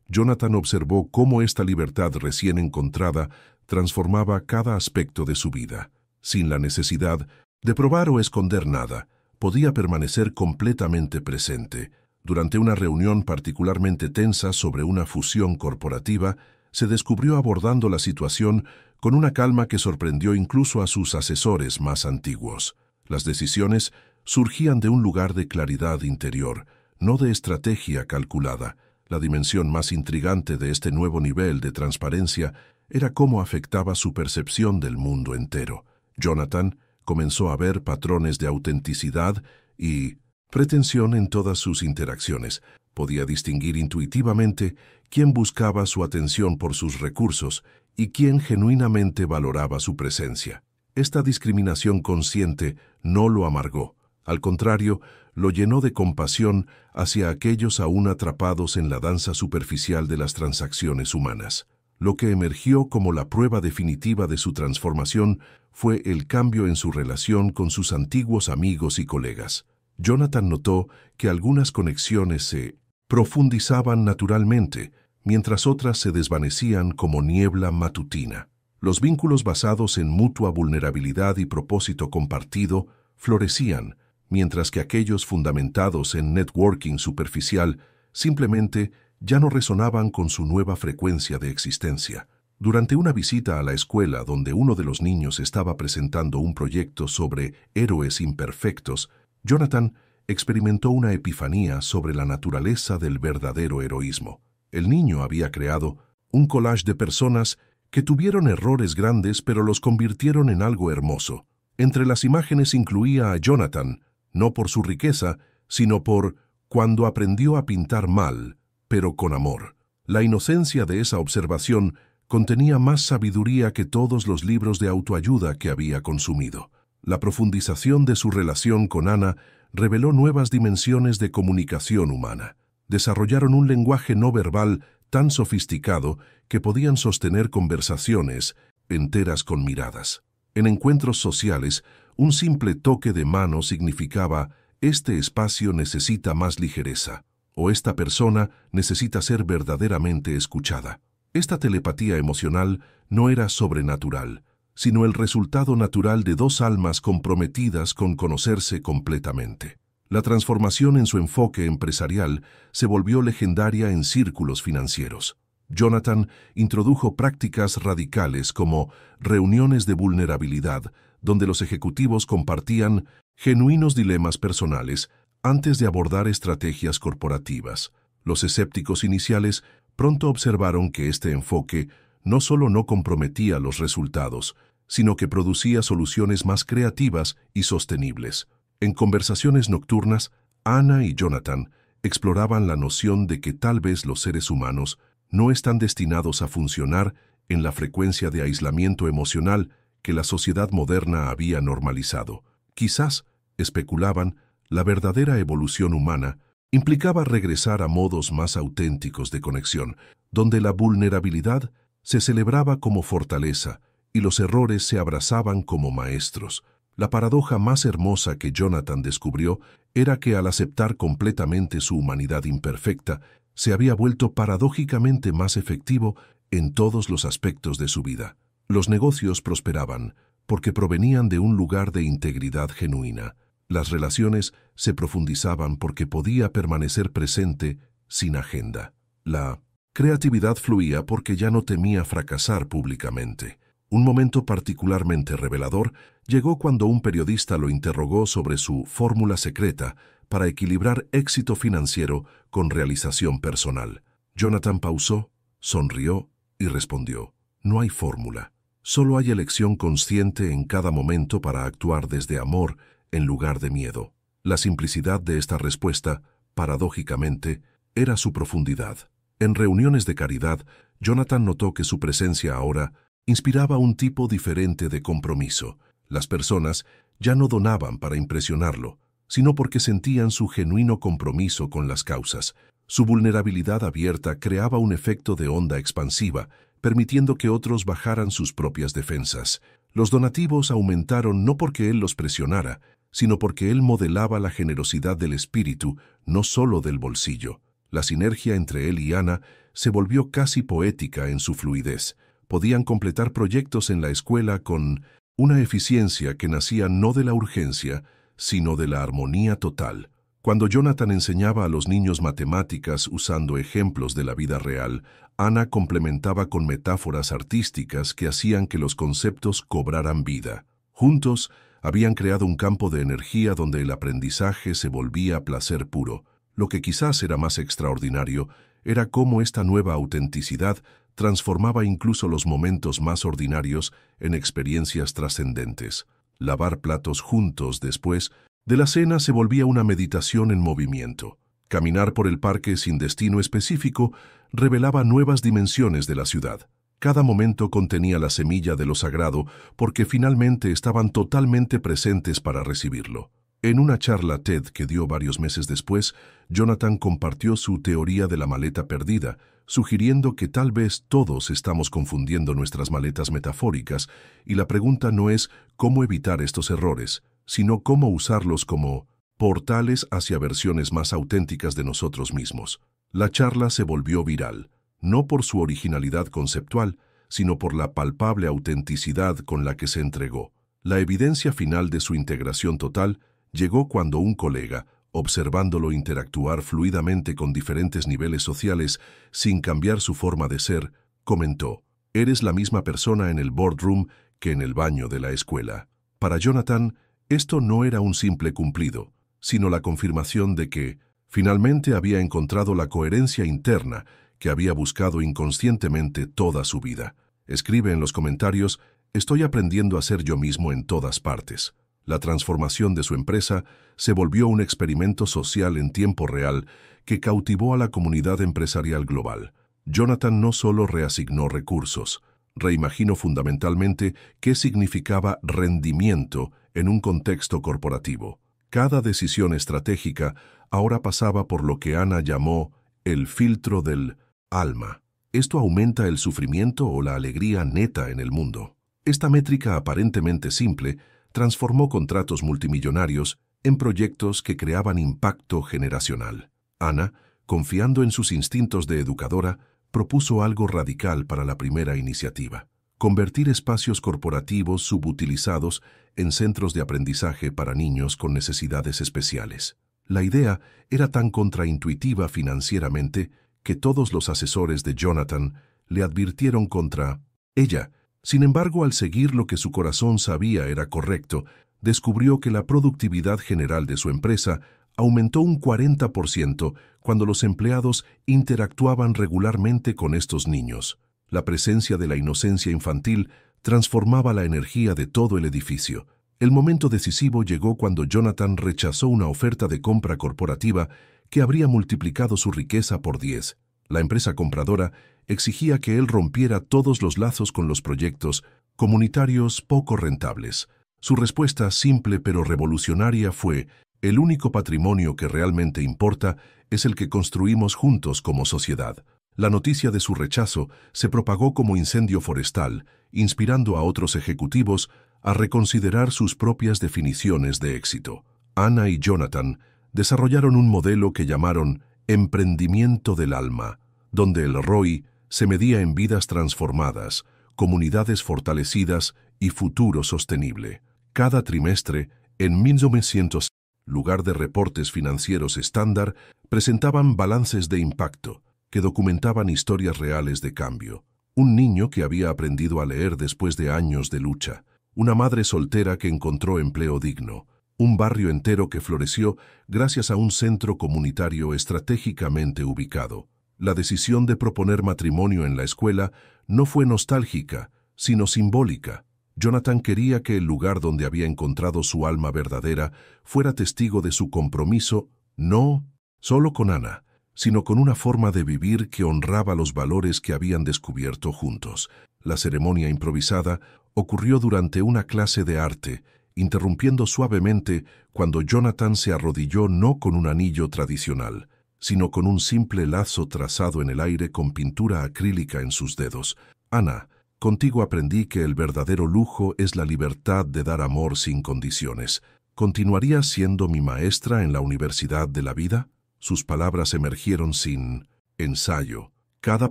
Jonathan observó cómo esta libertad recién encontrada transformaba cada aspecto de su vida. Sin la necesidad de probar o esconder nada, podía permanecer completamente presente. Durante una reunión particularmente tensa sobre una fusión corporativa, se descubrió abordando la situación con una calma que sorprendió incluso a sus asesores más antiguos. Las decisiones surgían de un lugar de claridad interior, no de estrategia calculada. La dimensión más intrigante de este nuevo nivel de transparencia era cómo afectaba su percepción del mundo entero. Jonathan comenzó a ver patrones de autenticidad y pretensión en todas sus interacciones. Podía distinguir intuitivamente quién buscaba su atención por sus recursos y quién genuinamente valoraba su presencia. Esta discriminación consciente no lo amargó. Al contrario, lo llenó de compasión hacia aquellos aún atrapados en la danza superficial de las transacciones humanas. Lo que emergió como la prueba definitiva de su transformación fue el cambio en su relación con sus antiguos amigos y colegas. Jonathan notó que algunas conexiones se profundizaban naturalmente, mientras otras se desvanecían como niebla matutina. Los vínculos basados en mutua vulnerabilidad y propósito compartido florecían, mientras que aquellos fundamentados en networking superficial simplemente ya no resonaban con su nueva frecuencia de existencia. Durante una visita a la escuela donde uno de los niños estaba presentando un proyecto sobre héroes imperfectos, Jonathan experimentó una epifanía sobre la naturaleza del verdadero heroísmo. El niño había creado un collage de personas que tuvieron errores grandes pero los convirtieron en algo hermoso. Entre las imágenes incluía a Jonathan, no por su riqueza, sino por cuando aprendió a pintar mal, pero con amor. La inocencia de esa observación contenía más sabiduría que todos los libros de autoayuda que había consumido. La profundización de su relación con Ana reveló nuevas dimensiones de comunicación humana. Desarrollaron un lenguaje no verbal tan sofisticado que podían sostener conversaciones enteras con miradas. En encuentros sociales, un simple toque de mano significaba «este espacio necesita más ligereza» o «esta persona necesita ser verdaderamente escuchada». Esta telepatía emocional no era sobrenatural, sino el resultado natural de dos almas comprometidas con conocerse completamente. La transformación en su enfoque empresarial se volvió legendaria en círculos financieros. Jonathan introdujo prácticas radicales como reuniones de vulnerabilidad, donde los ejecutivos compartían genuinos dilemas personales antes de abordar estrategias corporativas. Los escépticos iniciales pronto observaron que este enfoque no solo no comprometía los resultados, sino que producía soluciones más creativas y sostenibles. En conversaciones nocturnas, Ana y Jonathan exploraban la noción de que tal vez los seres humanos no están destinados a funcionar en la frecuencia de aislamiento emocional que la sociedad moderna había normalizado. Quizás, especulaban, la verdadera evolución humana implicaba regresar a modos más auténticos de conexión, donde la vulnerabilidad se celebraba como fortaleza y los errores se abrazaban como maestros. La paradoja más hermosa que Jonathan descubrió era que al aceptar completamente su humanidad imperfecta, se había vuelto paradójicamente más efectivo en todos los aspectos de su vida. Los negocios prosperaban porque provenían de un lugar de integridad genuina. Las relaciones se profundizaban porque podía permanecer presente sin agenda. La creatividad fluía porque ya no temía fracasar públicamente. Un momento particularmente revelador llegó cuando un periodista lo interrogó sobre su fórmula secreta para equilibrar éxito financiero con realización personal. Jonathan pausó, sonrió y respondió: «No hay fórmula. Solo hay elección consciente en cada momento para actuar desde amor en lugar de miedo». La simplicidad de esta respuesta, paradójicamente, era su profundidad. En reuniones de caridad, Jonathan notó que su presencia ahora inspiraba un tipo diferente de compromiso. Las personas ya no donaban para impresionarlo, sino porque sentían su genuino compromiso con las causas. Su vulnerabilidad abierta creaba un efecto de onda expansiva, permitiendo que otros bajaran sus propias defensas. Los donativos aumentaron no porque él los presionara, sino porque él modelaba la generosidad del espíritu, no solo del bolsillo. La sinergia entre él y Ana se volvió casi poética en su fluidez. Podían completar proyectos en la escuela con una eficiencia que nacía no de la urgencia, sino de la armonía total. Cuando Jonathan enseñaba a los niños matemáticas usando ejemplos de la vida real, Ana complementaba con metáforas artísticas que hacían que los conceptos cobraran vida. Juntos, habían creado un campo de energía donde el aprendizaje se volvía placer puro. Lo que quizás era más extraordinario era cómo esta nueva autenticidad transformaba incluso los momentos más ordinarios en experiencias trascendentes. Lavar platos juntos después de la cena se volvía una meditación en movimiento. Caminar por el parque sin destino específico revelaba nuevas dimensiones de la ciudad. Cada momento contenía la semilla de lo sagrado porque finalmente estaban totalmente presentes para recibirlo. En una charla TED que dio varios meses después, Jonathan compartió su teoría de la maleta perdida, sugiriendo que tal vez todos estamos confundiendo nuestras maletas metafóricas y la pregunta no es cómo evitar estos errores, sino cómo usarlos como portales hacia versiones más auténticas de nosotros mismos. La charla se volvió viral, no por su originalidad conceptual, sino por la palpable autenticidad con la que se entregó. La evidencia final de su integración total llegó cuando un colega, observándolo interactuar fluidamente con diferentes niveles sociales sin cambiar su forma de ser, comentó: Eres la misma persona en el boardroom que en el baño de la escuela. Para Jonathan, esto no era un simple cumplido, sino la confirmación de que, finalmente, había encontrado la coherencia interna que había buscado inconscientemente toda su vida. Escribe en los comentarios: estoy aprendiendo a ser yo mismo en todas partes. La transformación de su empresa se volvió un experimento social en tiempo real que cautivó a la comunidad empresarial global. Jonathan no solo reasignó recursos, reimaginó fundamentalmente qué significaba rendimiento en un contexto corporativo. Cada decisión estratégica ahora pasaba por lo que Ana llamó el filtro del alma. Esto aumenta el sufrimiento o la alegría neta en el mundo. Esta métrica aparentemente simple transformó contratos multimillonarios en proyectos que creaban impacto generacional. Ana, confiando en sus instintos de educadora, propuso algo radical para la primera iniciativa: convertir espacios corporativos subutilizados en centros de aprendizaje para niños con necesidades especiales. La idea era tan contraintuitiva financieramente que todos los asesores de Jonathan le advirtieron contra ella. Sin embargo, al seguir lo que su corazón sabía era correcto, descubrió que la productividad general de su empresa aumentó un 40% cuando los empleados interactuaban regularmente con estos niños. La presencia de la inocencia infantil transformaba la energía de todo el edificio. El momento decisivo llegó cuando Jonathan rechazó una oferta de compra corporativa que habría multiplicado su riqueza por 10. La empresa compradora exigía que él rompiera todos los lazos con los proyectos comunitarios poco rentables. Su respuesta, simple pero revolucionaria, fue: el único patrimonio que realmente importa es el que construimos juntos como sociedad. La noticia de su rechazo se propagó como incendio forestal, inspirando a otros ejecutivos a reconsiderar sus propias definiciones de éxito. Ana y Jonathan desarrollaron un modelo que llamaron emprendimiento del alma, donde el ROI se medía en vidas transformadas, comunidades fortalecidas y futuro sostenible. Cada trimestre, en 1900, lugar de reportes financieros estándar, presentaban balances de impacto que documentaban historias reales de cambio. Un niño que había aprendido a leer después de años de lucha, una madre soltera que encontró empleo digno, un barrio entero que floreció gracias a un centro comunitario estratégicamente ubicado. La decisión de proponer matrimonio en la escuela no fue nostálgica, sino simbólica. Jonathan quería que el lugar donde había encontrado su alma verdadera fuera testigo de su compromiso, no solo con Ana, sino con una forma de vivir que honraba los valores que habían descubierto juntos. La ceremonia improvisada ocurrió durante una clase de arte, interrumpiendo suavemente cuando Jonathan se arrodilló no con un anillo tradicional, sino con un simple lazo trazado en el aire con pintura acrílica en sus dedos. Ana, contigo aprendí que el verdadero lujo es la libertad de dar amor sin condiciones. ¿Continuarías siendo mi maestra en la universidad de la vida? Sus palabras emergieron sin ensayo, cada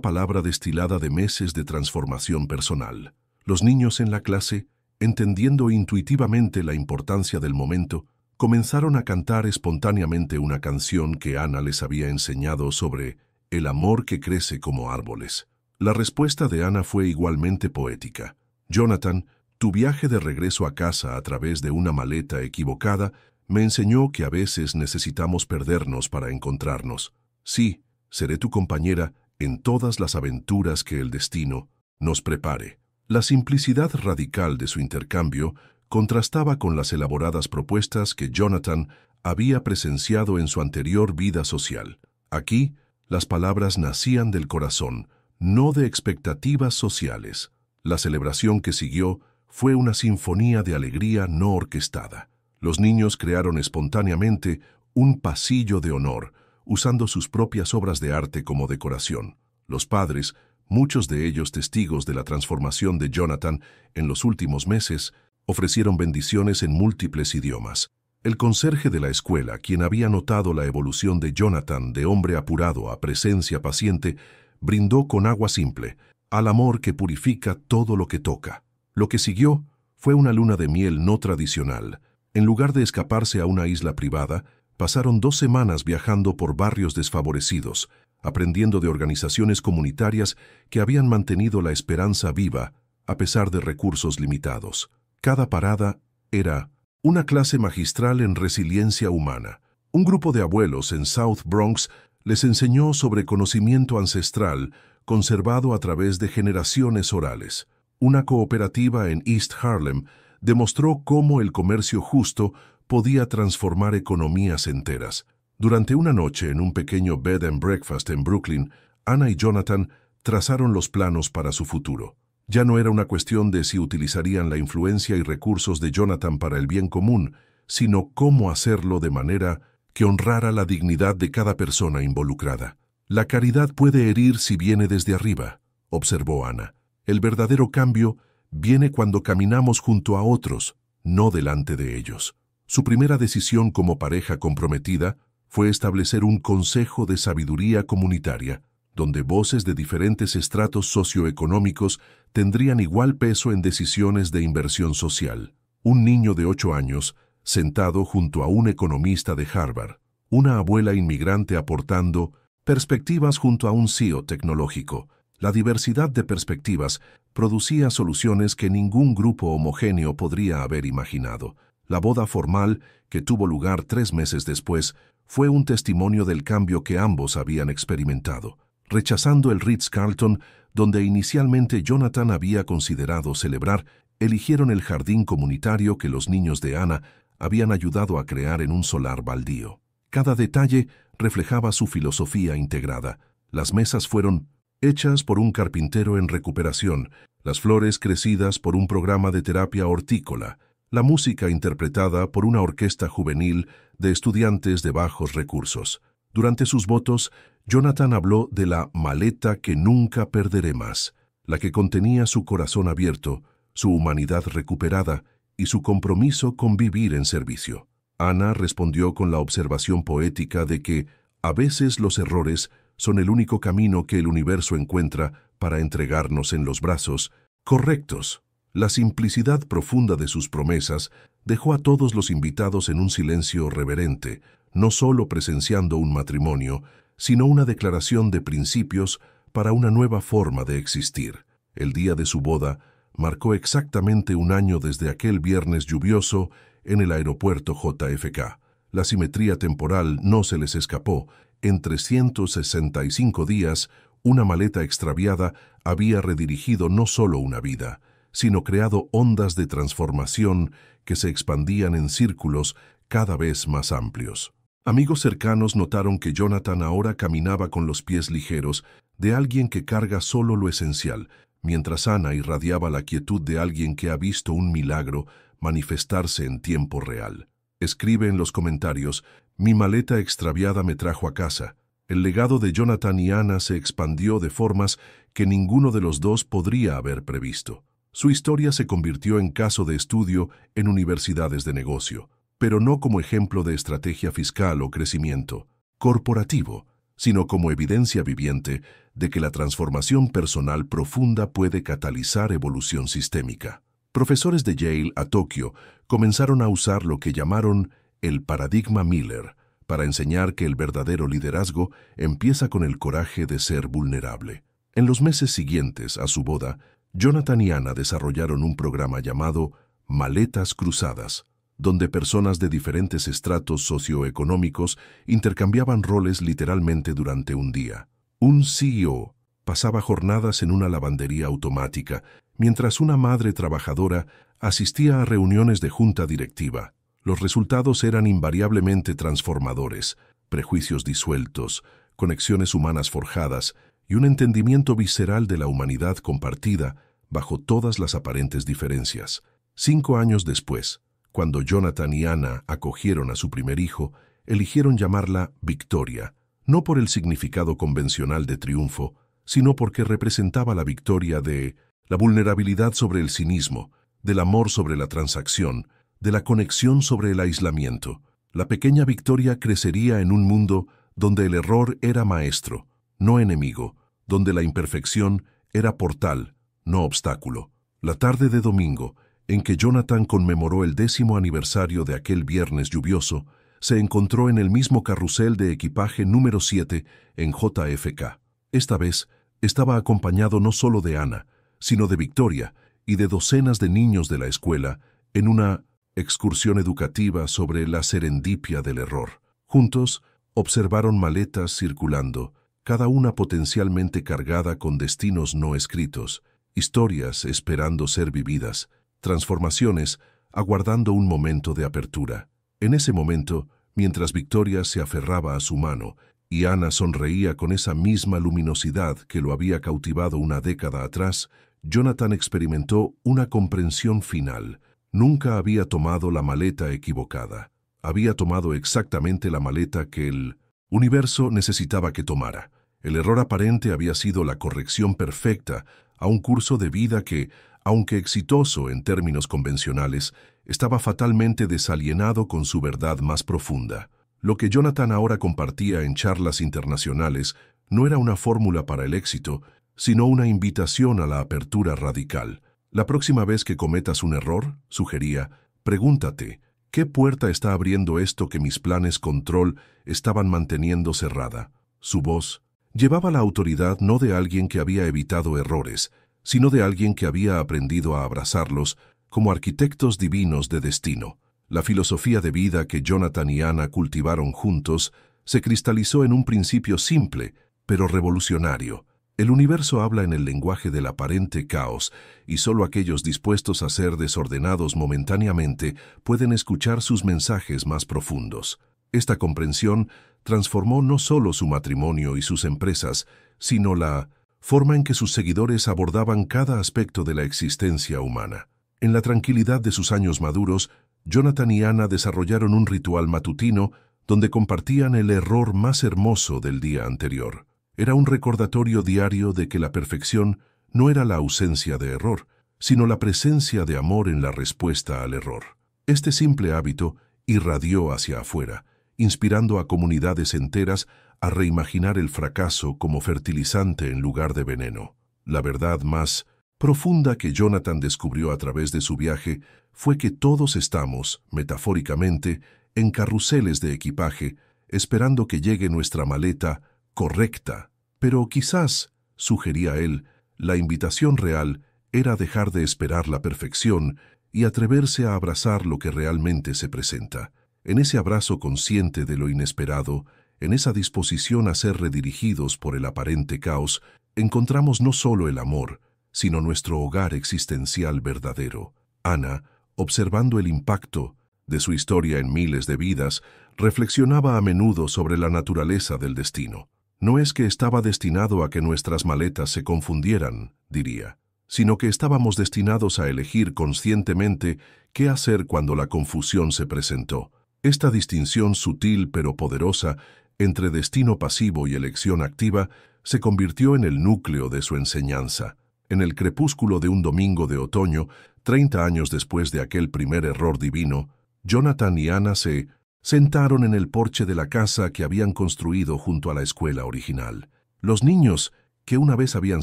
palabra destilada de meses de transformación personal. Los niños en la clase, entendiendo intuitivamente la importancia del momento, comenzaron a cantar espontáneamente una canción que Ana les había enseñado sobre el amor que crece como árboles. La respuesta de Ana fue igualmente poética. Jonathan, tu viaje de regreso a casa a través de una maleta equivocada me enseñó que a veces necesitamos perdernos para encontrarnos. Sí, seré tu compañera en todas las aventuras que el destino nos prepare. La simplicidad radical de su intercambio contrastaba con las elaboradas propuestas que Jonathan había presenciado en su anterior vida social. Aquí, las palabras nacían del corazón, no de expectativas sociales. La celebración que siguió fue una sinfonía de alegría no orquestada. Los niños crearon espontáneamente un pasillo de honor, usando sus propias obras de arte como decoración. Los padres, muchos de ellos testigos de la transformación de Jonathan en los últimos meses, ofrecieron bendiciones en múltiples idiomas. El conserje de la escuela, quien había notado la evolución de Jonathan de hombre apurado a presencia paciente, brindó con agua simple, al amor que purifica todo lo que toca. Lo que siguió fue una luna de miel no tradicional. En lugar de escaparse a una isla privada, pasaron 2 semanas viajando por barrios desfavorecidos, aprendiendo de organizaciones comunitarias que habían mantenido la esperanza viva a pesar de recursos limitados. Cada parada era una clase magistral en resiliencia humana. Un grupo de abuelos en South Bronx les enseñó sobre conocimiento ancestral conservado a través de generaciones orales. Una cooperativa en East Harlem demostró cómo el comercio justo podía transformar economías enteras. Durante una noche en un pequeño bed and breakfast en Brooklyn, Anna y Jonathan trazaron los planos para su futuro. Ya no era una cuestión de si utilizarían la influencia y recursos de Jonathan para el bien común, sino cómo hacerlo de manera que honrara la dignidad de cada persona involucrada. La caridad puede herir si viene desde arriba, observó Anna. El verdadero cambio viene cuando caminamos junto a otros, no delante de ellos. Su primera decisión como pareja comprometida fue establecer un consejo de sabiduría comunitaria, donde voces de diferentes estratos socioeconómicos tendrían igual peso en decisiones de inversión social. Un niño de 8 años, sentado junto a un economista de Harvard, una abuela inmigrante aportando perspectivas junto a un CEO tecnológico. La diversidad de perspectivas producía soluciones que ningún grupo homogéneo podría haber imaginado. La boda formal, que tuvo lugar 3 meses después, fue un testimonio del cambio que ambos habían experimentado. Rechazando el Ritz-Carlton, donde inicialmente Jonathan había considerado celebrar, eligieron el jardín comunitario que los niños de Anna habían ayudado a crear en un solar baldío. Cada detalle reflejaba su filosofía integrada. Las mesas fueron hechas por un carpintero en recuperación, las flores crecidas por un programa de terapia hortícola, la música interpretada por una orquesta juvenil de estudiantes de bajos recursos. Durante sus votos, Jonathan habló de la maleta que nunca perderé más, la que contenía su corazón abierto, su humanidad recuperada y su compromiso con vivir en servicio. Anna respondió con la observación poética de que a veces los errores son el único camino que el universo encuentra para entregarnos en los brazos correctos. La simplicidad profunda de sus promesas dejó a todos los invitados en un silencio reverente, no solo presenciando un matrimonio, sino una declaración de principios para una nueva forma de existir. El día de su boda marcó exactamente 1 año desde aquel viernes lluvioso en el aeropuerto JFK. La simetría temporal no se les escapó. En 365 días, una maleta extraviada había redirigido no solo una vida, sino creado ondas de transformación que se expandían en círculos cada vez más amplios. Amigos cercanos notaron que Jonathan ahora caminaba con los pies ligeros de alguien que carga solo lo esencial, mientras Anna irradiaba la quietud de alguien que ha visto un milagro manifestarse en tiempo real. Escribe en los comentarios: mi maleta extraviada me trajo a casa. El legado de Jonathan y Anna se expandió de formas que ninguno de los dos podría haber previsto. Su historia se convirtió en caso de estudio en universidades de negocio, pero no como ejemplo de estrategia fiscal o crecimiento corporativo, sino como evidencia viviente de que la transformación personal profunda puede catalizar evolución sistémica. Profesores de Yale a Tokio comenzaron a usar lo que llamaron el paradigma Miller para enseñar que el verdadero liderazgo empieza con el coraje de ser vulnerable. En los meses siguientes a su boda, Jonathan y Anna desarrollaron un programa llamado Maletas Cruzadas, donde personas de diferentes estratos socioeconómicos intercambiaban roles literalmente durante un día. Un CEO pasaba jornadas en una lavandería automática, mientras una madre trabajadora asistía a reuniones de junta directiva. Los resultados eran invariablemente transformadores: prejuicios disueltos, conexiones humanas forjadas y un entendimiento visceral de la humanidad compartida bajo todas las aparentes diferencias. 5 años después, cuando Jonathan y Anna acogieron a su primer hijo, eligieron llamarla Victoria, no por el significado convencional de triunfo, sino porque representaba la victoria de la vulnerabilidad sobre el cinismo, del amor sobre la transacción, de la conexión sobre el aislamiento. La pequeña Victoria crecería en un mundo donde el error era maestro, no enemigo, donde la imperfección era portal, no obstáculo. La tarde de domingo, en que Jonathan conmemoró el 10º aniversario de aquel viernes lluvioso, se encontró en el mismo carrusel de equipaje número 7 en JFK. Esta vez estaba acompañado no solo de Ana, sino de Victoria y de docenas de niños de la escuela en una excursión educativa sobre la serendipia del error. Juntos observaron maletas circulando, cada una potencialmente cargada con destinos no escritos, historias esperando ser vividas, transformaciones aguardando un momento de apertura. En ese momento, mientras Victoria se aferraba a su mano y Ana sonreía con esa misma luminosidad que lo había cautivado una década atrás, Jonathan experimentó una comprensión final. Nunca había tomado la maleta equivocada. Había tomado exactamente la maleta que el universo necesitaba que tomara. El error aparente había sido la corrección perfecta a un curso de vida que, aunque exitoso en términos convencionales, estaba fatalmente desalienado con su verdad más profunda. Lo que Jonathan ahora compartía en charlas internacionales no era una fórmula para el éxito, sino una invitación a la apertura radical. La próxima vez que cometas un error, sugería, pregúntate, ¿qué puerta está abriendo esto que mis planes control estaban manteniendo cerrada? Su voz llevaba la autoridad no de alguien que había evitado errores, sino de alguien que había aprendido a abrazarlos como arquitectos divinos de destino. La filosofía de vida que Jonathan y Ana cultivaron juntos se cristalizó en un principio simple, pero revolucionario. El universo habla en el lenguaje del aparente caos, y solo aquellos dispuestos a ser desordenados momentáneamente pueden escuchar sus mensajes más profundos. Esta comprensión transformó no solo su matrimonio y sus empresas, sino la forma en que sus seguidores abordaban cada aspecto de la existencia humana. En la tranquilidad de sus años maduros, Jonathan y Ana desarrollaron un ritual matutino donde compartían el error más hermoso del día anterior. Era un recordatorio diario de que la perfección no era la ausencia de error, sino la presencia de amor en la respuesta al error. Este simple hábito irradió hacia afuera, inspirando a comunidades enteras a reimaginar el fracaso como fertilizante en lugar de veneno. La verdad más profunda que Jonathan descubrió a través de su viaje fue que todos estamos, metafóricamente, en carruseles de equipaje, esperando que llegue nuestra maleta correcta. Pero quizás, sugería él, la invitación real era dejar de esperar la perfección y atreverse a abrazar lo que realmente se presenta. En ese abrazo consciente de lo inesperado, en esa disposición a ser redirigidos por el aparente caos, encontramos no solo el amor, sino nuestro hogar existencial verdadero. Ana, observando el impacto de su historia en miles de vidas, reflexionaba a menudo sobre la naturaleza del destino. No es que estaba destinado a que nuestras maletas se confundieran, diría, sino que estábamos destinados a elegir conscientemente qué hacer cuando la confusión se presentó. Esta distinción sutil pero poderosa entre destino pasivo y elección activa se convirtió en el núcleo de su enseñanza. En el crepúsculo de un domingo de otoño, 30 años después de aquel primer error divino, Jonathan y Ana se sentaron en el porche de la casa que habían construido junto a la escuela original. Los niños, que una vez habían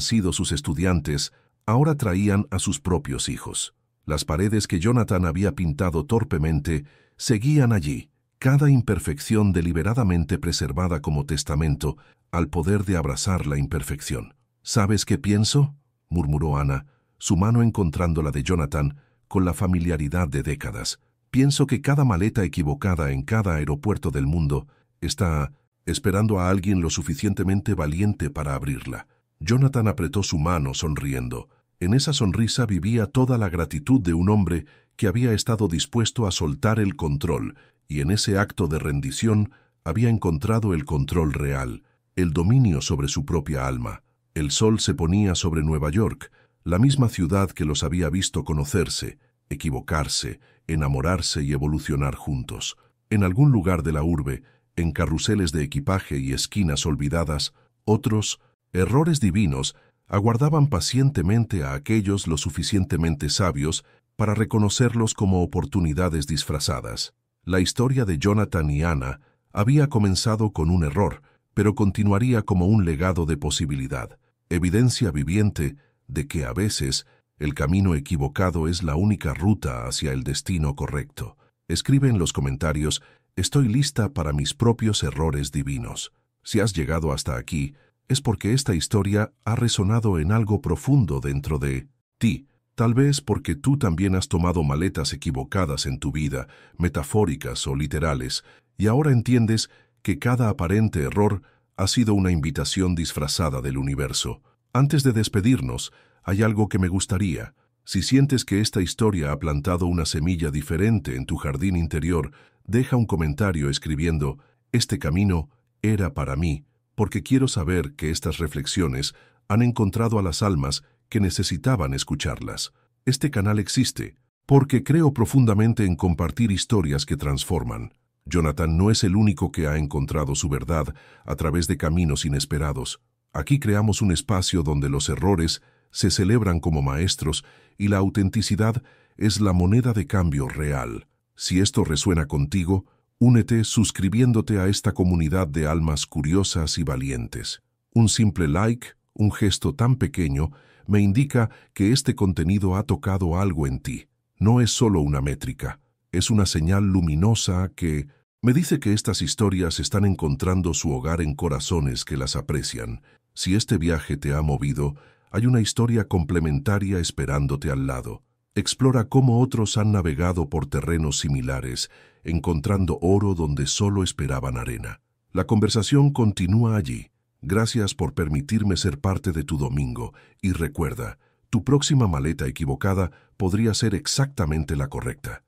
sido sus estudiantes, ahora traían a sus propios hijos. Las paredes que Jonathan había pintado torpemente seguían allí, cada imperfección deliberadamente preservada como testamento al poder de abrazar la imperfección. ¿Sabes qué pienso?, murmuró Ana, su mano encontrando la de Jonathan con la familiaridad de décadas. Pienso que cada maleta equivocada en cada aeropuerto del mundo está esperando a alguien lo suficientemente valiente para abrirla. Jonathan apretó su mano sonriendo. En esa sonrisa vivía toda la gratitud de un hombre que había estado dispuesto a soltar el control, y en ese acto de rendición había encontrado el control real, el dominio sobre su propia alma. El sol se ponía sobre Nueva York, la misma ciudad que los había visto conocerse, equivocarse, enamorarse y evolucionar juntos. En algún lugar de la urbe, en carruseles de equipaje y esquinas olvidadas, otros, errores divinos, aguardaban pacientemente a aquellos lo suficientemente sabios para reconocerlos como oportunidades disfrazadas. La historia de Jonathan y Ana había comenzado con un error, pero continuaría como un legado de posibilidad, evidencia viviente de que a veces el camino equivocado es la única ruta hacia el destino correcto. Escribe en los comentarios Estoy lista para mis propios errores divinos. Si has llegado hasta aquí, es porque esta historia ha resonado en algo profundo dentro de ti. Tal vez porque tú también has tomado maletas equivocadas en tu vida, metafóricas o literales, y ahora entiendes que cada aparente error ha sido una invitación disfrazada del universo. Antes de despedirnos, hay algo que me gustaría. Si sientes que esta historia ha plantado una semilla diferente en tu jardín interior, deja un comentario escribiendo: "Este camino era para mí", porque quiero saber que estas reflexiones han encontrado a las almas que necesitaban escucharlas. Este canal existe porque creo profundamente en compartir historias que transforman. Jonathan no es el único que ha encontrado su verdad a través de caminos inesperados. Aquí creamos un espacio donde los errores se celebran como maestros y la autenticidad es la moneda de cambio real. Si esto resuena contigo, únete suscribiéndote a esta comunidad de almas curiosas y valientes. Un simple like, un gesto tan pequeño, me indica que este contenido ha tocado algo en ti. No es solo una métrica, es una señal luminosa que me dice que estas historias están encontrando su hogar en corazones que las aprecian. Si este viaje te ha movido, hay una historia complementaria esperándote al lado. Explora cómo otros han navegado por terrenos similares, encontrando oro donde solo esperaban arena. La conversación continúa allí. Gracias por permitirme ser parte de tu domingo y recuerda, tu próxima maleta equivocada podría ser exactamente la correcta.